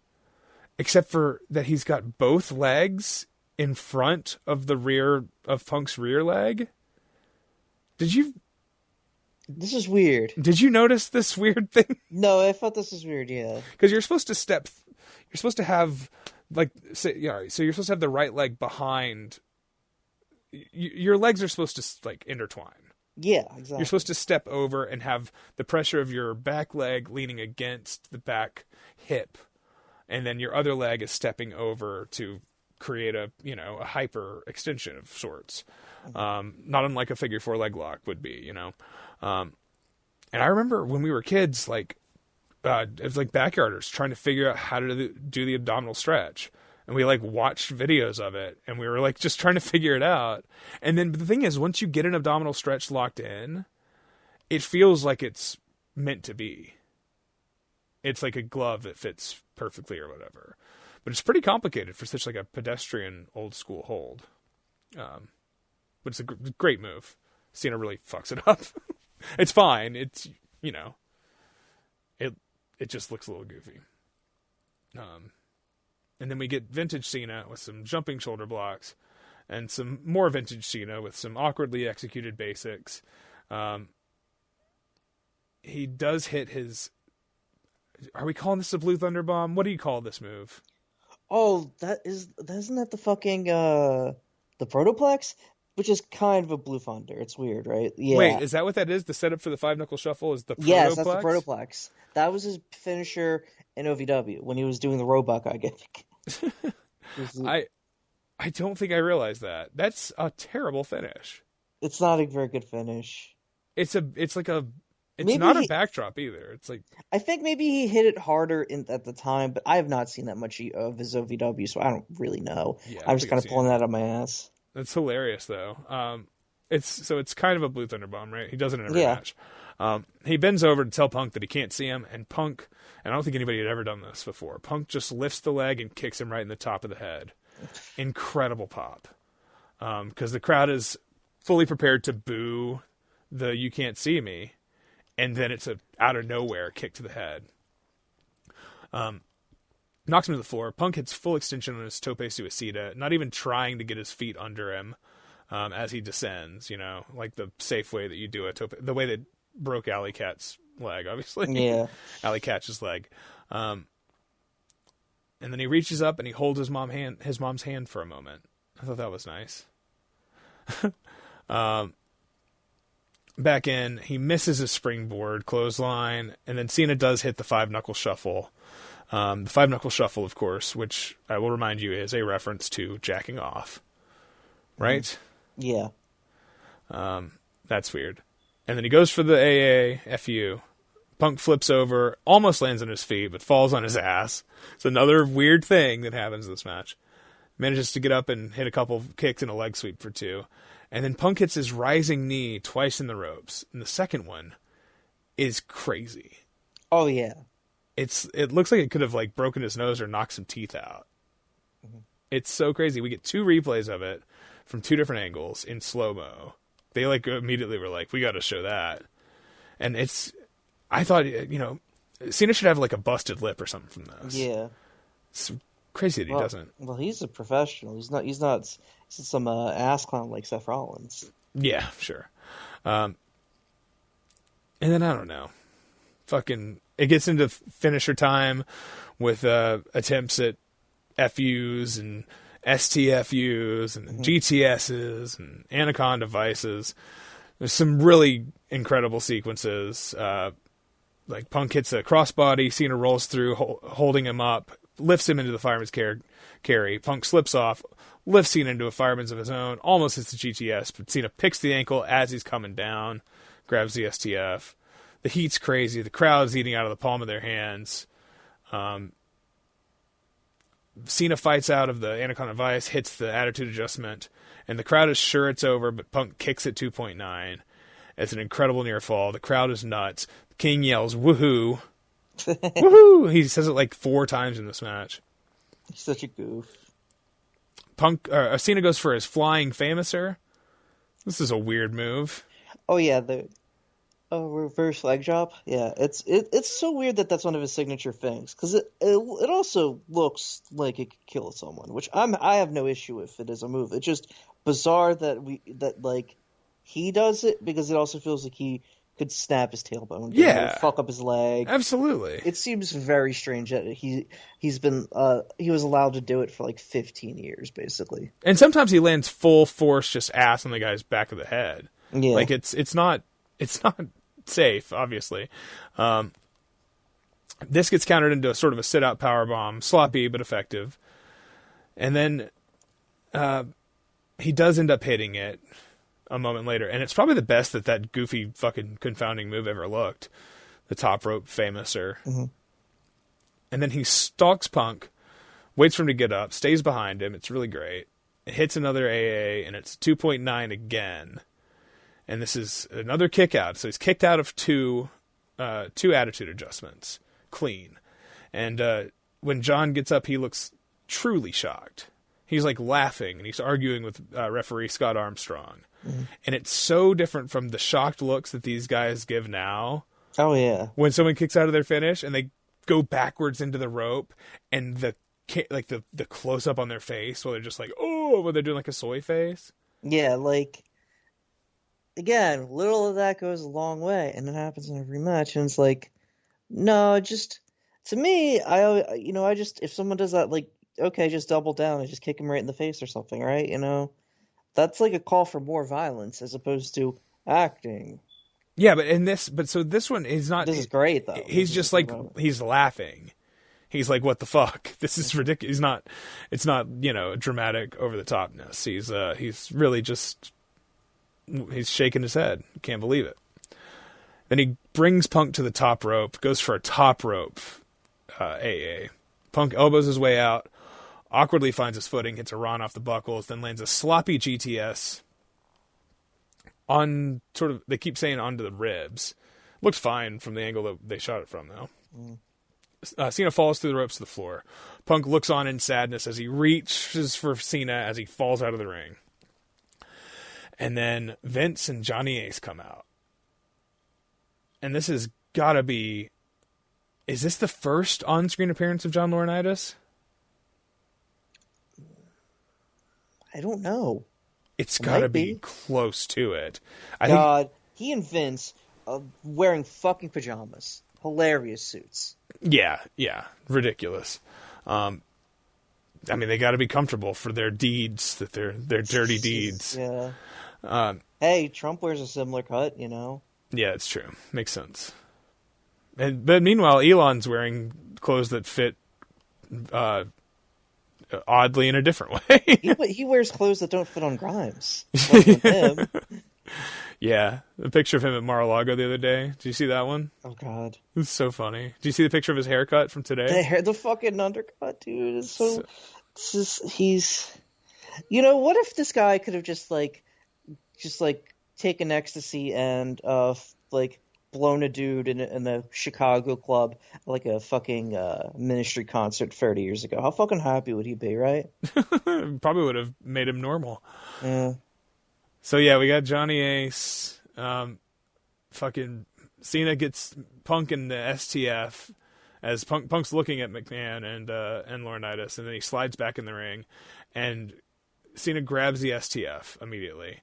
except for that he's got both legs in front of the rear of Punk's rear leg. This is weird. Did you notice this weird thing? No, I thought this was weird, yeah. Because you're supposed to have, so you're supposed to have the right leg behind. Your legs are supposed to, intertwine. Yeah, exactly. You're supposed to step over and have the pressure of your back leg leaning against the back hip. And then your other leg is stepping over to create a hyper extension of sorts. Not unlike a figure 4 leg lock would be, and I remember when we were kids, it was like backyarders trying to figure out how to do the abdominal stretch. And we watched videos of it, and we were just trying to figure it out. And then, but the thing is, once you get an abdominal stretch locked in, it feels like it's meant to be. It's like a glove that fits perfectly or whatever. But it's pretty complicated for such a pedestrian old school hold. But it's a great move. Cena really fucks it up. It's fine. It's, it just looks a little goofy. And then we get vintage Cena with some jumping shoulder blocks and some more vintage Cena with some awkwardly executed basics. He does hit his... Are we calling this a Blue Thunder Bomb? What do you call this move? Oh, isn't that the fucking, the Protoplex? Which is kind of a Blue Thunder. It's weird, right? Yeah. Wait, is that what that is? The setup for the 5-knuckle shuffle is the Protoplex? Yes, that's the Protoplex. That was his finisher in OVW when he was doing the Roebuck, I guess. I don't think I realized that. That's a terrible finish. It's not a very good finish. It's not a backdrop either. It's like, I think maybe he hit it harder at the time, but I have not seen that much of his OVW, so I don't really know. Yeah, I'm just kind of pulling that out of my ass. That's hilarious, though. It's kind of a Blue Thunder Bomb, right? He does it in every match. He bends over to tell Punk that he can't see him, and Punk, and I don't think anybody had ever done this before, Punk just lifts the leg and kicks him right in the top of the head. Incredible pop. Because the crowd is fully prepared to boo the "you can't see me," and then it's a out of nowhere kick to the head. Knocks him to the floor. Punk hits full extension on his tope suicida, not even trying to get his feet under him as he descends, like the safe way that you do a tope, the way that broke Alley Cat's leg, obviously. Yeah. Alley Cat's leg. And then he reaches up and he holds his mom's hand for a moment. I thought that was nice. Back in, he misses his springboard clothesline, and then Cena does hit the 5-knuckle shuffle. The 5-knuckle shuffle, of course, which I will remind you is a reference to jacking off. Right? Yeah. That's weird. And then he goes for the AA FU. Punk flips over, almost lands on his feet, but falls on his ass. It's another weird thing that happens in this match. Manages to get up and hit a couple kicks and a leg sweep for 2. And then Punk hits his rising knee twice in the ropes. And the second one is crazy. Oh, yeah. It looks like it could have broken his nose or knocked some teeth out. Mm-hmm. It's so crazy. We get 2 replays of it from 2 different angles in slow-mo. They like immediately were like, we got to show that. And I thought, Cena should have like a busted lip or something from this. Yeah. It's crazy that he doesn't. Well, he's a professional. He's not some ass clown like Seth Rollins. Yeah, sure. And then I don't know. Fucking, it gets into finisher time with attempts at FUs and STFUs and GTSs and Anaconda Vices. There's some really incredible sequences. Like Punk hits a crossbody, Cena rolls through, holding him up, lifts him into the fireman's carry. Punk slips off, lifts Cena into a fireman's of his own, almost hits the GTS, but Cena picks the ankle as he's coming down, grabs the STF. The heat's crazy. The crowd's eating out of the palm of their hands. Cena fights out of the Anaconda Vice, hits the attitude adjustment, and the crowd is sure it's over, but Punk kicks at 2.9. It's an incredible near fall. The crowd is nuts. The King yells, woohoo. Woohoo! He says it like 4 times in this match. He's such a goof. Cena goes for his flying famouser. This is a weird move. Oh yeah, the reverse leg drop. Yeah, it's so weird that that's one of his signature things, because it also looks like it could kill someone, which I have no issue if it is a move. It's just bizarre that he does it, because it also feels like he could snap his tailbone. Yeah, fuck up his leg. Absolutely. It seems very strange that he was allowed to do it for like 15 years basically. And sometimes he lands full force, just ass on the guy's back of the head. Yeah, like it's not safe, obviously. This gets countered into a sort of a sit-out powerbomb, sloppy but effective. And then he does end up hitting it a moment later, and it's probably the best that goofy fucking confounding move ever looked. The top rope famouser. Mm-hmm. And then he stalks Punk, waits for him to get up, stays behind him. It's really great. It hits another AA, and it's 2.9 again. And this is another kick out. So he's kicked out of two attitude adjustments. Clean. And when John gets up, he looks truly shocked. He's like laughing, and he's arguing with referee Scott Armstrong. Mm-hmm. And it's so different from the shocked looks that these guys give now. Oh, yeah. When someone kicks out of their finish, and they go backwards into the rope, and the close-up on their face, while they're just like, oh, when they're doing like a soy face. Yeah, like... Again, little of that goes a long way, and it happens in every match. And it's like, no, just to me, I just, if someone does that, like, okay, just double down and just kick him right in the face or something, right? That's like a call for more violence as opposed to acting. Yeah, so this one is not. This is great though. He's just like he's laughing. He's like, what the fuck? This is ridiculous. It's not dramatic over the topness. He's really just. He's shaking his head. Can't believe it. Then he brings Punk to the top rope, goes for a top rope AA. Punk elbows his way out, awkwardly finds his footing, hits a Ron off the buckles, then lands a sloppy GTS on sort of, they keep saying onto the ribs. Looked fine from the angle that they shot it from, though. Cena falls through the ropes to the floor. Punk looks on in sadness as he reaches for Cena as he falls out of the ring. And then Vince and Johnny Ace come out. And this has got to be... Is this the first on-screen appearance of John Laurinaitis? I don't know. It's got to be close to it. He and Vince wearing fucking pajamas. Hilarious suits. Yeah. Ridiculous. They got to be comfortable for their deeds, their dirty deeds. Yeah. Hey, Trump wears a similar cut, Yeah, it's true. Makes sense. But meanwhile, Elon's wearing clothes that fit oddly in a different way. He wears clothes that don't fit on Grimes. Like him. Yeah, the picture of him at Mar-a-Lago the other day. Did you see that one? Oh, God. It's so funny. Did you see the picture of his haircut from today? The fucking undercut, dude. It's so... It's just, he's... what if this guy could have just taken ecstasy and, blown a dude in a Chicago club, like a fucking Ministry concert 30 years ago? How fucking happy would he be, right? Probably would have made him normal. Yeah. So yeah, we got Johnny Ace. Fucking Cena gets Punk in the STF as Punk's looking at McMahon and Laurinaitis, and then he slides back in the ring, and Cena grabs the STF immediately,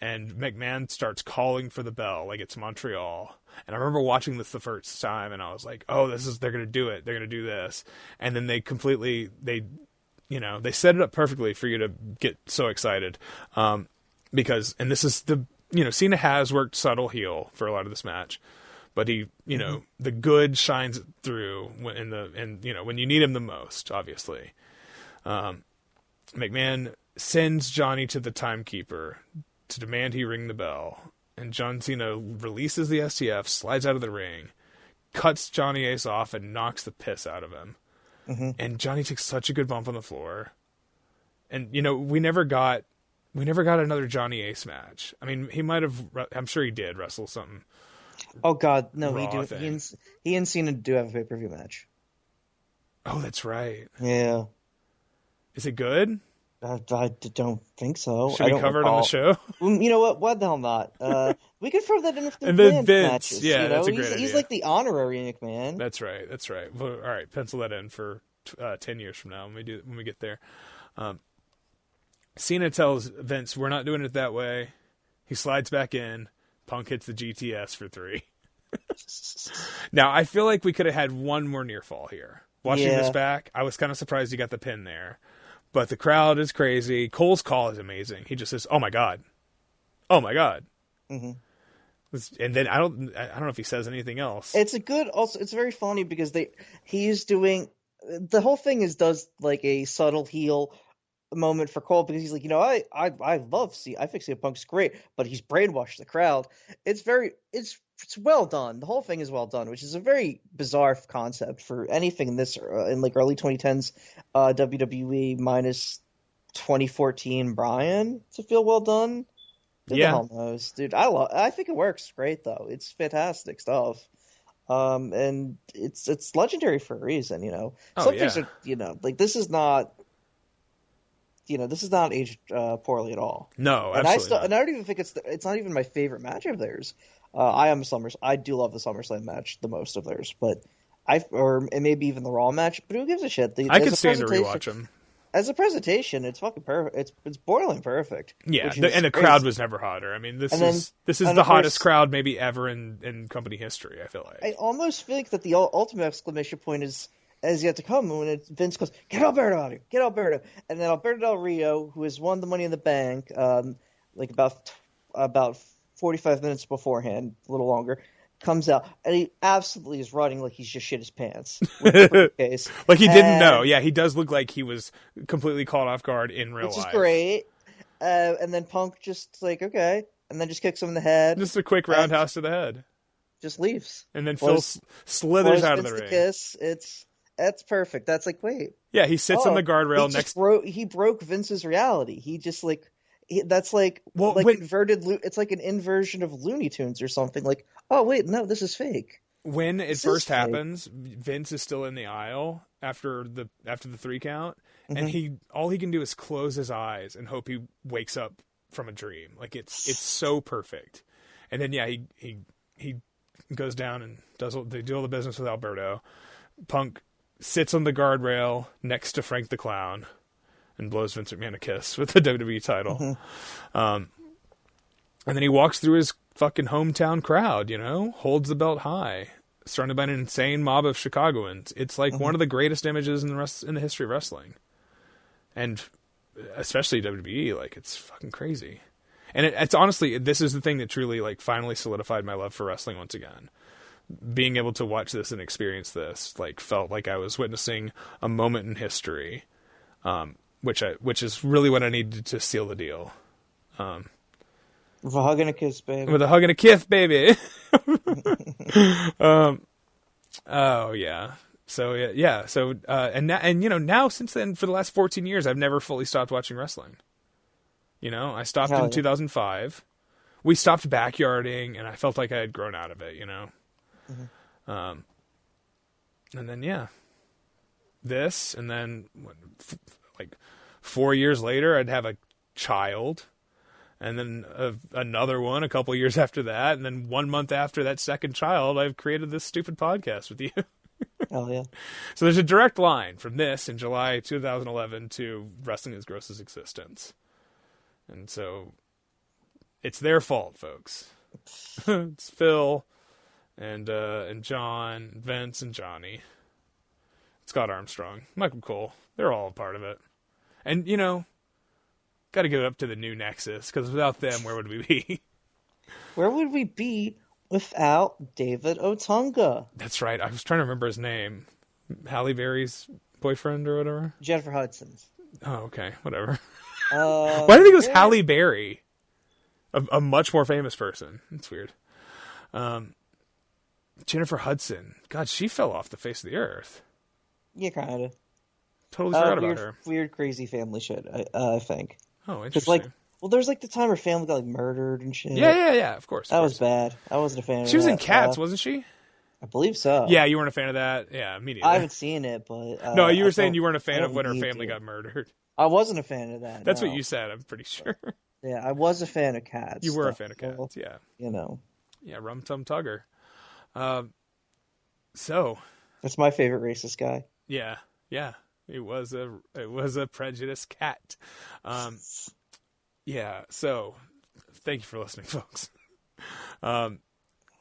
and McMahon starts calling for the bell like it's Montreal. And I remember watching this the first time, and I was like, "Oh, they're gonna do it. They're gonna do this." And then they set it up perfectly for you to get so excited. Because, and this is Cena has worked subtle heel for a lot of this match, but he, the good shines through when you need him the most, obviously. McMahon sends Johnny to the timekeeper to demand he ring the bell, and John Cena releases the STF, slides out of the ring, cuts Johnny Ace off, and knocks the piss out of him. Mm-hmm. And Johnny takes such a good bump on the floor. And, we never got another Johnny Ace match. I mean, I'm sure he did wrestle something. Oh God, no, he and Cena do have a pay-per-view match. Oh, that's right. Yeah. Is it good? I don't think so. Should we cover it on the show? You know what? Why the hell not? We could throw that in with the Vince matches. Yeah, that's a great idea. He's like the honorary McMahon. That's right. Well, all right, pencil that in for 10 years from now when we get there. Cena tells Vince, "We're not doing it that way." He slides back in. Punk hits the GTS for 3. Now, I feel like we could have had one more near fall here. Watching this back, I was kind of surprised he got the pin there. But the crowd is crazy. Cole's call is amazing. He just says, "Oh my God. Oh my God." Mm-hmm. And then I don't know if he says anything else. It's it's very funny because he's doing, the whole thing does like a subtle heel moment for Cole, because he's like, I love I think CM Punk's great, but he's brainwashed the crowd. It's well done. The whole thing is well done, which is a very bizarre concept for anything in this in like early 2010s WWE minus 2014 Bryan to feel well done. Who the hell knows, dude? I think it works great though. It's fantastic stuff. And it's legendary for a reason, Some things are, like this is not aged poorly at all. No, absolutely not. And I don't even think it's not even my favorite match of theirs. I do love the SummerSlam match the most of theirs, but maybe even the Raw match. But who gives a shit? I could stand to rewatch them. As a presentation, it's fucking perfect. It's boiling perfect. Yeah, and the crowd was never hotter. I mean, this is the hottest crowd maybe ever in company history, I feel like. I almost think that the ultimate exclamation point is yet to come when Vince goes, "Get Alberto out of here! Get Alberto!" And then Alberto Del Rio, who has won the Money in the Bank, like about 45 minutes beforehand, a little longer, comes out, and he absolutely is running like he's just shit his pants. With the case. Like he didn't know. Yeah, he does look like he was completely caught off guard in real life. Which is great. And then Punk just like, okay, and then just kicks him in the head. Just a quick roundhouse to the head. Just leaves. And then Phil slithers out of the ring. Kiss. That's perfect. That's like, wait. Yeah, he sits on the guardrail next. He broke Vince's reality. He just like. That's like inverted. It's like an inversion of Looney Tunes or something. Like, oh wait, no, this is fake. When it first happens, Vince is still in the aisle after the 3 count, and all he can do is close his eyes and hope he wakes up from a dream. Like it's so perfect. And then he goes down and they do all the business with Alberto. Punk sits on the guardrail next to Frank the Clown and blows Vince McMahon a kiss with the WWE title. And then he walks through his fucking hometown crowd, holds the belt high, surrounded by an insane mob of Chicagoans. It's like one of the greatest images in the history of wrestling. And especially WWE, like it's fucking crazy. And it's honestly, this is the thing that truly like finally solidified my love for wrestling once again. Being able to watch this and experience this, like felt like I was witnessing a moment in history. Which is really what I needed to seal the deal. With a hug and a kiss, baby. With a hug and a kiss, baby. Oh yeah. So yeah. So now since then, for the last 14 years, I've never fully stopped watching wrestling. I stopped in 2005. We stopped backyarding, and I felt like I had grown out of it. And then this, and then like 4 years later, I'd have a child, And then another one a couple years after that. And then 1 month after that second child, I've created this stupid podcast with you. Oh, yeah. So there's a direct line from this in July 2011 to Wrestling is Gross's existence. And so it's their fault, folks. It's Phil and John, Vince and Johnny. Scott Armstrong, Michael Cole. They're all a part of it. And, you know, got to give it up to the new Nexus, because without them, where would we be? Where would we be without David Otunga? That's right. I was trying to remember his name. Halle Berry's boyfriend or whatever? Jennifer Hudson. Oh, okay. Whatever. Why do I think it was Halle Berry? A much more famous person. It's weird. Jennifer Hudson. God, she fell off the face of the earth. Yeah, kind of. Totally forgot about her. Weird, crazy family shit, I think. Oh, interesting. There's like the time her family got like murdered and shit. Yeah, of course. That was bad. I wasn't a fan of that. She was in Cats, wasn't she? I believe so. Yeah, you weren't a fan of that? Yeah, me neither. I haven't seen it, but... no, you were saying you weren't a fan of when her family got murdered. I wasn't a fan of that. That's what you said, I'm pretty sure. Yeah, I was a fan of Cats. You were a fan of Cats, yeah. You know. Yeah, Rum Tum Tugger. So... That's my favorite racist guy. Yeah. It was a prejudiced cat. Yeah, so thank you for listening, folks.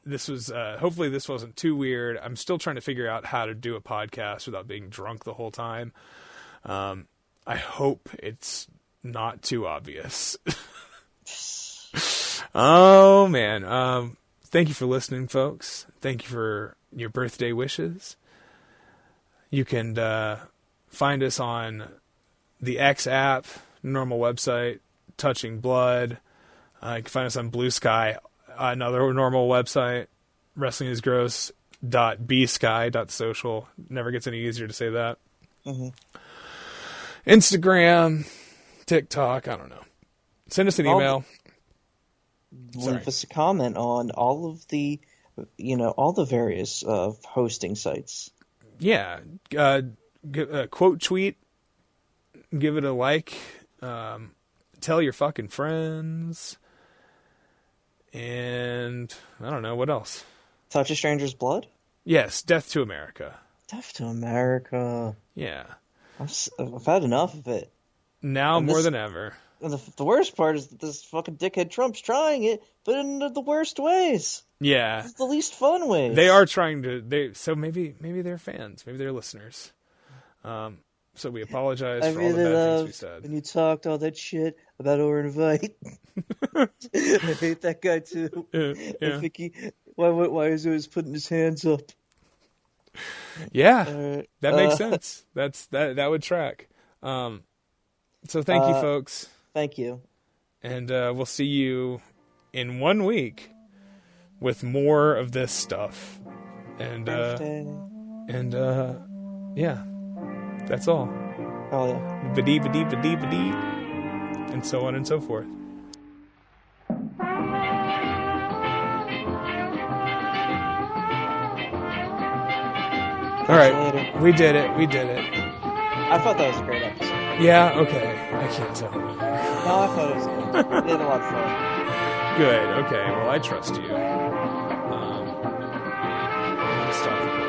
This was hopefully this wasn't too weird. I'm still trying to figure out how to do a podcast without being drunk the whole time. I hope it's not too obvious. Oh man. Thank you for listening, folks. Thank you for your birthday wishes. You can find us on the X app, normal website, Touching Blood. You can find us on Blue Sky, another normal website, wrestlingisgross.bsky.social. Never gets any easier to say that. Mm-hmm. Instagram, TikTok, I don't know. Send us an email. Leave us a comment on all of the, all the various hosting sites. Yeah. Quote tweet. Give it a like. Tell your fucking friends. And I don't know, what else? Touch a Stranger's Blood? Yes, Death to America. Death to America. Yeah. I've had enough of it. Now more than ever. The worst part is that this fucking dickhead Trump's trying it, but in the worst ways. Yeah. It's the least fun ways. They are trying to... So maybe they're fans. Maybe they're listeners. So we apologize for all the bad things we said. When you talked all that shit about Invite. I hate that guy too. Yeah. I think why is he always putting his hands up? Yeah, that makes sense. That would track. So thank you, folks. Thank you. And we'll see you in 1 week with more of this stuff. And yeah, that's all. Oh yeah. Ba-dee, and so on and so forth. All right, we did it. I thought that was a great episode. Yeah, okay. I can't tell. No, I thought it was good. We had a lot of fun. Good, okay. Well, I trust you. Stop.